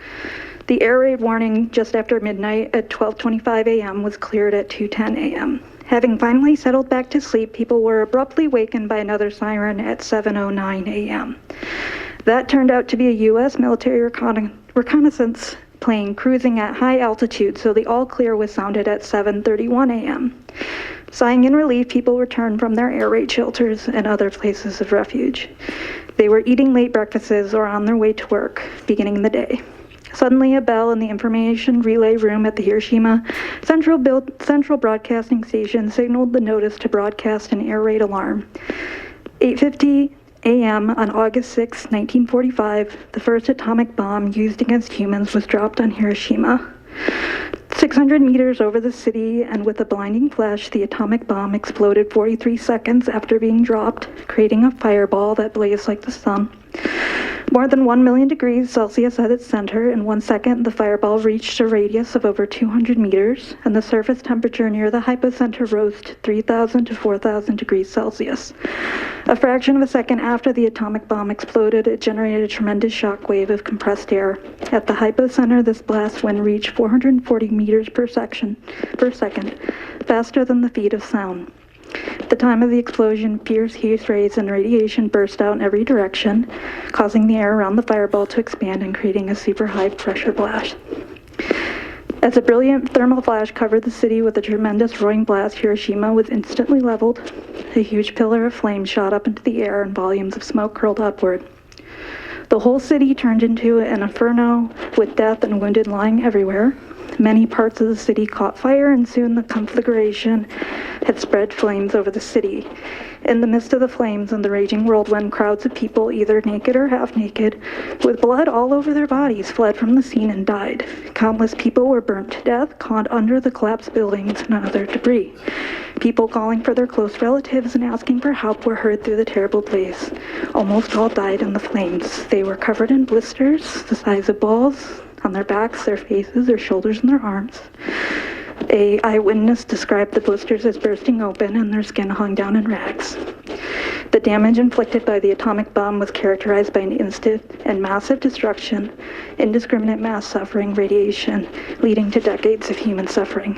The air raid warning just after midnight at 12:25 a.m. was cleared at 2:10 a.m. Having finally settled back to sleep, people were abruptly wakened by another siren at 7:09 a.m. That turned out to be a U.S. military reconnaissance plane cruising at high altitude, so the all clear was sounded at 7:31 a.m. Sighing in relief, people returned from their air raid shelters and other places of refuge. They were eating late breakfasts or on their way to work, beginning the day. Suddenly, a bell in the information relay room at the Hiroshima Central Broadcasting Station signaled the notice to broadcast an air raid alarm. 8:50 a.m. on August 6, 1945, the first atomic bomb used against humans was dropped on Hiroshima. 600 meters over the city, and with a blinding flash, the atomic bomb exploded 43 seconds after being dropped, creating a fireball that blazed like the sun. More than 1 million degrees Celsius at its center. In 1 second, the fireball reached a radius of over 200 meters, and the surface temperature near the hypocenter rose to 3,000 to 4,000 degrees Celsius. A fraction of a second after the atomic bomb exploded, it generated a tremendous shock wave of compressed air. At the hypocenter, this blast wind reached 440 meters per second, faster than the speed of sound. At the time of the explosion, fierce heat rays and radiation burst out in every direction, causing the air around the fireball to expand and creating a super high pressure blast. As a brilliant thermal flash covered the city with a tremendous roaring blast, Hiroshima was instantly leveled. A huge pillar of flame shot up into the air and volumes of smoke curled upward. The whole city turned into an inferno with death and wounded lying everywhere. Many parts of the city caught fire, and soon the conflagration had spread flames over the city. In the midst of the flames and the raging whirlwind, crowds of people, either naked or half naked, with blood all over their bodies, fled from the scene and died. Countless people were burnt to death, caught under the collapsed buildings and other debris. People calling for their close relatives and asking for help were heard through the terrible blaze. Almost all died in the flames. They were covered in blisters the size of balls on their backs, their faces, their shoulders, and their arms. An eyewitness described the blisters as bursting open and their skin hung down in rags. The damage inflicted by the atomic bomb was characterized by an instant and massive destruction, indiscriminate mass suffering, radiation, leading to decades of human suffering.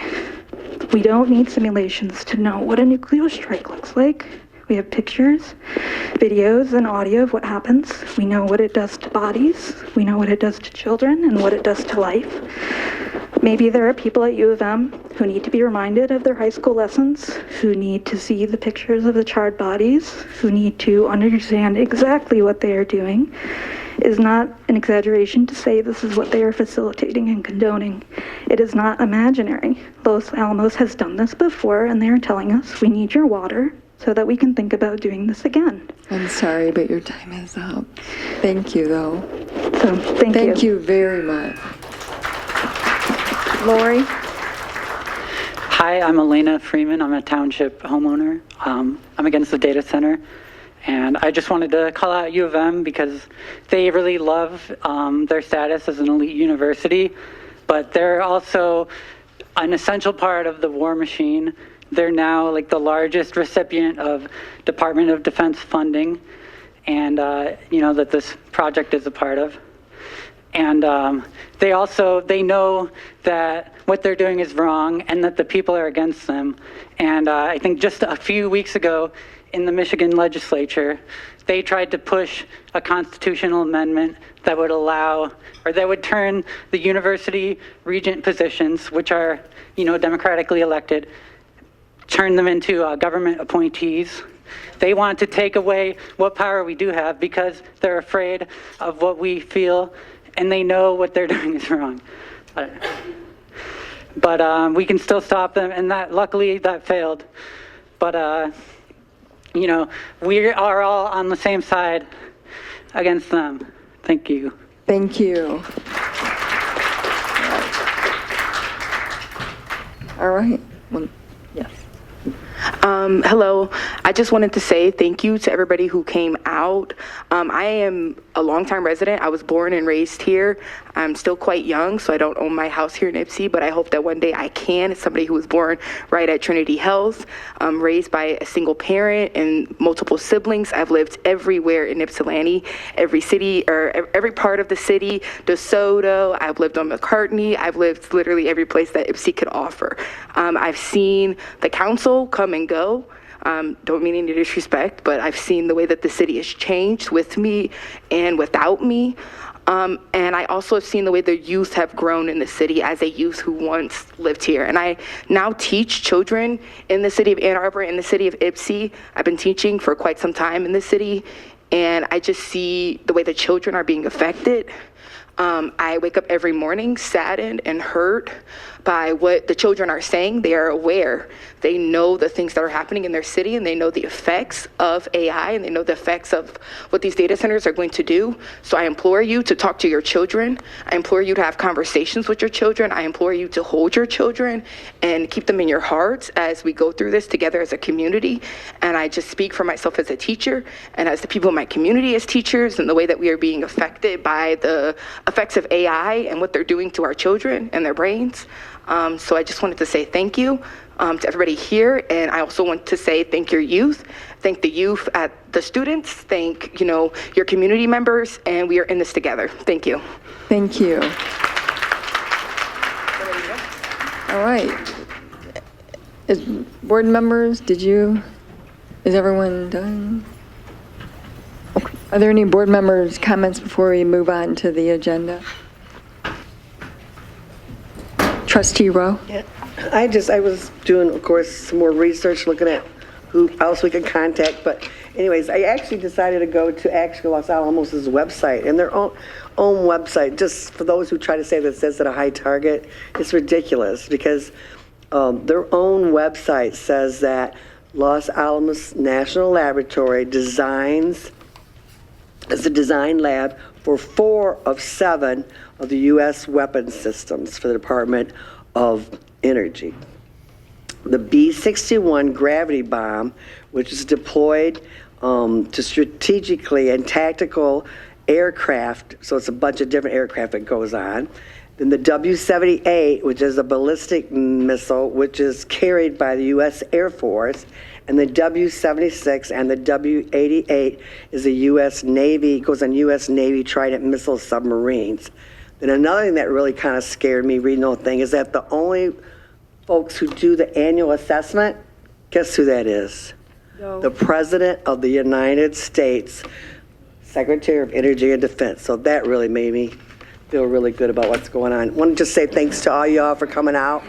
We don't need simulations to know what a nuclear strike looks like. We have pictures, videos, and audio of what happens. We know what it does to bodies. We know what it does to children and what it does to life. Maybe there are people at U of M who need to be reminded of their high school lessons, who need to see the pictures of the charred bodies, who need to understand exactly what they are doing. It is not an exaggeration to say this is what they are facilitating and condoning. It is not imaginary. Los Alamos has done this before, and they are telling us we need your water so that we can think about doing this again. I'm sorry, but your time is up. Thank you, though. So, Thank you very much. Lori? Hi, I'm Elena Freeman. I'm a township homeowner. I'm against the data center. And I just wanted to call out U of M because they really love their status as an elite university, but they're also an essential part of the war machine. They're now like the largest recipient of Department of Defense funding, and that this project is a part of. And they know that what they're doing is wrong and that the people are against them. And I think just a few weeks ago in the Michigan legislature, they tried to push a constitutional amendment that would allow, or that would turn the university regent positions, which are, democratically elected, turn them into government appointees. They want to take away what power we do have because they're afraid of what we feel, and they know what they're doing is wrong. But we can still stop them, and luckily that failed. But we are all on the same side against them. Thank you. Thank you. All right. Well, yes. Hello. I just wanted to say thank you to everybody who came out. I am a longtime resident. I was born and raised here. I'm still quite young, so I don't own my house here in Ypsi, but I hope that one day I can. As somebody who was born right at Trinity Health, raised by a single parent and multiple siblings. I've lived everywhere in Ypsilanti, every city or every part of the city, DeSoto. I've lived on McCartney. I've lived literally every place that Ypsi could offer. I've seen the council come and go. Don't mean any disrespect, but I've seen the way that the city has changed with me and without me. And I also have seen the way the youth have grown in the city as a youth who once lived here. And I now teach children in the city of Ann Arbor, in the city of Ypsi. I've been teaching for quite some time in the city, and I just see the way the children are being affected. I wake up every morning saddened and hurt by what the children are saying. They are aware. They know the things that are happening in their city, and they know the effects of AI, and they know the effects of what these data centers are going to do. So I implore you to talk to your children. I implore you to have conversations with your children. I implore you to hold your children and keep them in your hearts as we go through this together as a community. And I just speak for myself as a teacher and as the people in my community as teachers, and the way that we are being affected by the effects of AI and what they're doing to our children and their brains. So I just wanted to say thank you to everybody here, and I also want to say thank your youth, thank the youth at the students, thank your community members, and we are in this together. Thank you. Thank you. All right. Board members, is everyone done? Okay. Are there any board members' comments before we move on to the agenda? Trustee Rowe? Yeah, I was doing, of course, some more research, looking at who else we could contact. But anyways, I actually decided to go to Los Alamos' website, and their own website, just for those who try to say that it says that a high target, it's ridiculous because their own website says that Los Alamos National Laboratory is a design lab for 4 of 7 of the U.S. weapons systems for the Department of Energy. The B-61 gravity bomb, which is deployed to strategically and tactical aircraft, so it's a bunch of different aircraft that goes on, Then the W-78, which is a ballistic missile, which is carried by the U.S. Air Force, and the W-76 and the W-88 is a U.S. Navy, goes on U.S. Navy Trident missile submarines. Then another thing that really kind of scared me reading the whole thing is that the only folks who do the annual assessment, guess who that is? No. The President of the United States, Secretary of Energy and Defense. So that really made me feel really good about what's going on. I want to just say thanks to all y'all for coming out.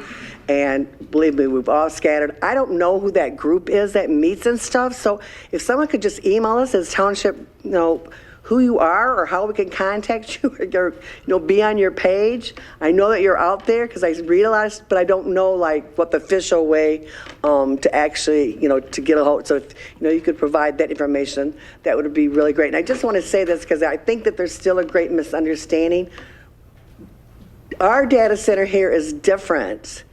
And believe me, we've all scattered. I don't know who that group is that meets and stuff. So if someone could just email us as township, who you are or how we can contact you or be on your page. I know that you're out there because I read a lot, but I don't know like what the official way to actually, to get a hold. So if, you could provide that information, that would be really great. And I just want to say this because I think that there's still a great misunderstanding. Our data center here is different.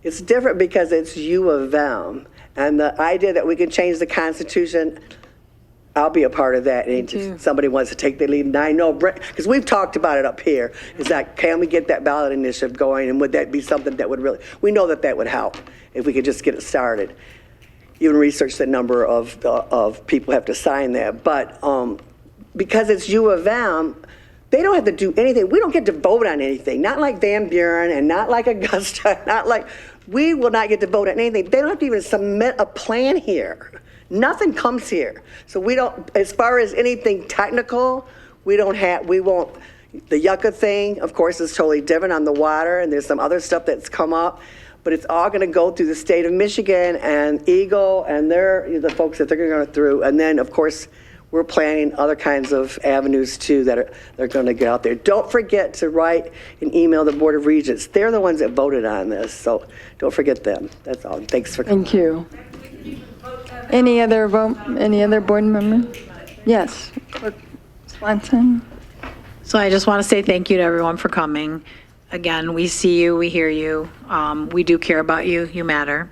It's different because it's U of M. And the idea that we can change the Constitution, I'll be a part of that. And if somebody wants to take the lead, and I know, because we've talked about it up here, is that can we get that ballot initiative going? And would that be something that would really, we know that would help if we could just get it started. Even research the number of people who have to sign that. But because it's U of M, they don't have to do anything. We don't get to vote on anything. Not like Van Buren and not like Augusta, not like, we will not get to vote on anything. They don't have to even submit a plan here. Nothing comes here. So we don't, as far as anything technical, we won't, the Yucca thing, of course, is totally different on the water, and there's some other stuff that's come up, but it's all gonna go through the state of Michigan and Eagle, and they're the folks that they're gonna go through. And then, of course, we're planning other kinds of avenues too that are going to get out there. Don't forget to write and email the Board of Regents. They're the ones that voted on this, so don't forget them. That's all. Thanks for coming. Thank you. Any other board member? Yes. Clerk Swanson. So I just want to say thank you to everyone for coming. Again, we see you, we hear you. We do care about you. You matter.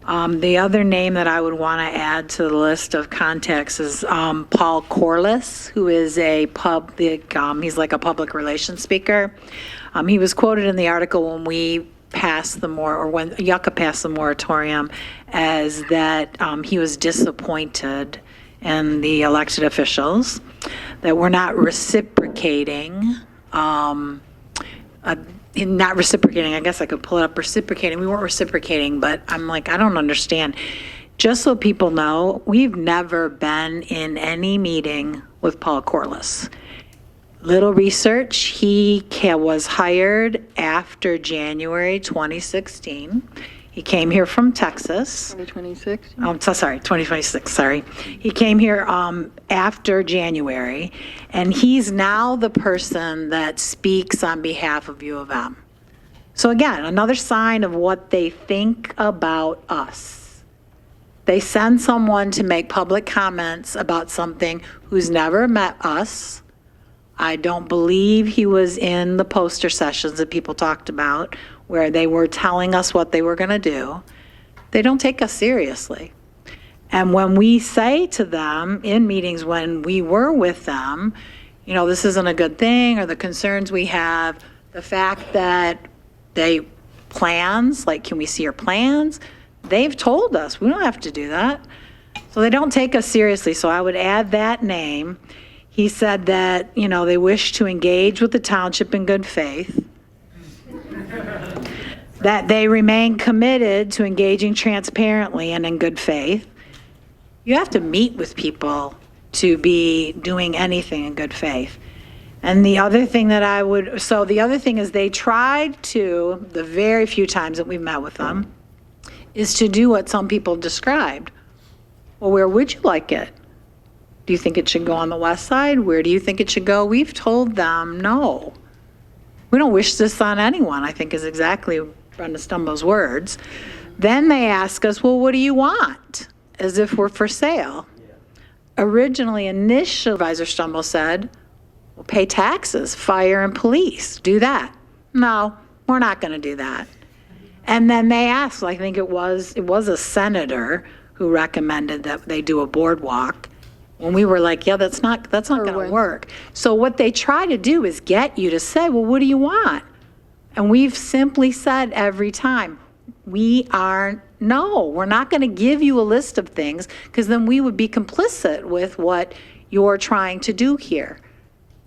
The other name that I would want to add to the list of contacts is Paul Corliss, who is he's like a public relations speaker. He was quoted in the article when we passed when Yucca passed the moratorium as that he was disappointed in the elected officials, that we're not reciprocating. Not reciprocating, I guess I could pull it up, reciprocating. We weren't reciprocating, but I'm like, I don't understand. Just so people know, we've never been in any meeting with Paul Corliss. Little research, he was hired after January 2016. He came here from Texas. 2026? Sorry, 2026, sorry. He came here after January, and he's now the person that speaks on behalf of U of M. So again, another sign of what they think about us. They send someone to make public comments about something who's never met us. I don't believe he was in the poster sessions that people talked about where they were telling us what they were going to do. They don't take us seriously. And when we say to them in meetings when we were with them, this isn't a good thing, or the concerns we have, the fact that plans, like, can we see your plans? They've told us we don't have to do that. So they don't take us seriously. So I would add that name. He said that, they wish to engage with the township in good faith, that they remain committed to engaging transparently and in good faith. You have to meet with people to be doing anything in good faith. And the other thing the other thing is they tried to, the very few times that we've met with them, is to do what some people described. Well, where would you like it? Do you think it should go on the west side? Where do you think it should go? We've told them no. We don't wish this on anyone, I think is exactly Brenda Stumbo's words. Then they ask us, well, what do you want? As if we're for sale. Initially, Supervisor Stumbo said, well, pay taxes, fire and police, do that. No, we're not going to do that. And then they asked, I think it was a senator who recommended that they do a boardwalk. When we were like, yeah, that's not going to work. So what they try to do is get you to say, well, what do you want? And we've simply said every time, we're not going to give you a list of things because then we would be complicit with what you're trying to do here.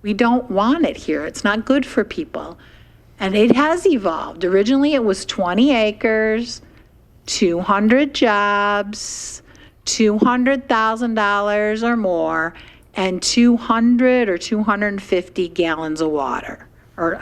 We don't want it here. It's not good for people. And it has evolved. Originally, it was 20 acres, 200 jobs, $200,000 or more, and 200 or 250 gallons of water. Or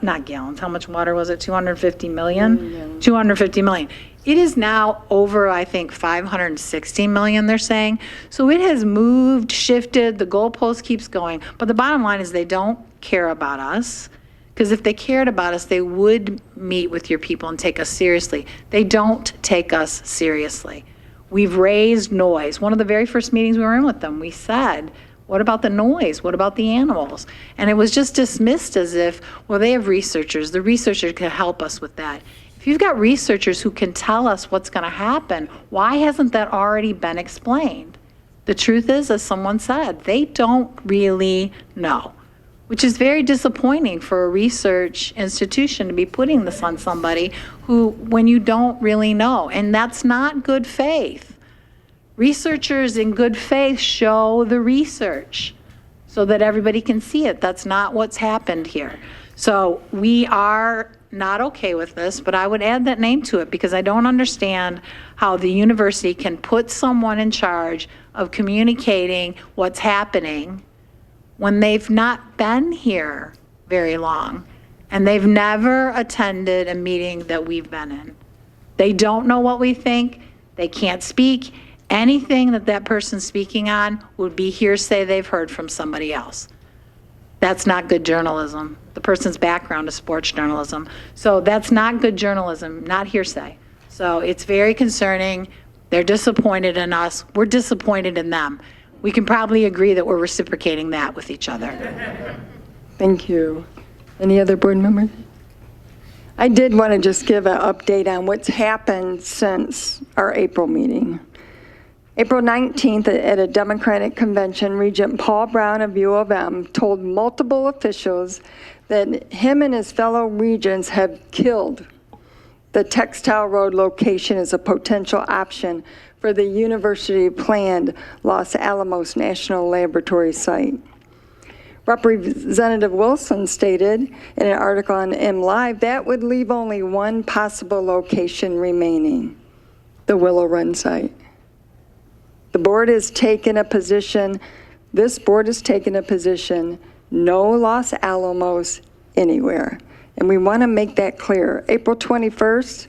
not gallons, how much water was it? 250 million? 250 million. It is now over, I think, 560 million, they're saying. So it has moved, shifted, the goalpost keeps going. But the bottom line is they don't care about us. Because if they cared about us, they would meet with your people and take us seriously. They don't take us seriously. We've raised noise. One of the very first meetings we were in with them, we said, what about the noise? What about the animals? And it was just dismissed as if, well, they have researchers. The researchers can help us with that. If you've got researchers who can tell us what's going to happen, why hasn't that already been explained? The truth is, as someone said, they don't really know, which is very disappointing for a research institution to be putting this on somebody when you don't really know. And that's not good faith. Researchers in good faith show the research so that everybody can see it. That's not what's happened here. So we are not okay with this, but I would add that name to it because I don't understand how the university can put someone in charge of communicating what's happening when they've not been here very long and they've never attended a meeting that we've been in. They don't know what we think. They can't speak. Anything that person's speaking on would be hearsay they've heard from somebody else. That's not good journalism. The person's background is sports journalism. So that's not good journalism, not hearsay. So it's very concerning. They're disappointed in us. We're disappointed in them. We can probably agree that we're reciprocating that with each other. Thank you. Any other board members? I did want to just give an update on what's happened since our April meeting. April 19th, at a Democratic convention, Regent Paul Brown of U of M told multiple officials that him and his fellow regents have killed the Textile Road location as a potential option for the university-planned Los Alamos National Laboratory site. Representative Wilson stated in an article on MLive that would leave only one possible location remaining, the Willow Run site. The board has taken a position, this board has taken a position, no Los Alamos anywhere. And we want to make that clear. April 21st,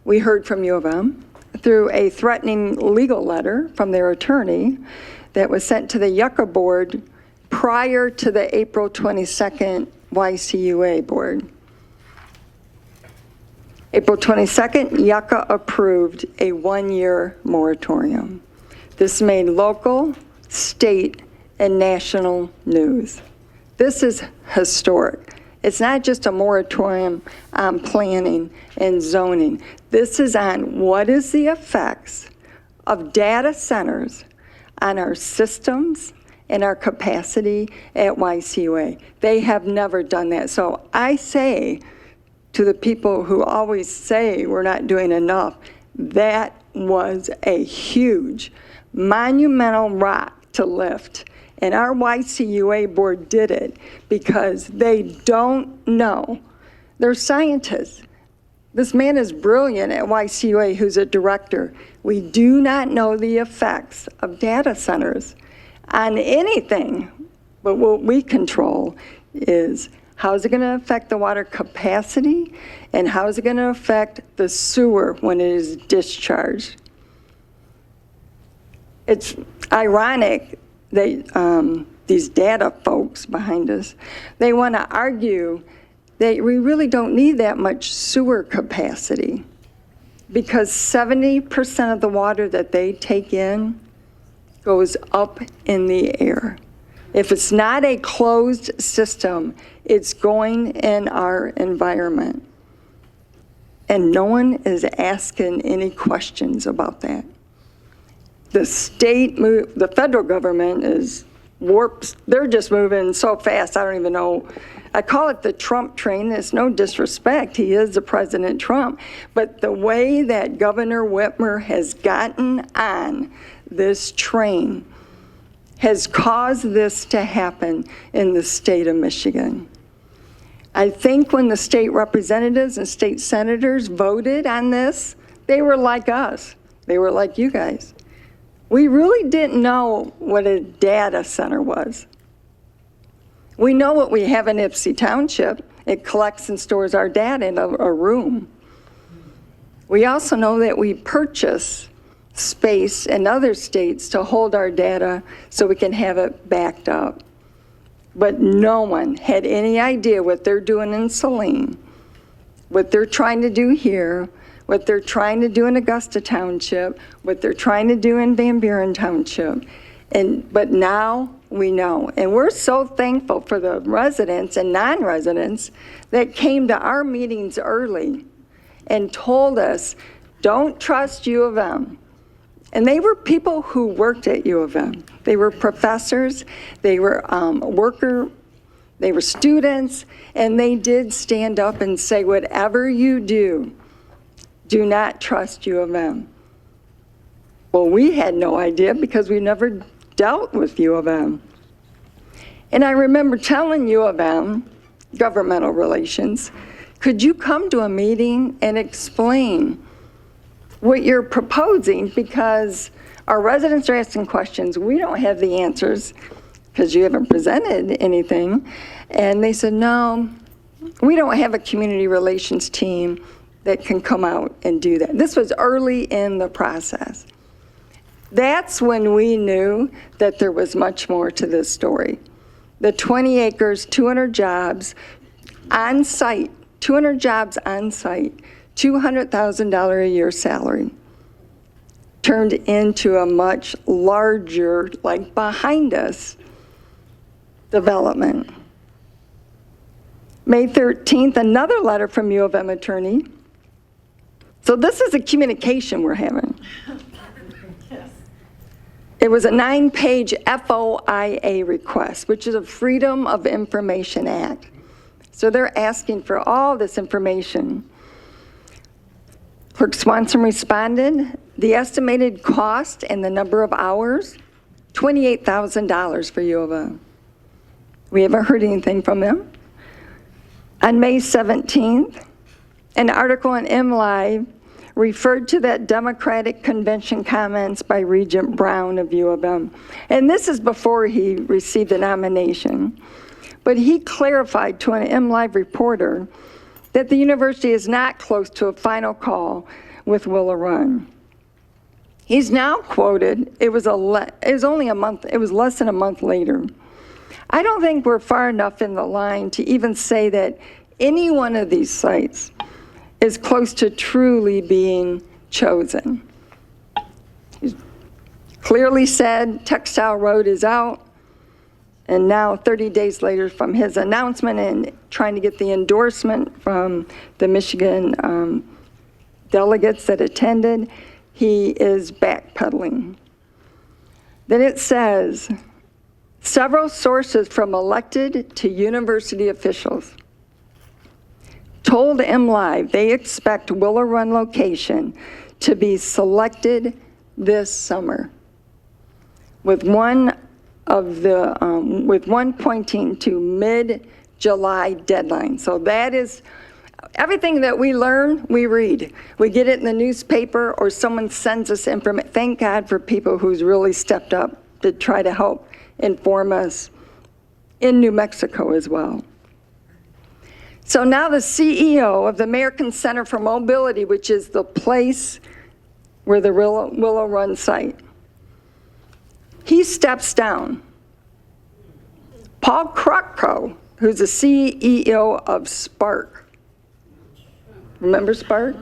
we heard from U of M through a threatening legal letter from their attorney that was sent to the Yucca board prior to the April 22nd YCUA board. April 22nd, Yucca approved a one-year moratorium. This made local, state, and national news. This is historic. It's not just a moratorium on planning and zoning. This is on what is the effects of data centers on our systems and our capacity at YCUA. They have never done that. So I say to the people who always say we're not doing enough, that was a huge, monumental rock to lift. And our YCUA board did it because they don't know. They're scientists. This man is brilliant at YCUA, who's a director. We do not know the effects of data centers on anything, but what we control is how is it going to affect the water capacity and how is it going to affect the sewer when it is discharged. It's ironic that these data folks behind us, they want to argue that we really don't need that much sewer capacity because 70% of the water that they take in goes up in the air. If it's not a closed system, it's going in our environment. And no one is asking any questions about that. The the federal government is warped. They're just moving so fast, I don't even know. I call it the Trump train. There's no disrespect. He is the President Trump. But the way that Governor Whitmer has gotten on this train has caused this to happen in the state of Michigan. I think when the state representatives and state senators voted on this, they were like us. They were like you guys. We really didn't know what a data center was. We know what we have in Ypsilanti Township. It collects and stores our data in a room. We also know that we purchase space in other states to hold our data so we can have it backed up. But no one had any idea what they're doing in Saline, what they're trying to do here, what they're trying to do in Augusta Township, what they're trying to do in Van Buren Township. But now we know. And we're so thankful for the residents and non-residents that came to our meetings early and told us, don't trust U of M. And they were people who worked at U of M. They were professors, they were they were students, and they did stand up and say, whatever you do not trust U of M. Well, we had no idea because we never dealt with U of M. And I remember telling U of M, governmental relations, could you come to a meeting and explain what you're proposing, because our residents are asking questions. We don't have the answers because you haven't presented anything. And they said, no, we don't have a community relations team that can come out and do that. This was early in the process. That's when we knew that there was much more to this story. The 20 acres, 200 jobs on site, 200 jobs on site, $200,000 a year salary turned into a much larger, like behind us, development. May 13th, another letter from U of M attorney. So this is a communication we're having. It was a 9-page FOIA request, which is a Freedom of Information Act. So they're asking for all this information. Clerk Swanson responded, the estimated cost and the number of hours, $28,000 for U of M. We haven't heard anything from them. On May 17th, an article in MLive referred to that Democratic convention comments by Regent Brown of U of M. And this is before he received the nomination. But he clarified to an MLive reporter that the university is not close to a final call with Willow Run. He's now quoted, it was only a month, it was less than a month later. I don't think we're far enough in the line to even say that any one of these sites is close to truly being chosen. He's clearly said Textile Road is out, and now 30 days later from his announcement and trying to get the endorsement from the Michigan delegates that attended, he is backpedaling. Then it says, several sources from elected to university officials told MLive they expect Willow Run location to be selected this summer, with one pointing to mid-July deadline. So that is everything that we learn, we read. We get it in the newspaper or someone sends us information. Thank God for people who's really stepped up to try to help inform us in New Mexico as well. So now the CEO of the American Center for Mobility, which is the place where the Willow Run site, he steps down. Paul Krutko, who's the CEO of Spark. Remember Spark?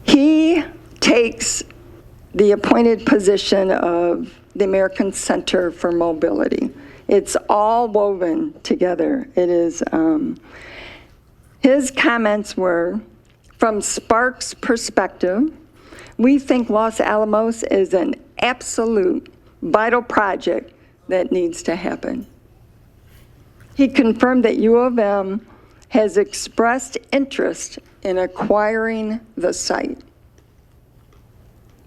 He takes the appointed position of the American Center for Mobility. It's all woven together. It is, his comments were, from Spark's perspective, we think Los Alamos is an absolute vital project that needs to happen. He confirmed that U of M has expressed interest in acquiring the site.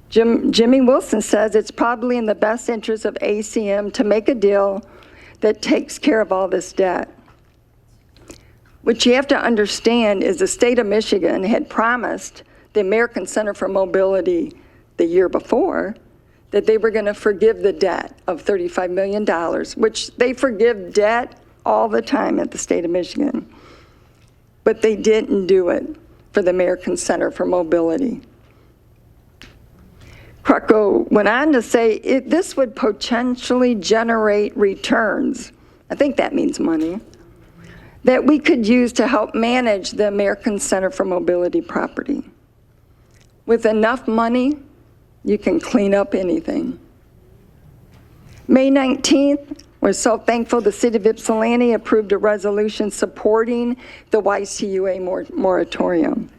Jimmy Wilson says it's probably in the best interest of ACM to make a deal that takes care of all this debt. What you have to understand is the state of Michigan had promised the American Center for Mobility the year before that they were going to forgive the debt of $35 million, which they forgive debt all the time at the state of Michigan. But they didn't do it for the American Center for Mobility. Krucko went on to say this would potentially generate returns, I think that means money, that we could use to help manage the American Center for Mobility property. With enough money, you can clean up anything. May 19th, we're so thankful the city of Ypsilanti approved a resolution supporting the YCUA moratorium.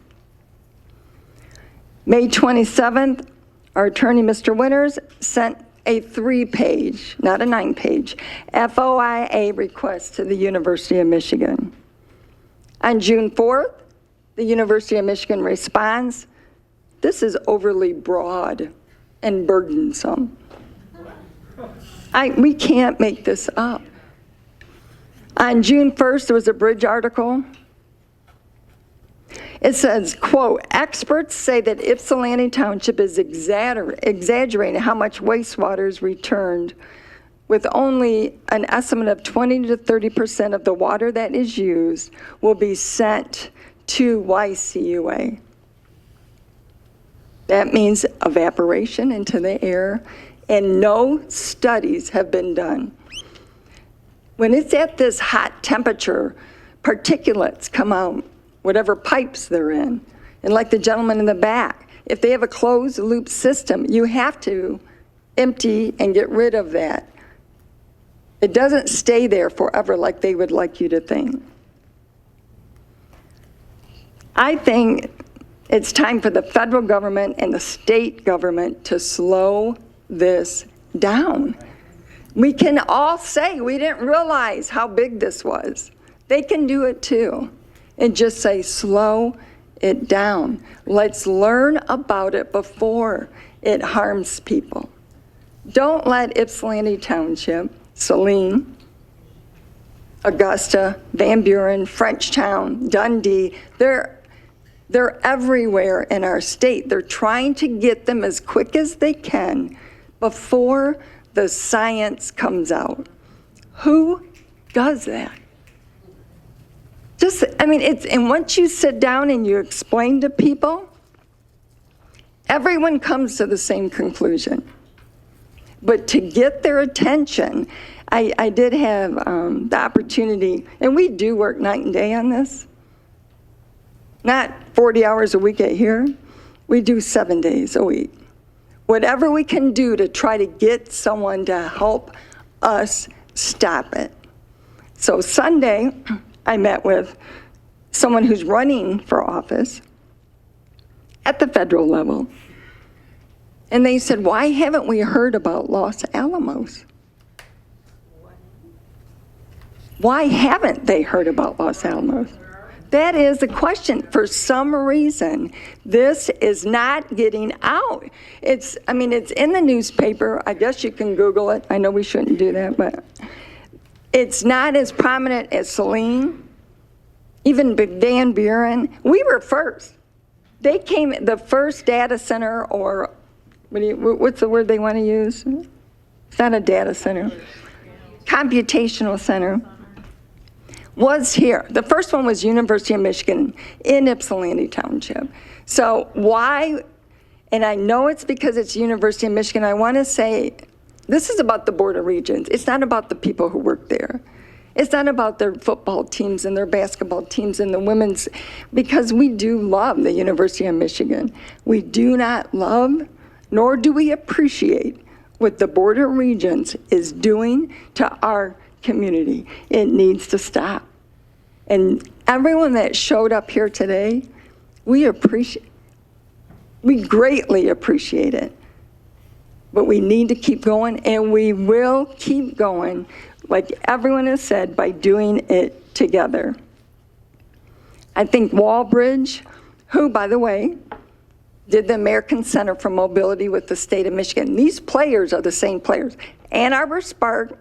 May 27th, our attorney, Mr. Winters, sent a 3-page, not a 9-page, FOIA request to the University of Michigan. On June 4th, the University of Michigan responds, this is overly broad and burdensome. We can't make this up. On June 1st, there was a Bridge article. It says, quote, experts say that Ypsilanti Township is exaggerating how much wastewater is returned, with only an estimate of 20 to 30% of the water that is used will be sent to YCUA. That means evaporation into the air, and no studies have been done. When it's at this hot temperature, particulates come out, whatever pipes they're in. And like the gentleman in the back, if they have a closed loop system, you have to empty and get rid of that. It doesn't stay there forever like they would like you to think. I think it's time for the federal government and the state government to slow this down. We can all say we didn't realize how big this was. They can do it too. And just say, slow it down. Let's learn about it before it harms people. Don't let Ypsilanti Township, Saline, Augusta, Van Buren, Frenchtown, Dundee, they're everywhere in our state. They're trying to get them as quick as they can before the science comes out. Who does that? And once you sit down and you explain to people, everyone comes to the same conclusion. But to get their attention, I did have the opportunity, and we do work night and day on this. Not 40 hours a week at here. We do 7 days a week. Whatever we can do to try to get someone to help us stop it. So Sunday, I met with someone who's running for office at the federal level. And they said, why haven't we heard about Los Alamos? Why haven't they heard about Los Alamos? That is the question. For some reason, this is not getting out. It's in the newspaper. I guess you can Google it. I know we shouldn't do that, but it's not as prominent as Saline, even Van Buren. We were first. They came, the first data center, or what's the word they want to use? It's not a data center. Computational center was here. The first one was University of Michigan in Ypsilanti Township. So why, and I know it's because it's University of Michigan, I want to say, this is about the Board of Regents. It's not about the people who work there. It's not about their football teams and their basketball teams and the women's, because we do love the University of Michigan. We do not love, nor do we appreciate what the Board of Regents is doing to our community. It needs to stop. And everyone that showed up here today, we greatly appreciate it. But we need to keep going, and we will keep going. like everyone has said, by doing it together. I think Walbridge, who, by the way, did the American Center for Mobility with the state of Michigan. These players are the same players. Ann Arbor Spark,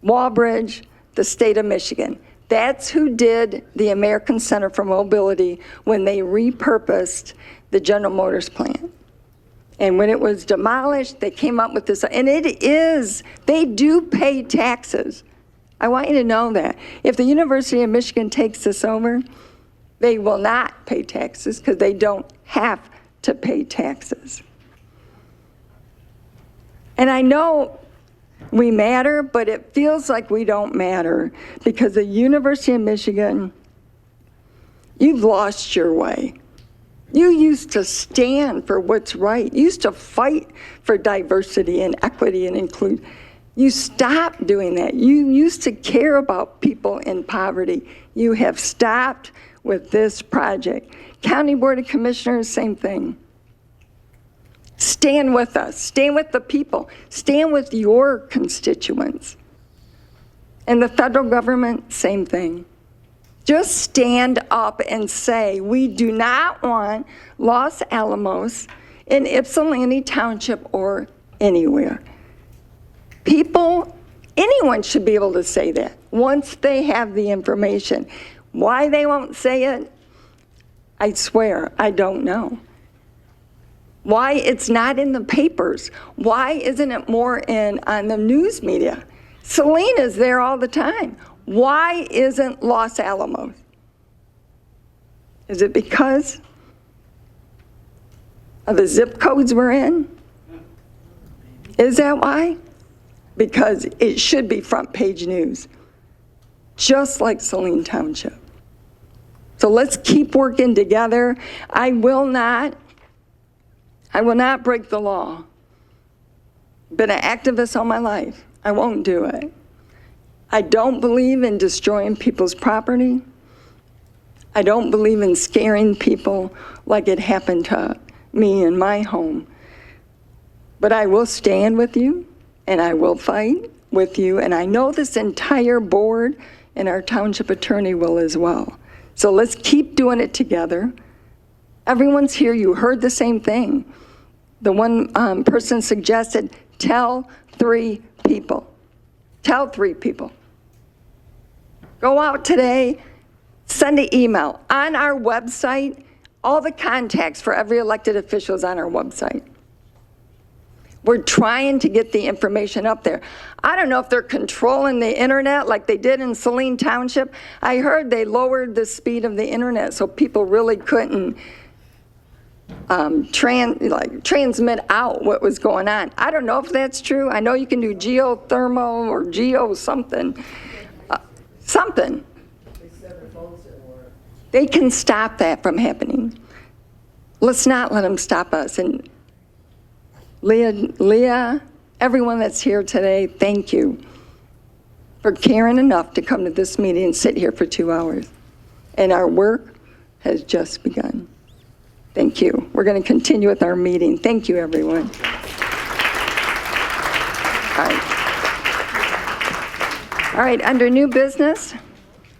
Walbridge, the state of Michigan. That's who did the American Center for Mobility when they repurposed the General Motors plant. And when it was demolished, they came up with this, and they do pay taxes. I want you to know that. If the University of Michigan takes this over, they will not pay taxes because they don't have to pay taxes. And I know we matter, but it feels like we don't matter because the University of Michigan, you've lost your way. You used to stand for what's right. You used to fight for diversity and equity and include. You stopped doing that. You used to care about people in poverty. You have stopped with this project. County Board of Commissioners, same thing. Stand with us. Stand with the people. Stand with your constituents. And the federal government, same thing. Just stand up and say, we do not want Los Alamos in Ypsilanti Township or anywhere. People, anyone should be able to say that once they have the information. Why they won't say it, I swear, I don't know. Why it's not in the papers? Why isn't it more on the news media? Selena's there all the time. Why isn't Los Alamos? Is it because of the zip codes we're in? Is that why? Because it should be front page news, just like Saline Township. So let's keep working together. I will not break the law. Been an activist all my life. I won't do it. I don't believe in destroying people's property. I don't believe in scaring people like it happened to me in my home. But I will stand with you, and I will fight with you, and I know this entire board and our township attorney will as well. So let's keep doing it together. Everyone's here, you heard the same thing. The one person suggested, tell 3 people. Tell 3 people. Go out today, send an email. On our website, all the contacts for every elected official is on our website. We're trying to get the information up there. I don't know if they're controlling the internet like they did in Saline Township. I heard they lowered the speed of the internet so people really couldn't transmit out what was going on. I don't know if that's true. I know you can do geothermal or geo something. Something. They can stop that from happening. Let's not let them stop us. And Leah, everyone that's here today, thank you for caring enough to come to this meeting and sit here for 2 hours. And our work has just begun. Thank you. We're going to continue with our meeting. Thank you, everyone. All right, under new business,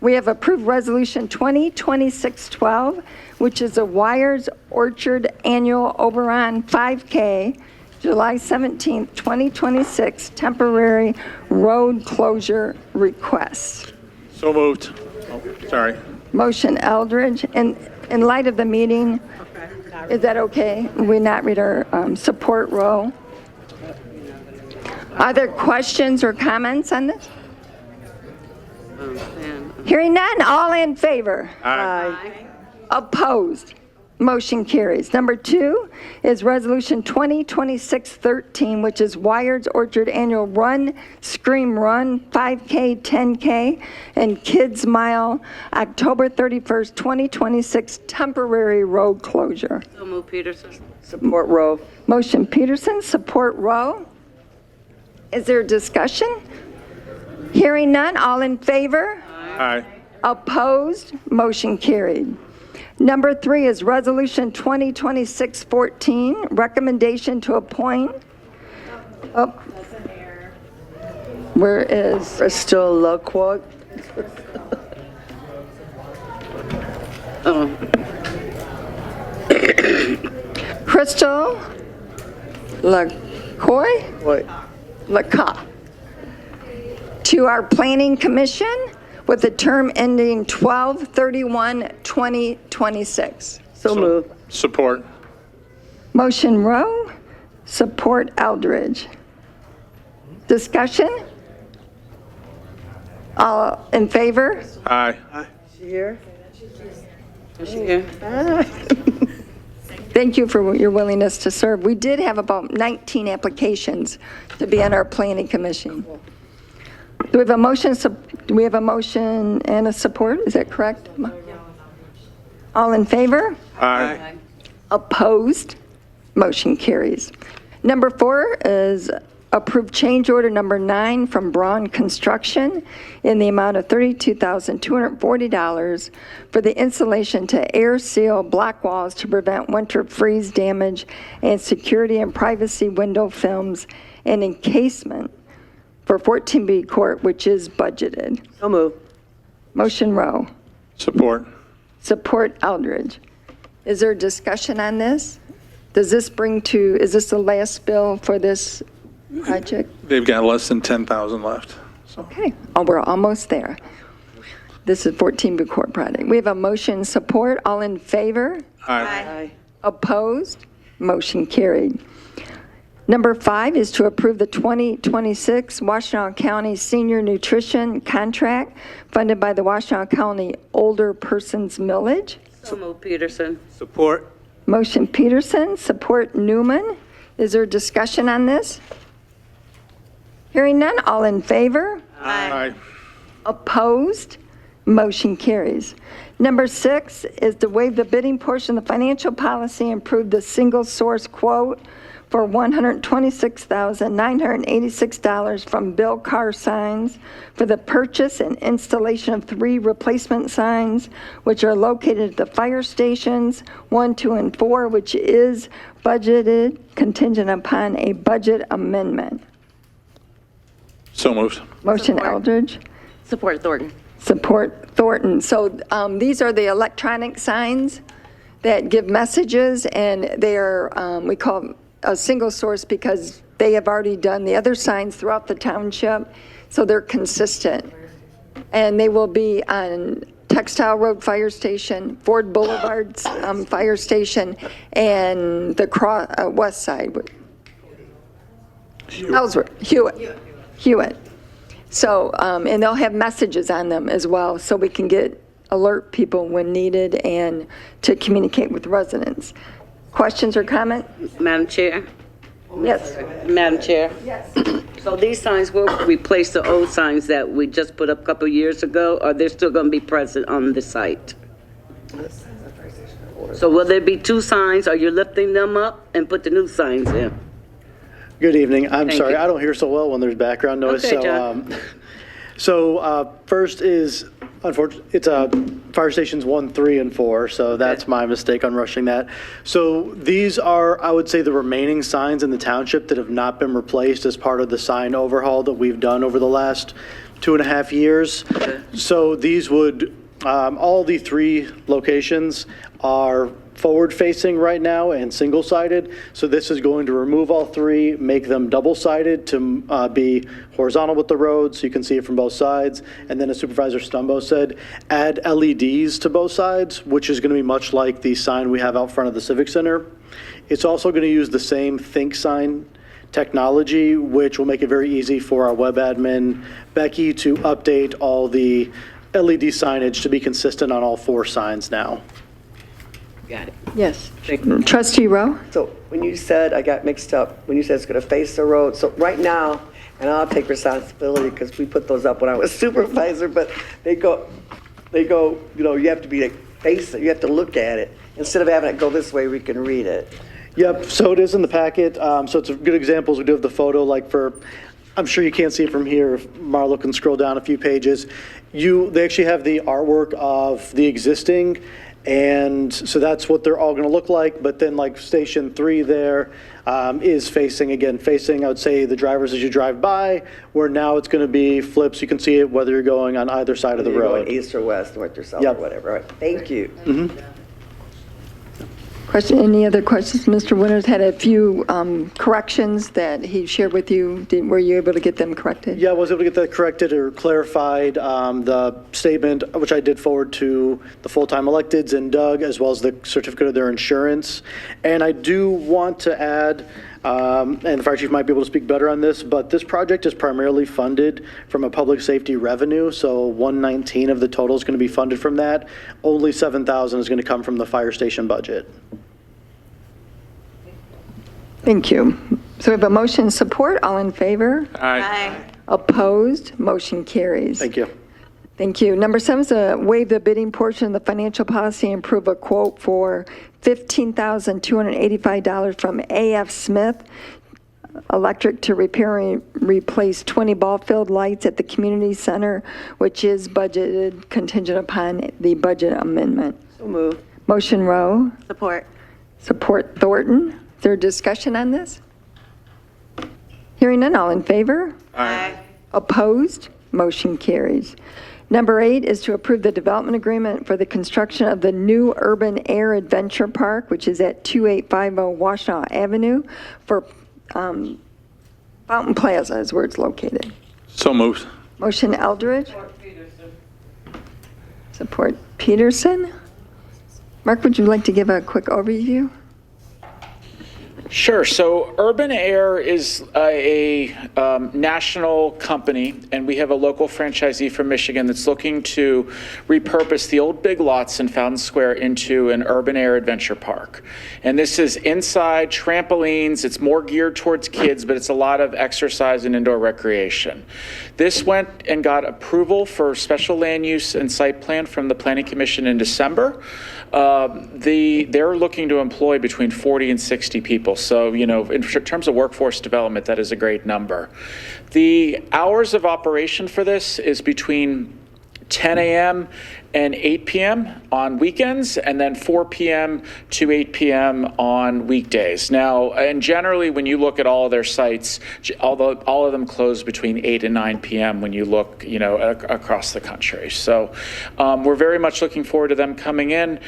we have approved resolution 2026-12, which is a Wires Orchard Annual Oberon 5K, July 17th, 2026, temporary road closure request. So moved. Oh, sorry. Motion Eldridge. And in light of the meeting, is that okay? We not read our support row? Are there questions or comments on this? Hearing none, all in favor? Aye. Opposed? Motion carries. Number 2 is Resolution 2026-13, which is Wires Orchard Annual Run, Scream Run, 5K, 10K, and Kids Mile, October 31st, 2026, temporary road closure. So move Peterson. Support Rowe. Motion Peterson, support Rowe. Is there discussion? Hearing none, all in favor? Aye. Opposed? Motion carried. Number 3 is Resolution 2026-14, recommendation to appoint. Oh. Where is, Crystal Loquat. Crystal LaCoy? What? LaCoy. To our Planning Commission with a term ending 12/31/2026. So moved. Support. Motion Rowe, support Eldridge. Discussion? All in favor? Aye. She here? Thank you for your willingness to serve. We did have about 19 applications to be on our Planning Commission. Do we have a motion, do we have a motion and a support? Is that correct? All in favor? Aye. Opposed? Motion carries. Number 4 is approve change order number 9 from Braun Construction in the amount of $32,240 for the installation to air seal block walls to prevent winter freeze damage and security and privacy window films and encasement for 14B Court, which is budgeted. So moved. Motion Rowe. Support. Support Eldridge. Is there discussion on this? Does this bring to, is this the last bill for this project? They've got less than 10,000 left. Okay, oh, we're almost there. This is 14B Court project. We have a motion support. All in favor? Aye. Opposed? Motion carried. Number 5 is to approve the 2026 Washtenaw County Senior Nutrition Contract funded by the Washtenaw County Older Persons Millage. So moved, Peterson. Support. Motion Peterson, support Newman. Is there discussion on this? Hearing none, all in favor? Aye. Opposed? Motion carries. Number 6 is to waive the bidding portion of the financial policy and approve the single source quote for $126,986 from Bill Carr Signs for the purchase and installation of 3 replacement signs, which are located at the fire stations 1, 2, and 4, which is budgeted contingent upon a budget amendment. So moved. Motion Eldridge. Support Thornton. Support Thornton. So these are the electronic signs that give messages, and they are, we call them a single source because they have already done the other signs throughout the township, so they're consistent. And they will be on Textile Road Fire Station, Ford Boulevard's Fire Station, and the west side. Ellsworth, Hewitt. So, and they'll have messages on them as well, so we can alert people when needed and to communicate with residents. Questions or comments? Madam Chair? Yes. Madam Chair? Yes. So these signs will replace the old signs that we just put up a couple years ago, or they're still going to be present on the site? So will there be 2 signs, or you're lifting them up and put the new signs in? Good evening. I'm Thank sorry, you. I don't hear so well when there's background noise. Okay, John. First is, unfortunately, it's fire stations 1, 3, and 4, so that's my mistake on rushing that. So these are, I would say, the remaining signs in the township that have not been replaced as part of the sign overhaul that we've done over the last 2.5 years. So these would, all the 3 locations are forward-facing right now and single-sided. So this is going to remove all 3, make them double-sided to be horizontal with the road so you can see it from both sides. And then as Supervisor Stumbo said, add LEDs to both sides, which is going to be much like the sign we have out front of the Civic Center. It's also going to use the same Think sign technology, which will make it very easy for our web admin, Becky, to update all the LED signage to be consistent on all 4 signs now. Got it. Yes. Trustee Rowe? So when you said, I got mixed up, when you said it's going to face the road, so right now, and I'll take responsibility because we put those up when I was supervisor, but they go, you know, you have to be like, face it, you have to look at it. Instead of having it go this way, we can read it. Yep, so it is in the packet. So it's a good examples. We do have the photo, like for, I'm sure you can't see it from here. If Marlo can scroll down a few pages. They actually have the artwork of the existing, And so that's what they're all going to look like. But then like Station 3 there is facing, I would say, the drivers as you drive by, where now it's going to be flips. You can see it whether you're going on either side of the You're road. going east or west, north or south, Yep. or whatever. All right. Thank you. Question, any other questions? Mr. Winters had a few corrections that he shared with you. Were you able to get them corrected? Yeah, I was able to get that corrected or clarified. The statement, which I did forward to the full-time electeds and Doug, as well as the certificate of their insurance. And I do want to add, and the fire chief might be able to speak better on this, but this project is primarily funded from a public safety revenue. So 119 of the total is going to be funded from that. Only 7,000 is going to come from the fire station budget. Thank you. So we have a motion support. All in favor? Aye. Opposed? Motion carries. Thank you. Thank you. Number 7 is to waive the bidding portion of the financial policy and approve a quote for $15,285 from A.F. Smith Electric to repair and replace 20 ball field lights at the community center, which is budgeted contingent upon the budget amendment. So move. Motion Rowe. Support. Support Thornton. Is there discussion on this? Hearing none, all in favor? Aye. Opposed? Motion carries. Number 8 is to approve the development agreement for the construction of the new Urban Air Adventure Park, which is at 2850 Washtenaw Avenue for Fountain Plaza is where it's located. So moved. Motion Eldridge. Support Peterson. Mark, would you like to give a quick overview? Sure. So Urban Air is a national company, and we have a local franchisee from Michigan that's looking to repurpose the old Big Lots in Fountain Square into an Urban Air Adventure Park. And this is inside trampolines. It's more geared towards kids, but it's a lot of exercise and indoor recreation. This went and got approval for special land use and site plan from the Planning Commission in December. They're looking to employ between 40 and 60 people. So, you know, in terms of workforce development, that is a great number. The hours of operation for this is between 10 a.m. and 8 p.m. on weekends, and then 4 p.m. to 8 p.m. on weekdays. Now, and generally, when you look at all of their sites, although all of them close between 8 and 9 p.m. when you look, you know, across the country. So we're very much looking forward to them coming in.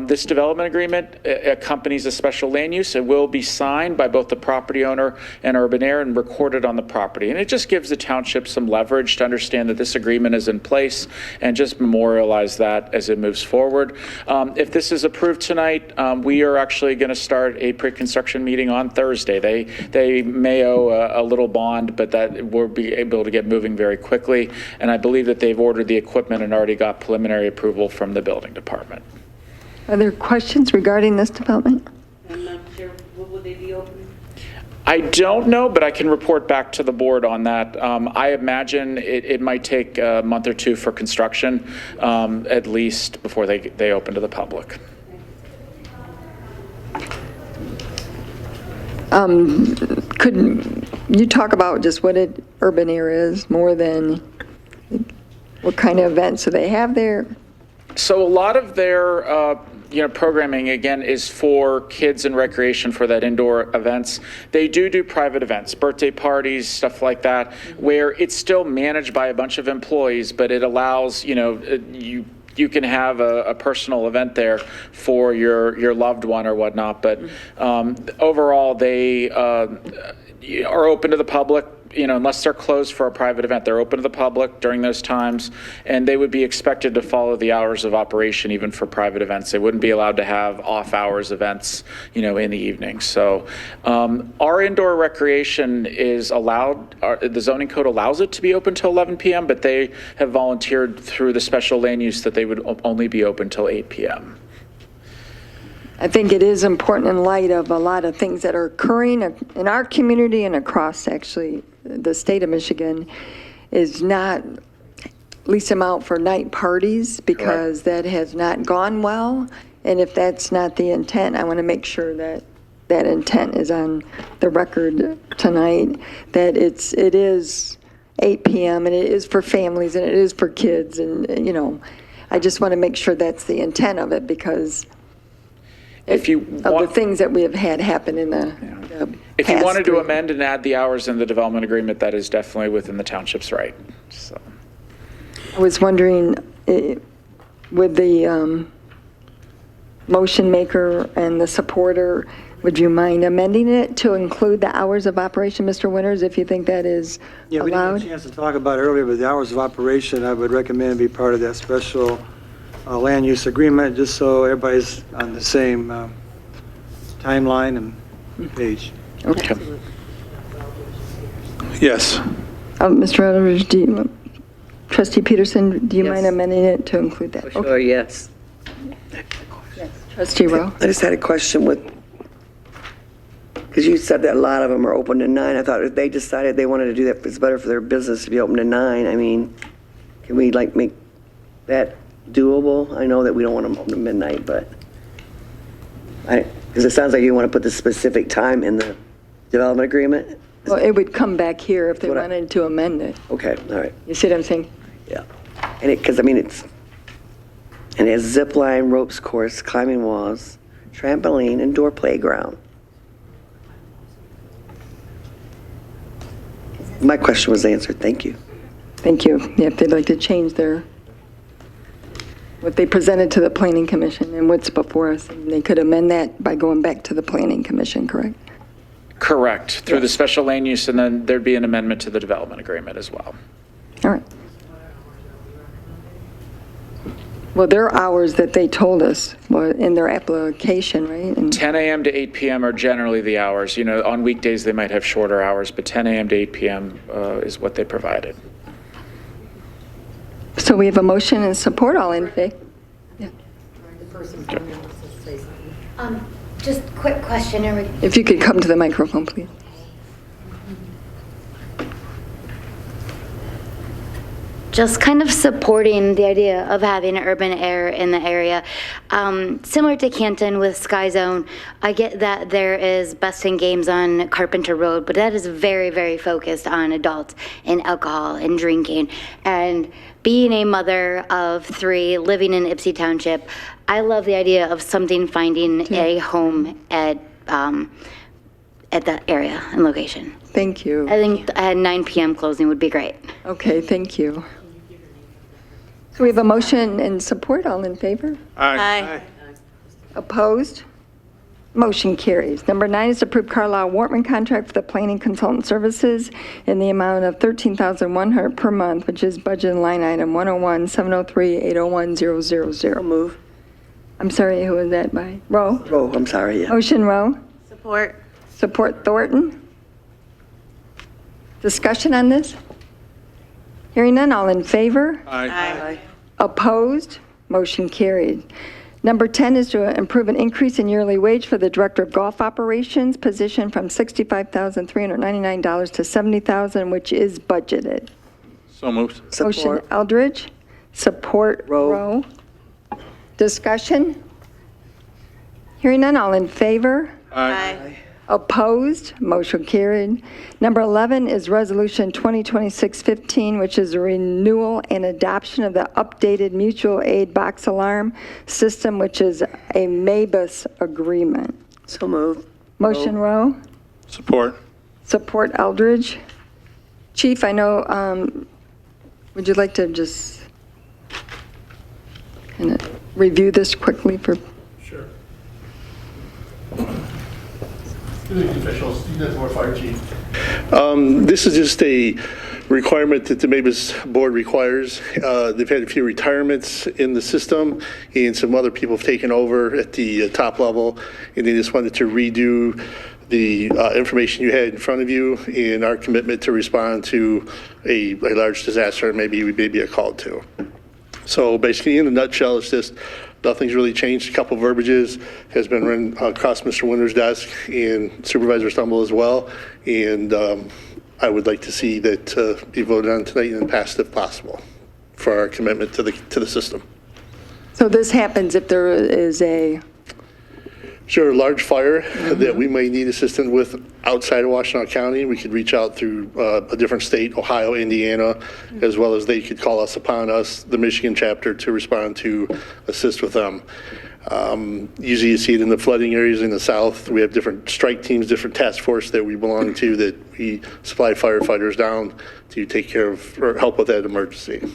This development agreement accompanies a special land use. It will be signed by both the property owner and Urban Air and recorded on the property. And it just gives the township some leverage to understand that this agreement is in place and just memorialize that as it moves forward. If this is approved tonight, we are actually going to start a pre-construction meeting on Thursday. They may owe a little bond, but that we'll be able to get moving very quickly. And I believe that they've ordered the equipment and already got preliminary approval from the building department. Are there questions regarding this development? I'm not sure, will they be open? I don't know, but I can report back to the board on that. I imagine it might take a month or two for construction, at least before they open to the public. Could you talk about just what Urban Air is, more than what kind of events do they have there? So a lot of their programming, again, is for kids and recreation for that indoor events. They do private events, birthday parties, stuff like that, where it's still managed by a bunch of employees, but it allows, you can have a personal event there for your loved one or whatnot. But overall, they are open to the public. Unless they're closed for a private event, they're open to the public during those times, and they would be expected to follow the hours of operation even for private events. They wouldn't be allowed to have off-hours events, in the evening. So our indoor recreation is allowed, the zoning code allows it to be open till 11 p.m., but they have volunteered through the special land use that they would only be open till 8 p.m. I think it is important in light of a lot of things that are occurring in our community and across, actually, the state of Michigan, is not lease them out for night parties, because that has not gone well. And if that's not the intent, I want to make sure that that intent is on the record tonight, that it is 8 p.m. and it is for families and it is for kids. And, I just want to make sure that's the intent of it because If you of the want, things that we have had happen in the if you past wanted to week. amend and add the hours in the development agreement, that is definitely within the township's right. So. I was wondering, with the motion maker and the supporter, would you mind amending it to include the hours of operation, Mr. Winters, if you think that is Yeah, we didn't allowed? have a chance to talk about it earlier, but the hours of operation, I would recommend be part of that special land use agreement, just so everybody's on the same timeline and page. Okay. Yes. Mr. Eldridge, Trustee Peterson, do you mind amending it to include that? Sure, yes. Trustee Rowe? I just had a question with, because you said that a lot of them are open to 9. I thought if they decided they wanted to do that, it's better for their business to be open to 9. I mean, can we like make that doable? I know that we don't want them open to midnight, but because it sounds like you want to put the specific time in the development agreement. Well, it would come back here if they What I- wanted to amend it. Okay, all right. You see what I'm saying? Yeah. And because, I mean, it has zip line, ropes course, climbing walls, trampoline, indoor playground. My question was answered. Thank you. Thank you. Yeah, if they'd like to change what they presented to the Planning Commission and what's before us, and they could amend that by going back to the Planning Commission, correct? Correct, through the special land use, and then there'd be an amendment to the development agreement as well. All right. Well, their hours that they told us were in their application, right? And 10 a.m. to 8 p.m. are generally the hours. You know, on weekdays, they might have shorter hours, but 10 a.m. to 8 p.m. Is what they provided. so we have a motion and support, all in favor? Just quick question. If you could come to the microphone, please. Just kind of supporting the idea of having urban air in the area. Similar to Canton with Sky Zone, I get that there is busting games on Carpenter Road, but that is very, very focused on adults and alcohol and drinking. And being a mother of 3 living in Ypsilanti Township, I love the idea of something finding a home at that area and location. Thank you. I think a 9 p.m. closing would be great. Okay, thank you. So we have a motion and support, all in favor? Aye. Opposed? Motion carries. Number 9 is to approve Carlisle Wortman contract for the planning consultant services in the amount of $13,100 per month, which is budget line item 101-703-801-000. Move. I'm sorry, who was that by? Rowe? Oh, I'm sorry, yeah. Motion Rowe. Support. Support Thornton. Discussion on this? Hearing none, all in favor? Aye. Opposed? Motion carried. Number 10 is to approve an increase in yearly wage for the Director of Golf Operations position from $65,399 to $70,000, which is budgeted. So moved. Motion Eldridge, support Rowe. Discussion? Hearing none, all in favor? Aye. Opposed? Motion carried. Number 11 is Resolution 2026-15, which is a renewal and adoption of the updated mutual aid box alarm system, which is a MABUS agreement. So move. Motion Rowe. Support. Support Eldridge. Chief, I know, would you like to just kind of review this quickly for? Sure. Good evening, officials. Steve Desmore, Fire Chief. This is just a requirement that the MABUS board requires. They've had a few retirements in the system, and some other people have taken over at the top level, and they just wanted to redo the information you had in front of you and our commitment to respond to a large disaster maybe we may be called to. So basically, in a nutshell, it's just nothing's really changed. A couple verbiages has been run across Mr. Winter's desk and Supervisor Stumble as well. And I would like to see that be voted on tonight and passed if possible for our commitment to the system. So this happens if there is a Sure, large fire that we may need assistance with outside of Washtenaw County, we could reach out through a different state, Ohio, Indiana, as well as they could call us upon us, the Michigan chapter, to respond to assist with them. Usually you see it in the flooding areas in the south. We have different strike teams, different task force that we belong to that we supply firefighters down to take care of or help with that emergency.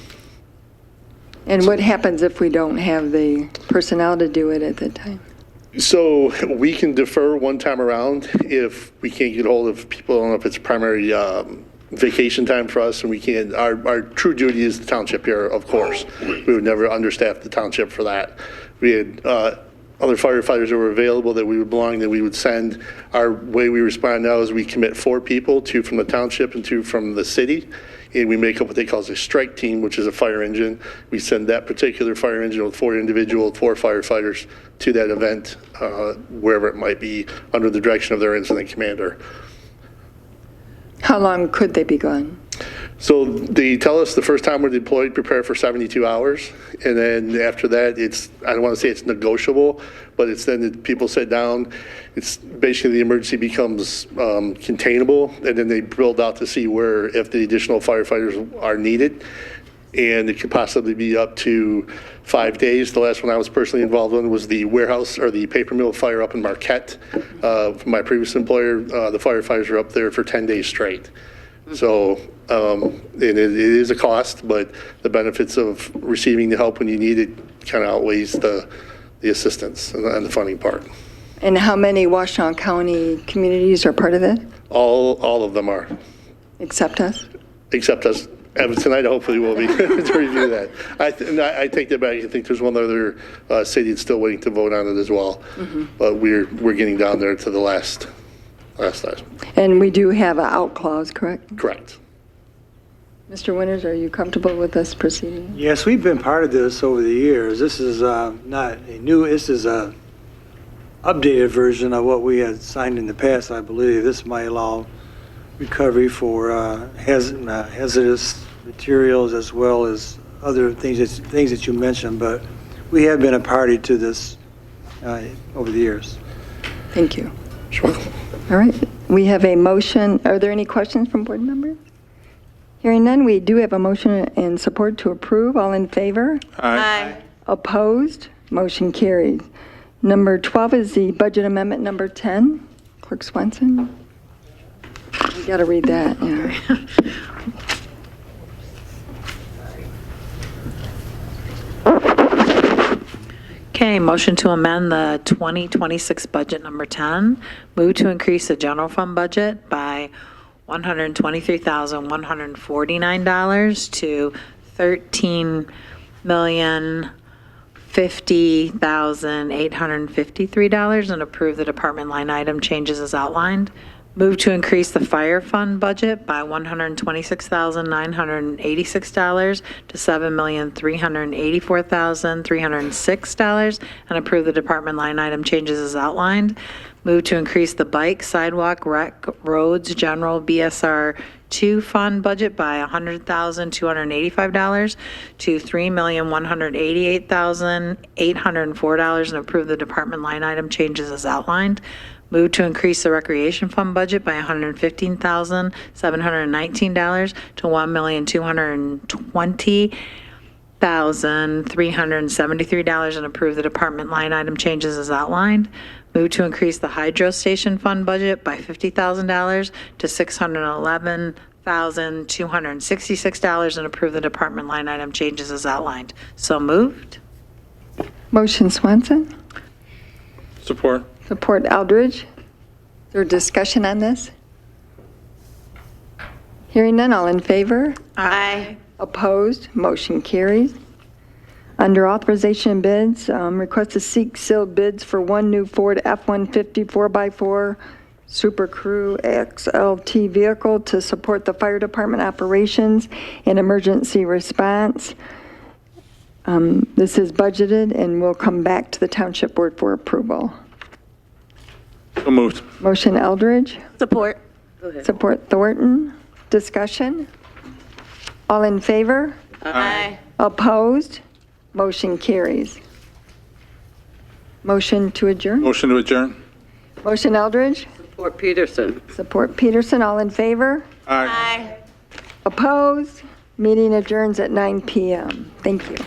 And what happens if we don't have the personnel to do it at the time? So we can defer one time around if we can't get hold of people. I don't know if it's primary vacation time for us, and we can't. Our true duty is the township here, of course. We would never understaff the township for that. We had other firefighters that were available that we would belong that we would send. Our way we respond now is we commit 4 people, 2 from the township and 2 from the city. And we make up what they call a strike team, which is a fire engine. We send that particular fire engine with 4 firefighters to that event, wherever it might be, under the direction of their incident commander. How long could they be gone? So they tell us the first time we're deployed, prepare for 72 hours. And then after that, I don't want to say it's negotiable, but it's then that people sit down. It's basically the emergency becomes containable, and then they build out to see where, if the additional firefighters are needed. And it could possibly be up to 5 days. The last one I was personally involved in was the warehouse or the paper mill fire up in Marquette. My previous employer, the firefighters were up there for 10 days straight. So it is a cost, but the benefits of receiving the help when you need it kind of outweighs the assistance and the funding part. And how many Washtenaw County communities are part of it? All of them are. Except us? Except us. Tonight, hopefully, we'll be to review that. I take that back. I think there's one other city that's still waiting to vote on it as well. But we're getting down there to the last time. And we do have an out clause, correct? Correct. Mr. Winters, are you comfortable with us proceeding? Yes, we've been part of this over the years. This is not a new, this is a updated version of what we had signed in the past, I believe. This might allow recovery for hazardous materials as well as other things that you mentioned, but we have been a party to this over the years. Thank you. Sure. All right, we have a motion. Are there any questions from board members? Hearing none, we do have a motion and support to approve. All in favor? Aye. Opposed? Motion carried. Number 12 is the budget amendment number 10. Clerk Swenson? You got to read that, yeah. Okay, motion to amend the 2026 budget number 10. Move to increase the general fund budget by $123,149 to $13,050,853 and approve the department line item changes as outlined. Move to increase the fire fund budget by $126,986 to $7,384,306 and approve the department line item changes as outlined. Move to increase the bike, sidewalk, rec, roads, general BSR 2 fund budget by $100,285 to $3,188,804 and approve the department line item changes as outlined. Move to increase the recreation fund budget by $115,719 to $1,220,373 and approve the department line item changes as outlined. Move to increase the hydro station fund budget by $50,000 to $611,266 and approve the department line item changes as outlined. So moved. Motion Swenson? Support. Support Eldridge. Is there discussion on this? Hearing none, all in favor? Aye. Opposed? Motion carries. Under authorization bids, request to seek sealed bids for one new Ford F-150 4x4 Super Crew XLT vehicle to support the fire department operations and emergency response. This is budgeted and will come back to the township board for approval. So moved. Motion Eldridge. Support. Support Thornton. Discussion? All in favor? Aye. Opposed? Motion carries. Motion to adjourn. Motion to adjourn. Motion Eldridge, Support Peterson. support Peterson. All in favor? Aye. Opposed? Meeting adjourns at 9 PM. Thank you.